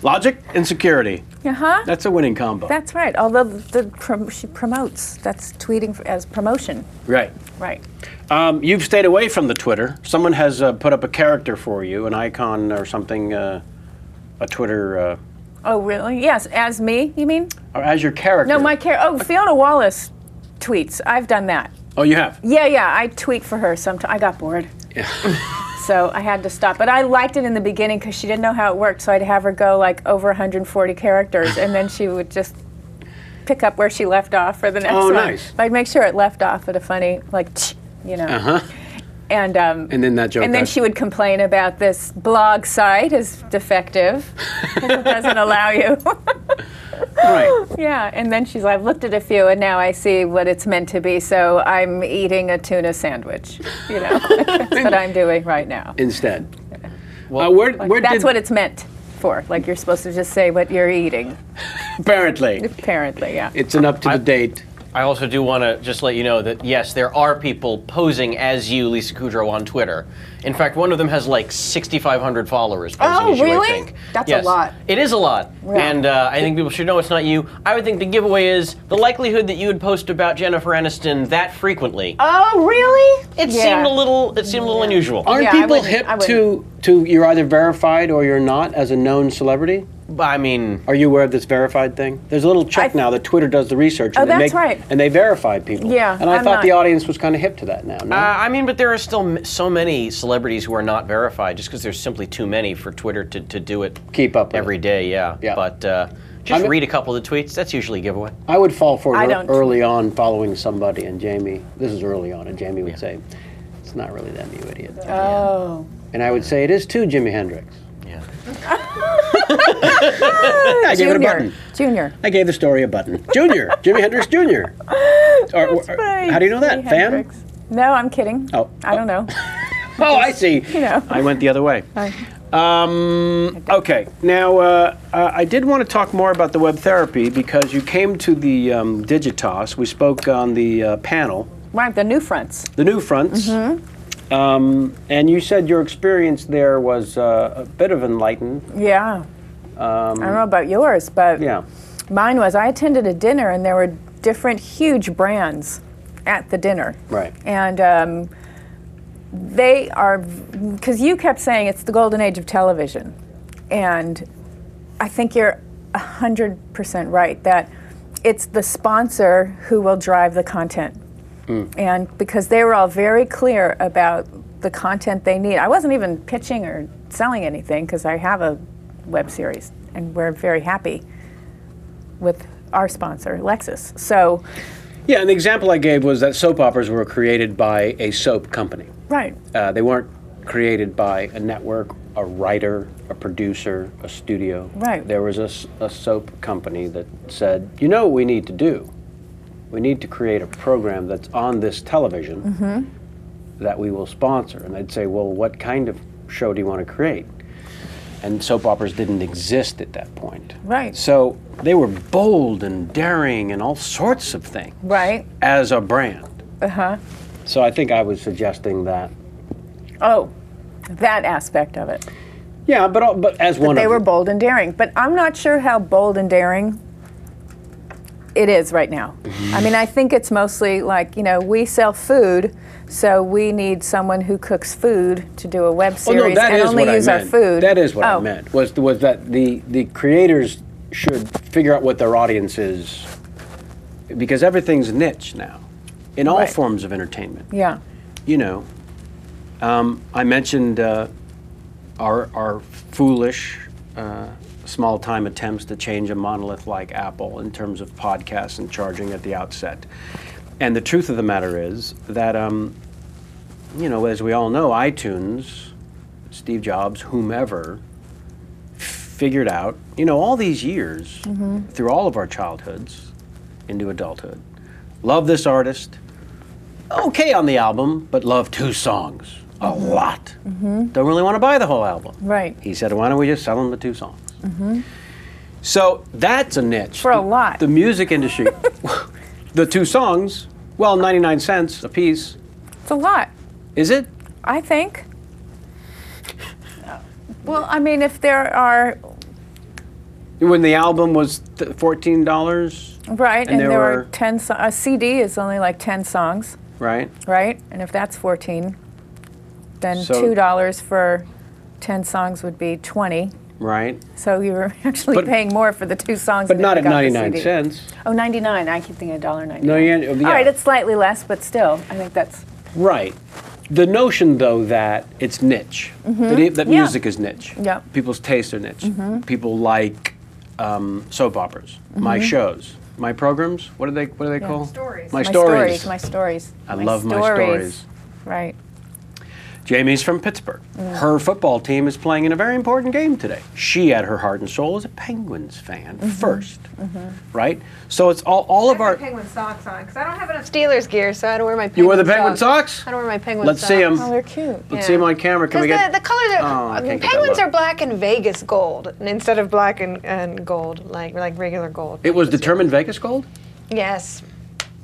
Logic, insecurity. Uh-huh. That's a winning combo. That's right. Although she promotes. That's tweeting as promotion. Right. Right. You've stayed away from the Twitter. Someone has put up a character for you, an icon or something, a Twitter. Oh, really? Yes. As me, you mean? Or as your character. No, my character. Oh, Fiona Wallace tweets. I've done that. Oh, you have? Yeah. I tweet for her sometimes. I got bored. Yeah. So I had to stop. But I liked it in the beginning because she didn't know how it worked. So I'd have her go like over 140 characters, and then she would just pick up where she left off for the next one. Nice. But I'd make sure it left off at a funny, like, you know. Uh-huh. And then that joke. And then she would complain about this blog site is defective because it doesn't allow you. Right. Yeah, and then she's like, I've looked at a few and now I see what it's meant to be, so I'm eating a tuna sandwich. You know, that's what I'm doing right now. Instead. Well, where That's what it's meant for. Like you're supposed to just say what you're eating. Apparently. Apparently, yeah. It's an up-to-the-date. I also do want to just let you know that, yes, there are people posing as you, Lisa Kudrow, on Twitter. In fact, one of them has like 6,500 followers posing as you, really? I think. That's Yes. a lot. It is a lot. Yeah. And I think people should know it's not you. I would think the giveaway is the likelihood that you would post about Jennifer Aniston that frequently. Oh, really? It seemed a little unusual. Aren't Yeah, I people wouldn't- hip I wouldn't. to you're either verified or you're not as a known celebrity? I mean, Are you aware of this verified thing? There's a little check now that Twitter does the research. Oh, and they that's right. And they verify people. Yeah, And I I'm thought not. the audience was kind of hip to that now. No? but there are still so many celebrities who are not verified just because there's simply too many for Twitter to do it Keep up with every it. day, yeah. Yeah. But just I'm- read a couple of the tweets. That's usually a giveaway. I would fall for I it don't. early on following somebody, and Jamie, this is early on, and Jamie would say, it's not really them, you idiot. Oh. And I would say, it is too, Jimi Hendrix. Yeah. I gave it a button. Junior. I gave the story a button. Junior, Jimi Hendrix Jr. Funny. How do you know that? Jimi Fan? Hendrix. No, I'm kidding. Oh. I don't know. Oh, I see. You know. I went the other way. I- Okay, now I did want to talk more about the web therapy because you came to the Digitas. We spoke on the panel, Right, the new fronts. the New Fronts, and you said your experience there was a bit of enlightened. Yeah. I don't know about yours, but Yeah. mine was I attended a dinner and there were different huge brands at the dinner. Right. And they are, because you kept saying it's the golden age of television. And I think you're 100% right that it's the sponsor who will drive the content. And because they were all very clear about the content they need. I wasn't even pitching or selling anything because I have a web series and we're very happy with our sponsor, Lexus. So, Yeah, and the example I gave was that soap operas were created by a soap company. right. They weren't created by a network, a writer, a producer, a studio. Right. There was a soap company that said, you know what we need to do? We need to create a program that's on this television that we will sponsor. And they'd say, well, what kind of show do you want to create? And soap operas didn't exist at that point. Right. So they were bold and daring and all sorts of things Right. as a brand. Uh-huh. So I think I was suggesting that. Oh, that aspect of it. Yeah, but as one They of were the- bold and daring. But I'm not sure how bold and daring it is right now. I mean, I think it's mostly like, you know, we sell food, so we need someone who cooks food to do a web Oh, series no, that and is only what use I our meant. food. That is what I Oh. meant. Was that the creators should figure out what their audience is, because everything's niche now, in all Right. forms of entertainment. Yeah. You know, I mentioned our foolish small-time attempts to change a monolith like Apple in terms of podcasts and charging at the outset. And the truth of the matter is that, you know, as we all know, iTunes, Steve Jobs, whomever, figured out, you know, all these years, through all of our childhoods into adulthood, love this artist, okay on the album, but love 2 songs a lot. Don't really want to buy the whole album. Right. He said, why don't we just sell them the 2 songs? So that's a niche. For a lot. The music industry, the 2 songs, well, 99 cents a piece. It's a lot. Is it? I think. Well, I mean, if there are, When the album was $14, right, and there there were- are 10 a CD is only like 10 songs, right? right? And if that's 14, then So- $2 for 10 songs would be 20. Right. So you were actually But- paying more for the 2 songs But than not if at you got the 99 CD. cents. Oh, 99. I keep thinking $1.99. No, yeah. All right, it's slightly less, but still, I think that's Right. The notion, though, that it's niche, that Yeah. music is niche. Yeah. People's tastes are niche. People like soap operas, my shows, my programs. What do they call? Stories. My stories. My stories. I love my stories. Right. Jamie's from Pittsburgh. Her football team is playing in a very important game today. She, at her heart and soul, is a Penguins fan first, right? So it's all of I our. have my Penguin socks on because I don't have enough Steelers gear, so I don't wear my Penguin You wear the Penguin socks? I don't wear my Penguin Let's socks. see them. Oh, they're cute. Let's see them on camera. Can we Because get? the colors are, Oh, I can't get that Penguins look. are black and Vegas gold instead of black and gold, like regular gold. It was determined Vegas gold. Yes.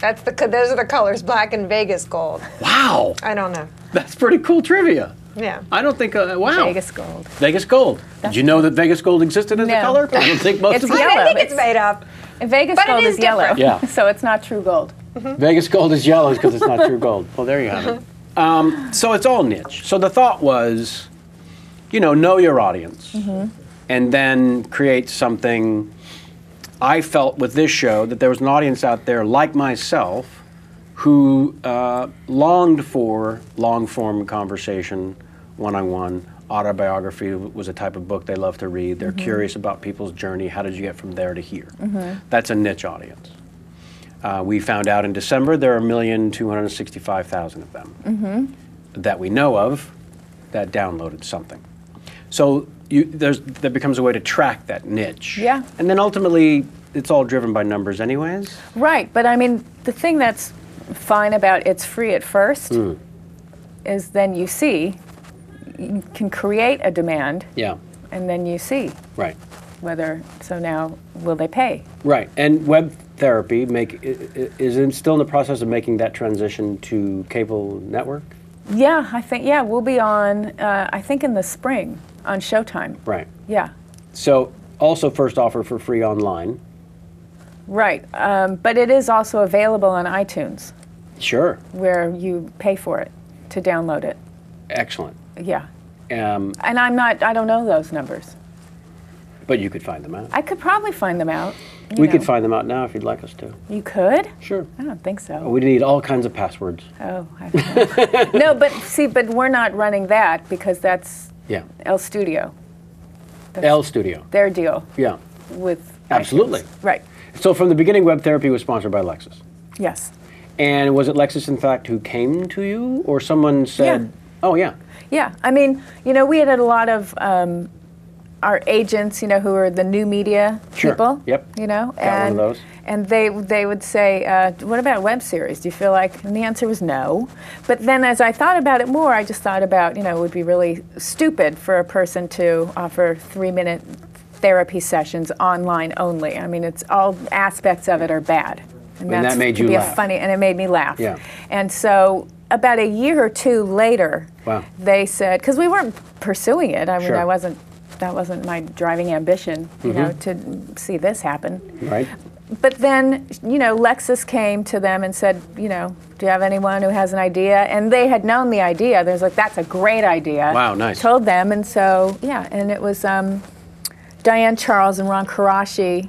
Those are the colors, black and Vegas gold. Wow, I don't know. that's pretty cool trivia. Yeah. I don't think. Wow. Vegas gold. Vegas gold. Did you know that Vegas gold existed as a No. color? I don't think most It's of I us. yellow. think it's It's- made up. And Vegas But it gold is is yellow. different. Yeah. So it's not true gold. Vegas gold is yellow because it's not true gold. Well, there you have it. So it's all niche. So the thought was, know your audience, and then create something. I felt with this show that there was an audience out there like myself who longed for long-form conversation, one-on-one. Autobiography was a type of book they love to read. They're curious about people's journey. How did you get from there to here? That's a niche audience. We found out in December there are 1,265,000 of them that we know of that downloaded something. So there becomes a way to track that niche. Yeah. And then ultimately, it's all driven by numbers anyways. Right, but I mean, the thing that's fine about it's free at first is then you can create a demand, Yeah. and then you see Right. whether, so now, will they pay? Right. And web therapy is still in the process of making that transition to cable network? Yeah, I think, we'll be on, I think in the spring, on Showtime. Right. Yeah, So also first offer for free online. right. But it is also available on iTunes, Sure. where you pay for it to download it. Excellent. Yeah. Um, And I don't know those numbers. but you could find them out. I could probably find them out. We could find them out now if you'd like us to. You could? Sure. I don't think so. We need all kinds of passwords. Oh, no, but we're not running that because that's Yeah. El Studio, L Studio. their deal Yeah. with Absolutely. iTunes. Right. So from the beginning, web therapy was sponsored by Lexus. Yes. And was it Lexus, in fact, who came to you, or someone said, Yeah. "Oh yeah, Yeah. I mean, we had a lot of our agents, who are the new media Sure. people. Yep. And one of those. And they would say, "What about web series? Do you feel like?" And the answer was no. But then, as I thought about it more, I just thought about, it would be really stupid for a person to offer 3-minute therapy sessions online only. I mean, it's all aspects of it are bad. And that made could you be laugh. and it made me laugh. Yeah. And so about a year or two later, Wow. they said, because we weren't pursuing it. I mean, Sure. that wasn't my driving ambition, to see this happen. right." But then, Lexus came to them and said, do you have anyone who has an idea? And they had known the idea. There's like, that's a great idea. Wow, nice. Told them, and so, and it was Diane Charles and Ron Karashi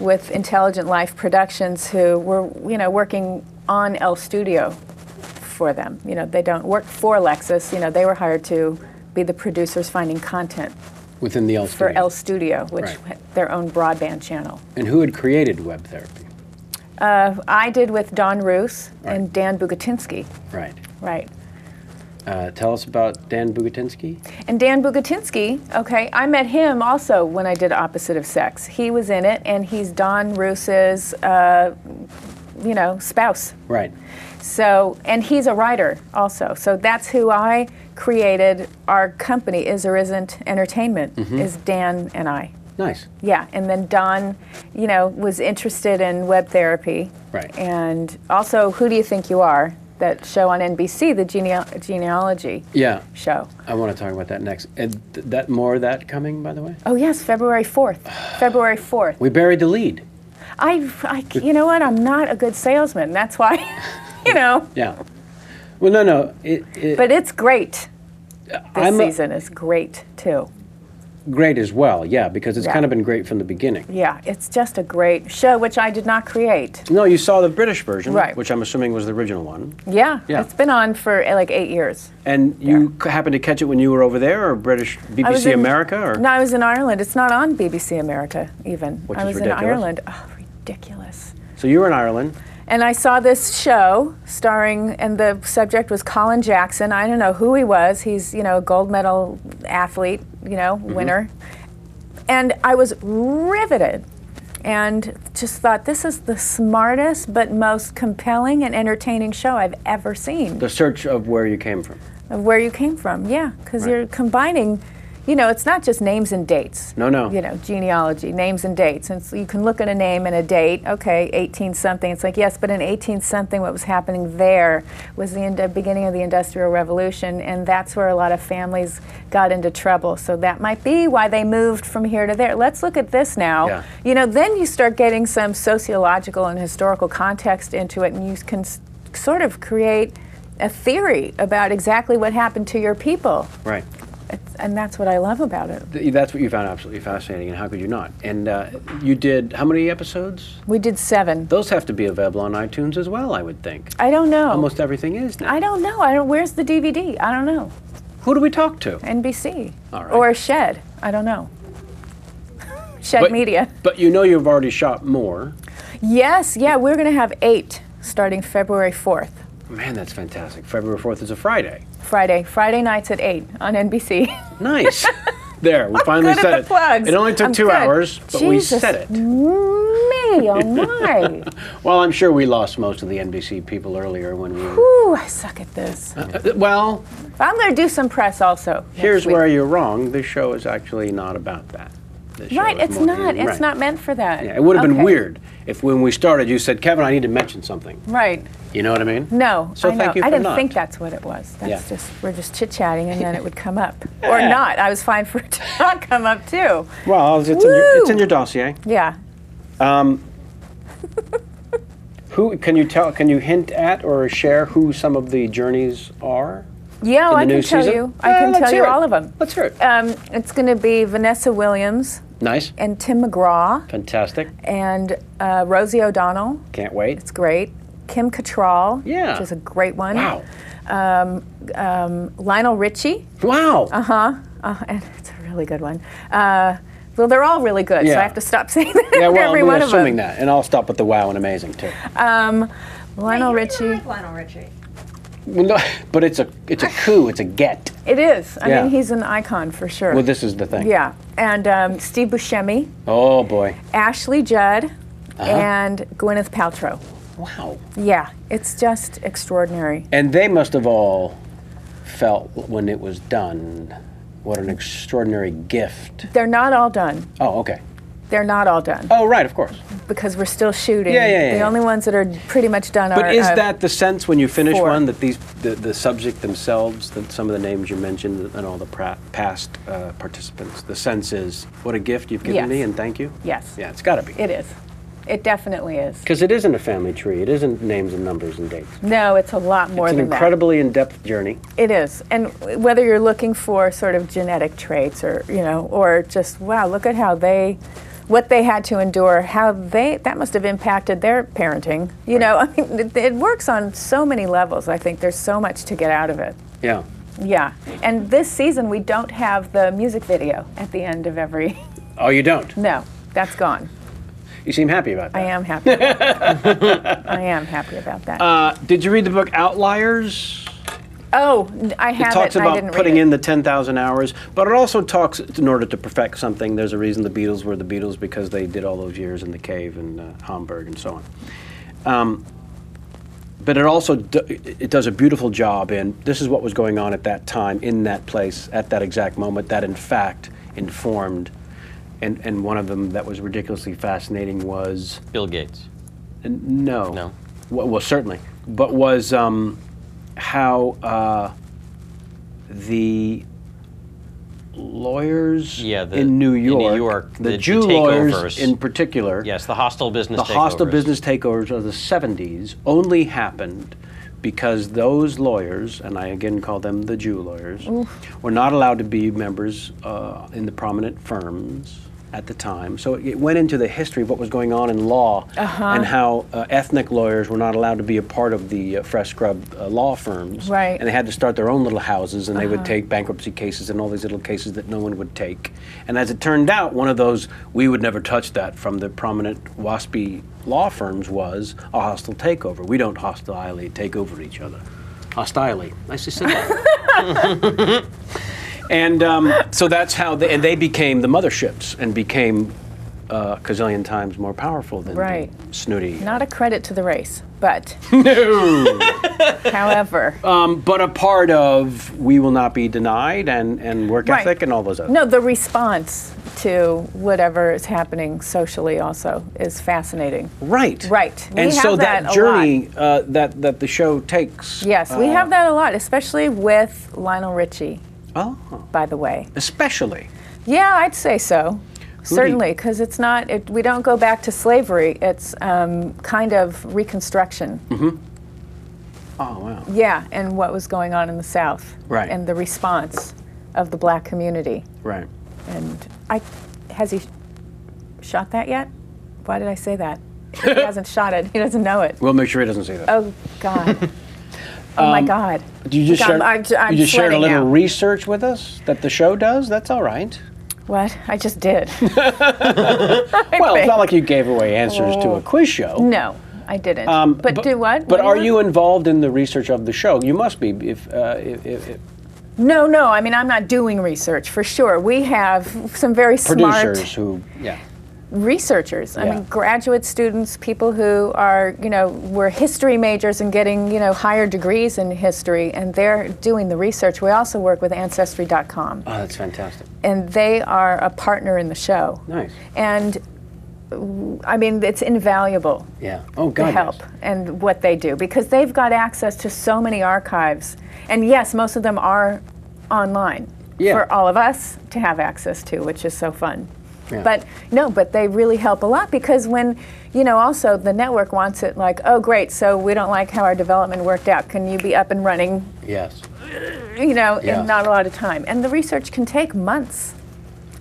with Intelligent Life Productions who were, working on El Studio for them. They don't work for Lexus. They were hired to be the producers finding content Within the L for Studio. El Studio, which Right. had their own broadband channel. And who had created web therapy? I did with Don Roos Right. and Dan Bugatinsky. Right. Right. Tell us about Dan Bugatinsky. And Dan Bugatinsky, okay, I met him also when I did Opposite of Sex. He was in it, and he's Don Roos's, spouse. Right. So, and he's a writer also. So that's who I created. Our company, Is or Isn't Entertainment, is Dan and I. Nice. Yeah, and then Don, was interested in web therapy. Right. And also, Who Do You Think You Are? that show on NBC, the genealogy Yeah. show. I want to talk about that next. And that more of that coming, by the way? Oh yes, February 4th. February 4th. We buried the lead. You know what? I'm not a good salesman. That's why, you know. Yeah. Well, no. But it's great. I'm This season is great too. great as well, yeah, because it's Yeah. kind of been great from the beginning. Yeah, it's just a great show, which I did not create. No, you saw the British version, Right. which I'm assuming was the original one. Yeah, Yeah. it's been on for like 8 years. And you happened to catch it when you were over there, or British I was BBC in- America, or No, I was in Ireland. It's not on BBC America even. Which I is was ridiculous. in Ireland. Oh, ridiculous. so you were in Ireland. And I saw this show starring, and the subject was Colin Jackson. I don't know who he was. He's, you know, a gold medal athlete, you know, winner. And I was riveted and just thought, this is the smartest but most compelling and entertaining show I've ever seen. The search of where you came from. Of where you came from, yeah, because Right. you're combining, you know, it's not just names and dates. No. You know, genealogy, names and dates. And so you can look at a name and a date, okay, 18-something. It's like, yes, but in 18-something, what was happening there was the beginning of the Industrial Revolution, and that's where a lot of families got into trouble. So that might be why they moved from here to there. Let's look at this now. Yeah. You know, then you start getting some sociological and historical context into it, and you can sort of create a theory about exactly what happened to your people. Right. And that's what I love about it. That's what you found absolutely fascinating, and how could you not? And you did how many episodes? We did 7. Those have to be available on iTunes as well, I would think. I don't know. Almost everything is now. I don't know. Where's the DVD? I don't know. Who do we talk to? NBC. All right. Or Shed. I don't know. Shed Media. But you know you've already shot more. Yes, yeah, we're going to have 8 starting February 4th. Man, that's fantastic. February 4th is a Friday. Friday nights at 8 on NBC. Nice. There, we finally Good at said the it. plugs. It only took I'm 2 good. hours, but we Jesus, said it. Me, oh my. Well, I'm sure we lost most of the NBC people earlier when we were. Ooh, I suck at this. Well, I'm going to do some press also. here's next week. where you're wrong. This show is actually not about that. This show Right, is it's more- not. It's right. not meant for that. Yeah, it would have been Okay. weird if when we started you said, Kevin, I need to mention something. Right. You know what I mean? No, So I know. thank you I for didn't not. think that's what it was. That's Yeah. just, we're just chit-chatting and then it would come up. Or not. I was fine for it to not come up too. Well, it's in your dossier. Yeah. Who can you hint at or share who some of the journeys are? Yeah, in the I new can tell season? you. I can Let's tell hear you it. all of them. Let's hear it. It's going to be Vanessa Williams Nice. and Tim McGraw Fantastic. and Rosie O'Donnell. Can't wait. It's great. Kim Cattrall, Yeah. which is a great one. Wow. Lionel Richie. Wow. And it's a really good one. Well, they're all really good, so Yeah. I have to stop saying that Yeah, well, every we're one of them. assuming that. And I'll stop with the wow and amazing, too. Lionel Richie. like Lionel Richie. Well, no, but it's a coup. It's a get. It is. I Yeah. mean, he's an icon for sure. Well, this is the thing. Yeah. And Steve Buscemi, Oh, boy. Ashley Judd, Uh-huh. and Gwyneth Paltrow. Wow. Yeah, it's just extraordinary. And they must have all felt when it was done, what an extraordinary gift. They're not all done. Oh, okay. They're not all done Oh, right, of course. because we're still shooting. Yeah. The only ones that are pretty much done are. But is that the sense when you finish 4. one that the subject themselves, that some of the names you mentioned and all the past participants, the sense is, what a gift you've given Yes. me and thank you? Yes. Yeah, it's got to be. It is. It definitely is. Because it isn't a family tree. It isn't names and numbers and dates. No, it's a lot more It's an than incredibly in-depth journey. that. It is. And whether you're looking for sort of genetic traits or, you know, or just, wow, look at what they had to endure, that must have impacted their parenting. You know, I mean, it works on so many levels. I think there's so much to get out of it. Yeah. Yeah. And this season, we don't have the music video at the end of every. Oh, you don't? No, that's gone. You seem happy about that. I am happy. About that. I am happy about that. Did you read the book Outliers? Oh, I have It talks it. And I about didn't putting read it. in the 10,000 hours, but it also talks, in order to perfect something, there's a reason the Beatles were the Beatles, because they did all those years in the cave in Hamburg and so on. But it also it does a beautiful job in, this is what was going on at that time, in that place, at that exact moment, that in fact informed, and one of them that was ridiculously fascinating was, Bill Gates. no. No. Well, certainly, but was how the lawyers Yeah, in New York, the the Jew takeovers. lawyers in particular, Yes, the hostile business the takeovers. hostile business takeovers of the 70s only happened because those lawyers, and I again call them the Jew lawyers, were not allowed to be members in the prominent firms at the time. So it went into the history of what was going on in law and how ethnic lawyers were not allowed to be a part of the fresh scrub law firms. Right. And they had to start their own little houses, and they would take bankruptcy cases and all these little cases that no one would take. And as it turned out, one of those, we would never touch that from the prominent WASPy law firms was a hostile takeover. We don't hostilely take over each other. Hostilely. Nicely said that. And so that's how they became the motherships and became a gazillion times more powerful than Right. the snooty. Not a credit to the race, but No. however. But a part of we will not be denied and work Right. ethic and all those other. No, the response to whatever is happening socially also is fascinating. Right. Right. We And so have that that a journey that the show takes. Yes, we have that a lot, especially with Lionel Richie, Oh, by the way. especially. Yeah, I'd say so. do you- Certainly, because it's not, we don't go back to slavery. It's kind of Reconstruction. Oh, wow. Yeah, and what was going on in the South. Right. And the response of the black community. Right. And has he shot that yet? Why did I say that? If he hasn't shot it, he doesn't know it. We'll make sure he doesn't say that. Oh, God. Oh, my God. You just Look, shared, I'm you just shared a sweating little now. research with us that the show does? That's all right. What? I just did. Well, it's not like you gave away answers to a quiz show. No, I didn't. But do what? But What are do you involved in the research of the show? You must be. If No, I mean, I'm not doing research, for sure. We have some very producers smart who, yeah. researchers. I Yeah. mean, graduate students, people who are, were history majors and getting, higher degrees in history, and they're doing the research. We also work with Ancestry.com, Oh, that's fantastic. and they are a partner in the show. Nice. And I mean, it's invaluable. Yeah. Oh, The God. help yes. and what they do, because they've got access to so many archives, and yes, most of them are online for all of us to have access to, which is so fun. Yeah. But they really help a lot, because when also the network wants it like, oh great, so we don't like how our development worked out, can you be up and running Yes. in not a lot of time, and the research can take months.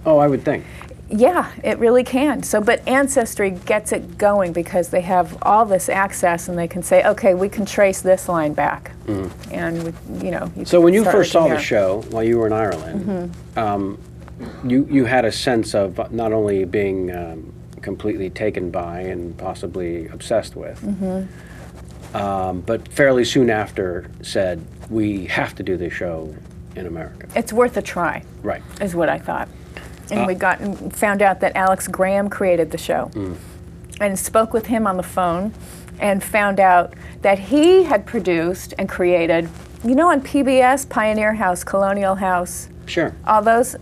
Oh, I would think. Yeah, it really can. So, but Ancestry gets it going because they have all this access, and they can say, okay, we can trace this line back, and you So can when you start first saw working the here. show while you were in Ireland, you had a sense of not only being completely taken by and possibly obsessed with, but fairly soon after said, we have to do this show in America. It's worth a try, Right. is what I thought. And we found out that Alex Graham created the show, and spoke with him on the phone, and found out that he had produced and created, on PBS, Pioneer House, Colonial House, Sure. all those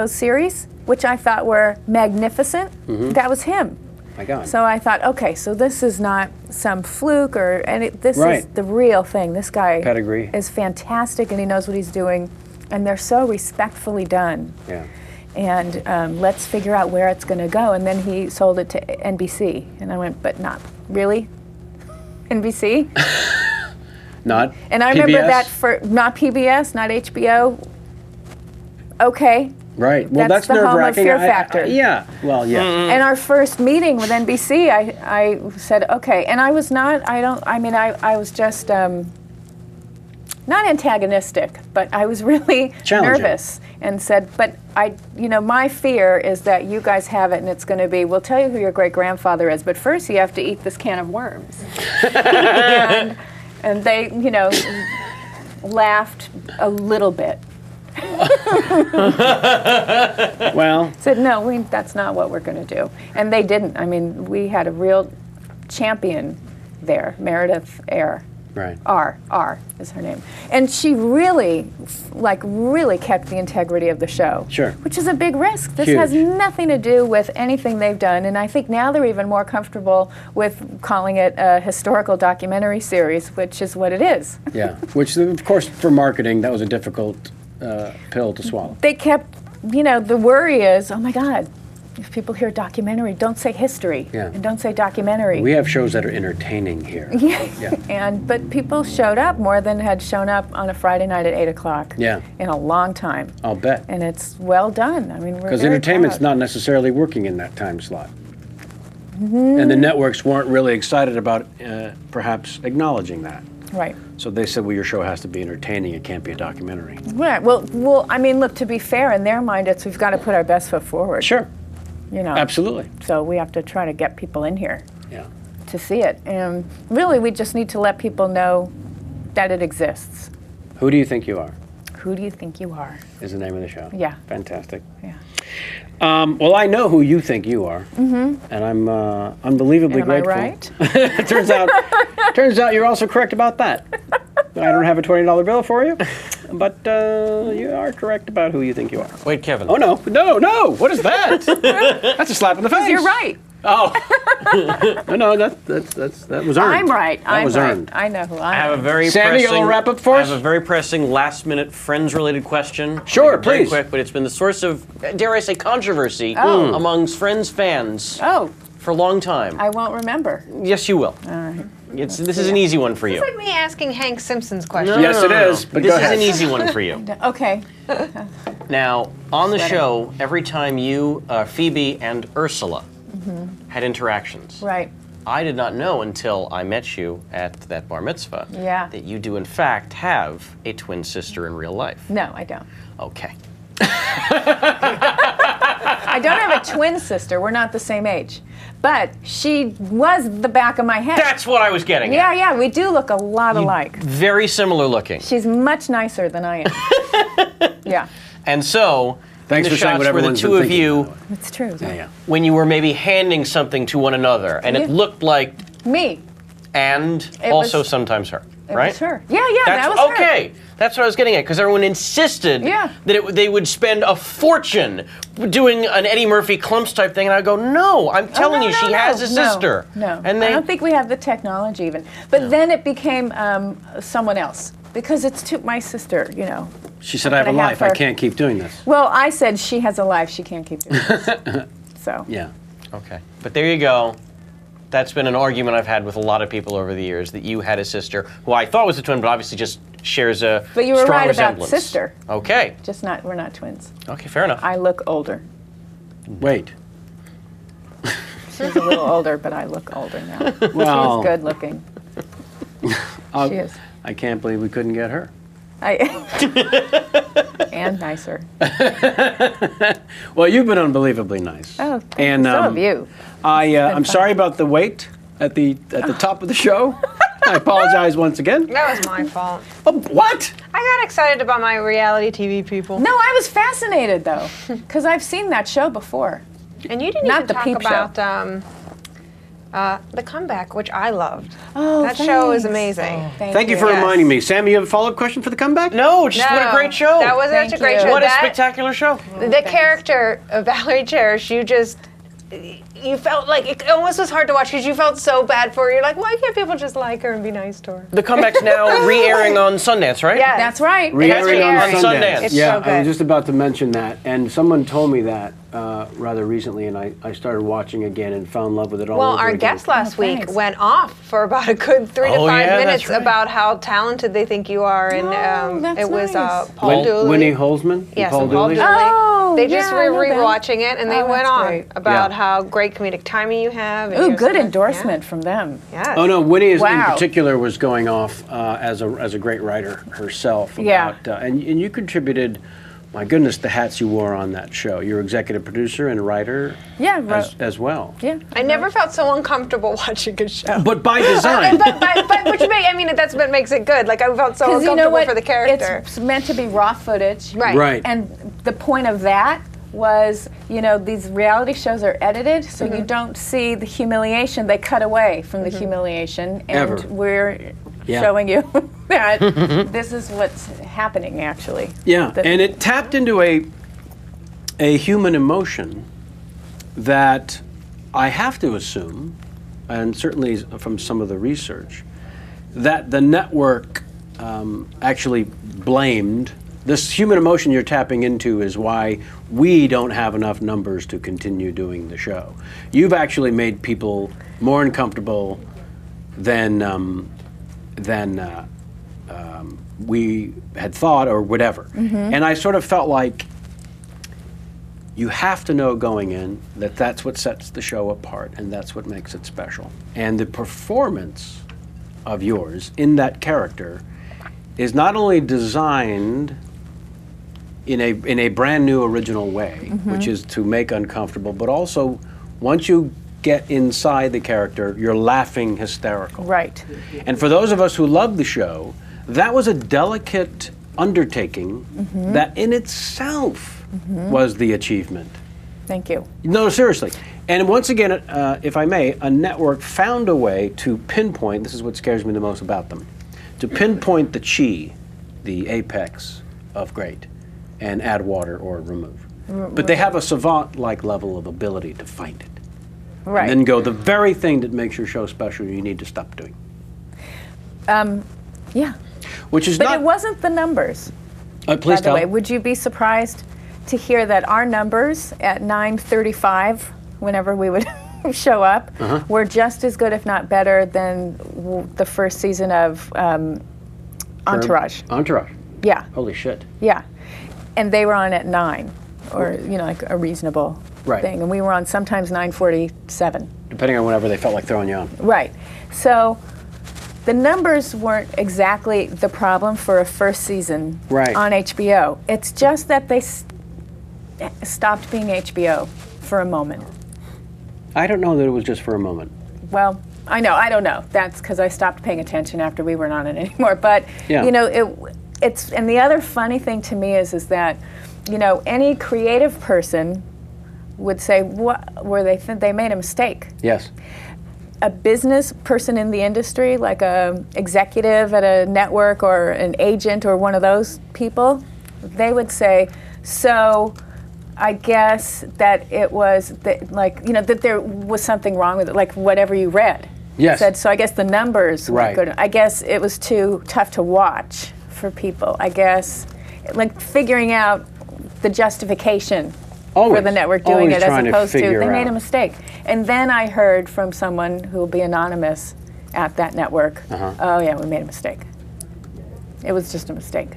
series, which I thought were magnificent. That was him. My God. So I thought, okay, so this is not some fluke this is Right. the real thing. This guy Pedigree. is fantastic, and he knows what he's doing, and they're so respectfully done. Yeah. And let's figure out where it's going to go. And then he sold it to NBC, and I went, but not really, NBC. Not And I remember PBS? that for not PBS, not HBO. Okay. Right. Well, That's that's the home of nerve-wracking. Fear Factor. Yeah. Well, yeah. And our first meeting with NBC, I said, okay. And I was not, I was just not antagonistic, but I was really Challenging. nervous, and said, but my fear is that you guys have it, and it's going to be, we'll tell you who your great-grandfather is, but first you have to eat this can of worms. and they, laughed a little bit. Well, Said, no, that's not what we're going to do. And they didn't. I mean, we had a real champion there, Meredith Eyre. Right. R is her name. And she really, really kept the integrity of the show. Sure. Which is a big risk. This Huge. has nothing to do with anything they've done. And I think now they're even more comfortable with calling it a historical documentary series, which is what it is. Yeah. Which, of course, for marketing, that was a difficult pill to swallow. They kept, the worry is, oh my God, if people hear documentary, don't say history. Yeah. And don't say documentary. We have shows that are entertaining here. Yeah. But people showed up more than had shown up on a Friday night at 8 o'clock. Yeah. In a long time. I'll bet. And it's well done. I mean, we're Because very entertainment's proud. not necessarily working in that time slot. And the networks weren't really excited about perhaps acknowledging that. Right. So they said, well, your show has to be entertaining. It can't be a documentary. Right. Well, I mean, look, to be fair, in their mind, it's we've got to put our best foot forward. Sure. Absolutely. So we have to try to get people in here Yeah. to see it. And really, we just need to let people know that it exists. Who do you think you are? Who do you think you are? Is the name of the show. Yeah. Fantastic. Yeah. Well, I know who you think you are, and I'm unbelievably Am I grateful. right? Turns out you're also correct about that. I don't have a $20 bill for you, but you are correct about who you think you are. Wait, Kevin. Oh no! What is that? That's a slap in the face. You're right. Oh. no, that was earned. I'm right. That was right. earned. I know who I I have a am. very Sammy, you pressing. gonna wrap up for I us? have a very pressing, last-minute, Friends-related question. I'll Sure, make it very please. quick, but it's been the source of, dare I say, controversy amongst Friends fans Oh, for a long time. I won't remember. Yes, you will. All right. This is an easy one for you. It's like me asking Hank Simpson's question. Yes, it is, but this go is ahead. an easy one for you. Okay. Now, on the Sweater. show, every time you, Phoebe, and Ursula had interactions, Right. I did not know until I met you at that bar mitzvah Yeah. that you do, in fact, have a twin sister in real life. No, I don't. Okay. I don't have a twin sister. We're not the same age. But she was the back of my head. That's what I was getting at. Yeah, we do look a lot alike. Very similar looking. She's much nicer than I am. Yeah, And so, Thanks the for saying shots what where the everyone's two been of thinking, you, by the way. it's true. Yeah. when you were maybe handing something to one another, and it Yeah. looked like, Me. and It also was- sometimes her, It right? was her. Yeah, That's that was her. okay. That's what I was getting at, because everyone insisted Yeah. that they would spend a fortune doing an Eddie Murphy Clumps type thing, and I go, no, I'm telling you, she has a sister. No, And I they, don't think we have the technology even. But then it became someone else because it's my sister, She said, I have a Gonna have life. I her. can't keep doing this. Well, I said she has a life. She can't keep doing this. So. Yeah. okay, but there you go. That's been an argument I've had with a lot of people over the years, that you had a sister who I thought was a twin, but obviously just shares a But you were strong right about resemblance. sister. Okay. We're not twins. Okay, fair enough. I look older. Wait. She's a little older, but I look older now. Well, She's good looking. I'll- She is. I can't believe we couldn't get her. And nicer. Well, you've been unbelievably nice. Oh, thank and you. So have you. I'm fun. sorry about the wait at the top of the show. I apologize once again. That was my fault. Oh, what? I got excited about my reality TV people. No, I was fascinated though, because I've seen that show before. And you didn't Not even the talk Peep Show. about The Comeback, which I loved. Oh, That show is thanks. amazing. Thank you for Yes. reminding me. Sam, you have a follow-up question for the comeback? No, just what a great show. That was Thank such a great you. show. What a That- spectacular show. The character of Valerie Cherish, you felt like it almost was hard to watch because you felt so bad for her. You're like, why can't people just like her and be nice to her? The Comeback's now re-airing on Sundance, right? Yeah. That's right. Re-airing on re-airing. Sundance. It's yeah, so I good. was just about to mention that, and someone told me that rather recently, and I started watching again and fell in love with it all Well, over our again. guest last week thanks. went off for about a good 3 to Oh, 5 yeah, minutes that's right. about how talented they think you are, and Oh, that's it was nice. Paul Dooley. Winnie Holzman? Yes, Paul and Paul Dooley? Dooley. Oh, They just yeah, I were know them. rewatching it, and they Oh, went that's on great. about Yeah. how great comedic timing you have. and Ooh, you're good so- endorsement from them. Yeah. Oh no, Winnie is, in Wow. particular was going off as a great writer herself. Yeah. About, and you contributed, my goodness, the hats you wore on that show. You're executive producer and writer Yeah, as well. yeah. I never felt so uncomfortable watching a show. But by design. but which that's what makes it good. Like I felt so Because uncomfortable you know what? for the character. It's meant to be raw footage. Right. Right. And the point of that was, these reality shows are edited, so you don't see the humiliation. They cut away from the humiliation. And Ever. we're Yeah. showing you that this is what's happening actually. Yeah, That- and it tapped into a human emotion that I have to assume, and certainly from some of the research, that the network actually blamed. This human emotion you're tapping into is why we don't have enough numbers to continue doing the show. You've actually made people more uncomfortable than we had thought or whatever. And I sort of felt like you have to know going in that that's what sets the show apart and that's what makes it special. And the performance of yours in that character is not only designed in a brand new original way, which is to make uncomfortable, but also once you get inside the character, you're laughing hysterical. Right. And for those of us who love the show, that was a delicate undertaking that in itself was the achievement. Thank you. No, seriously. And once again, if I may, a network found a way to pinpoint, this is what scares me the most about them, to pinpoint the chi, the apex of great, and add water or remove. But they have a savant-like level of ability to find it. Right. And then go, the very thing that makes your show special, you need to stop doing. Yeah. Which is But not... it wasn't the numbers, Please by the tell. way. Would you be surprised to hear that our numbers at 9:35, whenever we would show up, were just as good, if not better, than the first season of Entourage? Entourage. Yeah, Holy shit. yeah. And they were on at 9, or, like a reasonable Right. thing. And we were on sometimes 9:47. Depending on whenever they felt like throwing you on. Right. So the numbers weren't exactly the problem for a first season Right. on HBO. It's just that they stopped being HBO for a moment. I don't know that it was just for a moment. Well, I don't know. That's because I stopped paying attention after we weren't on it anymore. But, Yeah. it's, and the other funny thing to me is that, any creative person would say, where they think they made a mistake. Yes. A business person in the industry, like a executive at a network or an agent or one of those people, they would say, so I guess that it was that, that there was something wrong with it, like whatever you read. Yes. Said, so I guess the numbers Right. weren't good. I guess it was too tough to watch for people. I guess, like figuring out the justification for Always. the network doing Always it as trying to opposed to figure they made out. a mistake. And then I heard from someone who will be anonymous at that network, oh yeah, we made a mistake. It was just a mistake.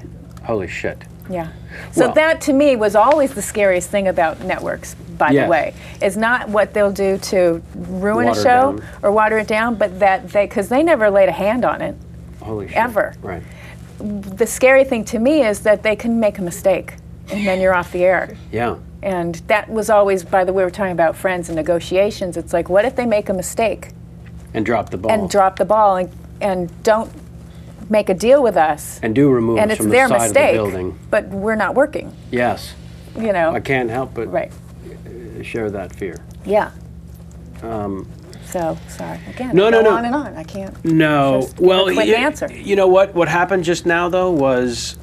Holy shit. Yeah. So Well- that to me was always the scariest thing about networks, by Yes. the way, is not what they'll do to ruin Water a it show down. or water it down, but that because they never laid a hand on it. Holy shit. Ever. Right. The scary thing to me is that they can make a mistake and then you're off the air. Yeah. And that was always, by the way, we're talking about friends and negotiations. It's like, what if they make a mistake And drop the ball. and drop the ball and don't make a deal with us? And do remove And us it's from the their side mistake, of the building. but we're not working, Yes. I can't help but Right. share that fear. Yeah. So, sorry. Again, No, I no, go no. on and on. I can't. No. Just give a Well, quick answer. You know what? What happened just now, though, was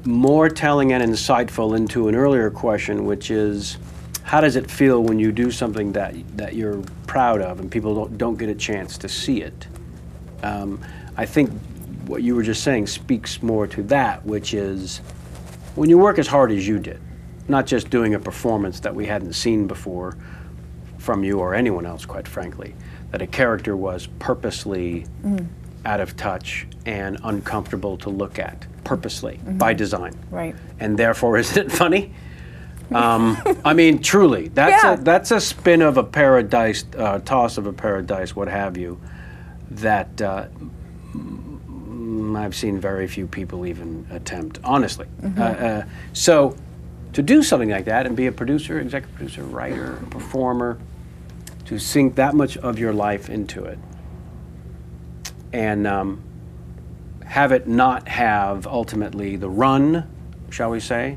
more telling and insightful into an earlier question, which is, how does it feel when you do something that you're proud of and people don't get a chance to see it? I think what you were just saying speaks more to that, which is when you work as hard as you did, not just doing a performance that we hadn't seen before from you or anyone else, quite frankly, that a character was purposely out of touch and uncomfortable to look at, purposely, by design. Right. And therefore, isn't it funny? I mean, truly, that's a spin of a paradise, toss of a paradise, what have you, that I've seen very few people even attempt, honestly. So to do something like that and be a producer, executive producer, writer, performer, to sink that much of your life into it and have it not have ultimately the run, shall we say,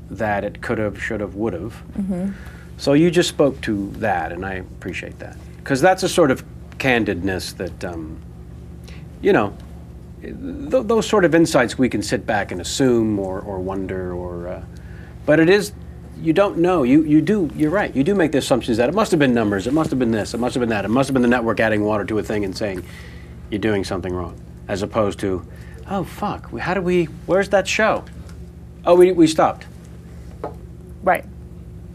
that it could have, should have, would have. So you just spoke to that, and I appreciate that. Because that's a sort of candidness that you know, those sort of insights we can sit back and assume or wonder but it is, you don't know. You're right. You do make the assumptions that it must have been numbers, it must have been this, it must have been that, it must have been the network adding water to a thing and saying you're doing something wrong, as opposed to, oh fuck, where's that show? Oh, we stopped. Right.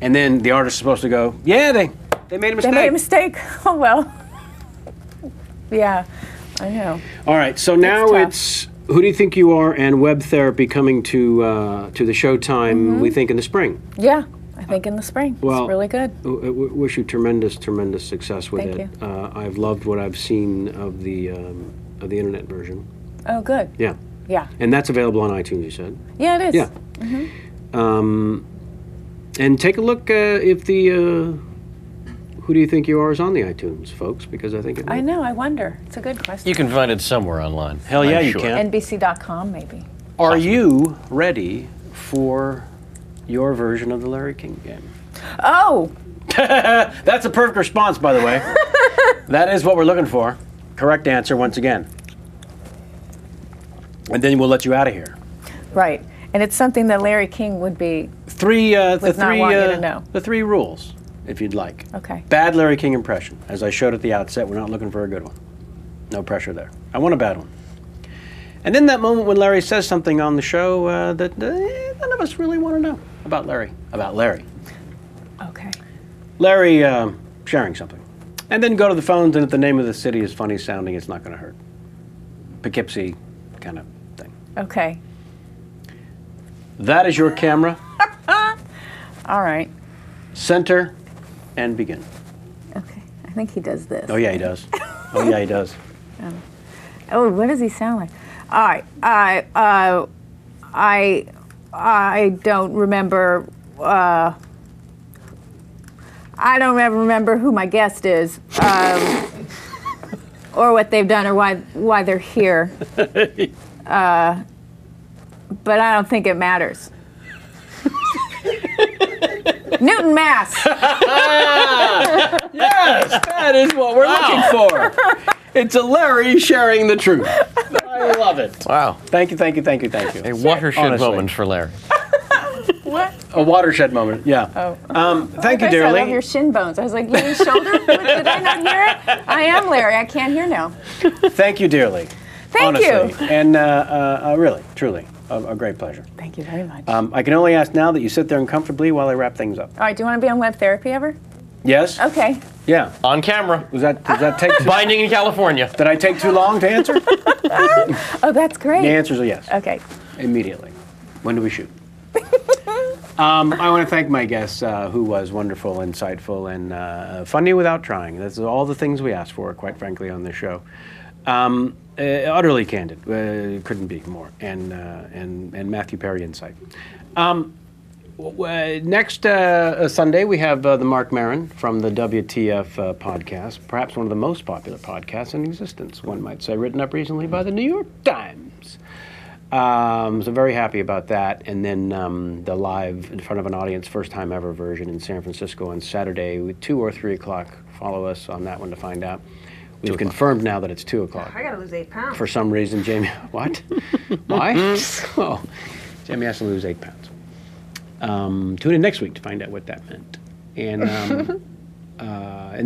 And then the artist's supposed to go, yeah, they made a mistake. They made a mistake. Oh, well. Yeah, I know. All right, so now tough. it's Who Do You Think You Are and Web Therapy coming to the Showtime, we think, in the spring. Yeah, I think in the spring. Well, it's really good. Wish you tremendous success with Thank it. you. I've loved what I've seen of the internet version. Oh, good. Yeah. Yeah. And that's available on iTunes, you said? Yeah, it is. Yeah. And take a look if the Who Do You Think You Are is on the iTunes, folks, because I think it might. I know, I wonder. It's a good question. You can find it somewhere online. Hell yeah, I'm you sure. can. NBC.com, maybe. Are you ready for your version of the Larry King game? Oh! That's a perfect response, by the way. That is what we're looking for. Correct answer once again. And then we'll let you out of here. Right. And it's something that Larry King would be. The not want you to know. The 3 rules, if you'd like. Okay. Bad Larry King impression. As I showed at the outset, we're not looking for a good one. No pressure there. I want a bad one. And then that moment when Larry says something on the show that none of us really want to know about Larry. Okay. Larry sharing something. And then go to the phones, and if the name of the city is funny sounding, it's not going to hurt. Poughkeepsie kind of thing. Okay. That is your camera. All right. Center and begin. Okay. I think he does this. Oh, yeah, he does. Oh, yeah, he does. Oh, what does he sound like? I don't remember. I don't ever remember who my guest is, or what they've done, or why they're here. But I don't think it matters. Newton, Mass. Yes, that is what we're looking for. It's a Larry sharing the truth. I love it. Wow. Thank you. A watershed Honestly. moment for Larry. What? A watershed moment, yeah. Oh. Thank you, I dearly. love your shin bones. I was like, you mean shoulder? Did I not hear it? I am Larry. I can't hear now. Thank you, dearly. Thank Honestly. you. And really, truly, a great pleasure. Thank you very much. I can only ask now that you sit there uncomfortably while I wrap things up. All right, do you want to be on web therapy ever? Yes? Okay. Yeah. On camera. Does that take Binding in California. Did I take too long to answer? Oh, that's great. The answer is a yes. Okay. Immediately. When do we shoot? I want to thank my guest, who was wonderful, insightful, and funny without trying. That's all the things we asked for, quite frankly, on this show. Utterly candid, couldn't be more, and Matthew Perry insight. Next Sunday, we have the Mark Maron from the WTF podcast, perhaps one of the most popular podcasts in existence, one might say, written up recently by the New York Times. So very happy about that. And then the live in front of an audience, first time ever version in San Francisco on Saturday with 2 or 3 o'clock. Follow us on that one to find out. We've confirmed now that it's 2 o'clock. I gotta lose 8 pounds. For some reason, Jamie, what? Why? Oh, Jamie has to lose 8 pounds. Tune in next week to find out what that meant. And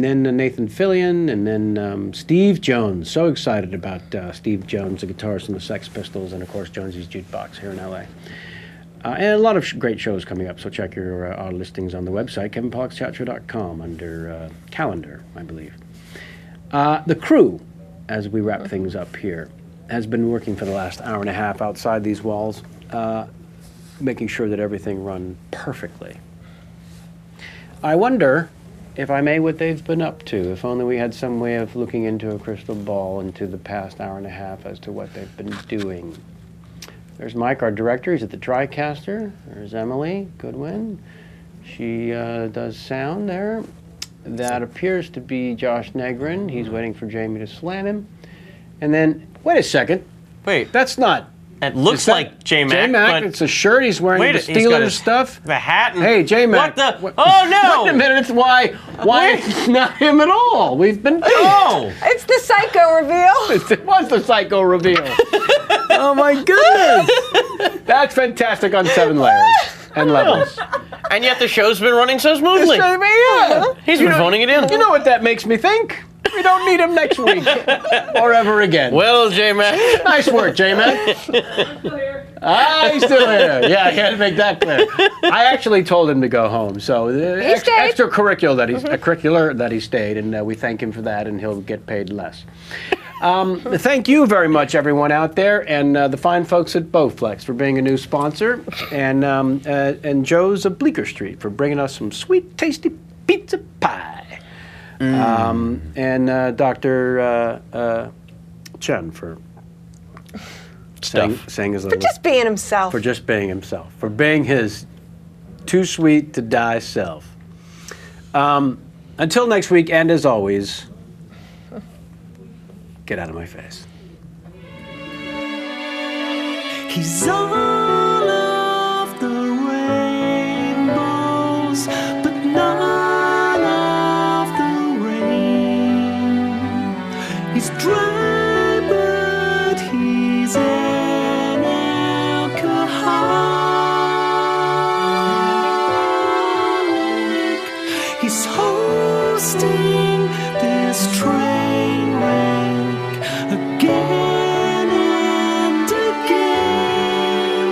then Nathan Fillion, and then Steve Jones. So excited about Steve Jones, the guitarist from the Sex Pistols, and of course Jonesy's Jukebox here in LA. And a lot of great shows coming up, so check our listings on the website, kevinpollakschatcher.com, under calendar, I believe. The crew, as we wrap things up here, has been working for the last hour and a half outside these walls, making sure that everything run perfectly. I wonder, if I may, what they've been up to. If only we had some way of looking into a crystal ball into the past hour and a half as to what they've been doing. There's Mike, our director. He's at the TriCaster. There's Emily Goodwin. She does sound there. That appears to be Josh Negrin. He's waiting for Jamie to slam him. And then, wait a second. Wait. That's not It looks like J Mac. J-Mac, but it's a shirt. He's wearing the he's got Steelers stuff. The hat. And Hey, J-Mac. What the? Oh no! Wait a minute. It's why it's not him at all. We've been told. Oh! It's the psycho reveal. It was the psycho reveal. Oh my goodness. That's fantastic on 7 layers and levels. And yet the show's been running so smoothly. Yeah. He's been phoning it in. You know what that makes me think? We don't need him next week or ever again. Well, J Mac. Nice work, J-Mac. He's still here. Yeah, I had to make that clear. I actually told him to go home, so extracurricular that he stayed, and we thank him for that, and he'll get paid less. Thank you very much, everyone out there, and the fine folks at Bowflex for being a new sponsor, and Joe's of Bleecker Street for bringing us some sweet, tasty pizza pie. And Dr. Chen for saying his For just being himself. for just being himself, for being his too sweet to die self. Until next week, and as always, get out of my face. He's all of the rainbows, but none of the rain. He's dry, but he's an alcoholic. He's hosting this train wreck again and again,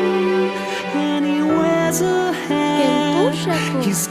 and he wears a hat. He's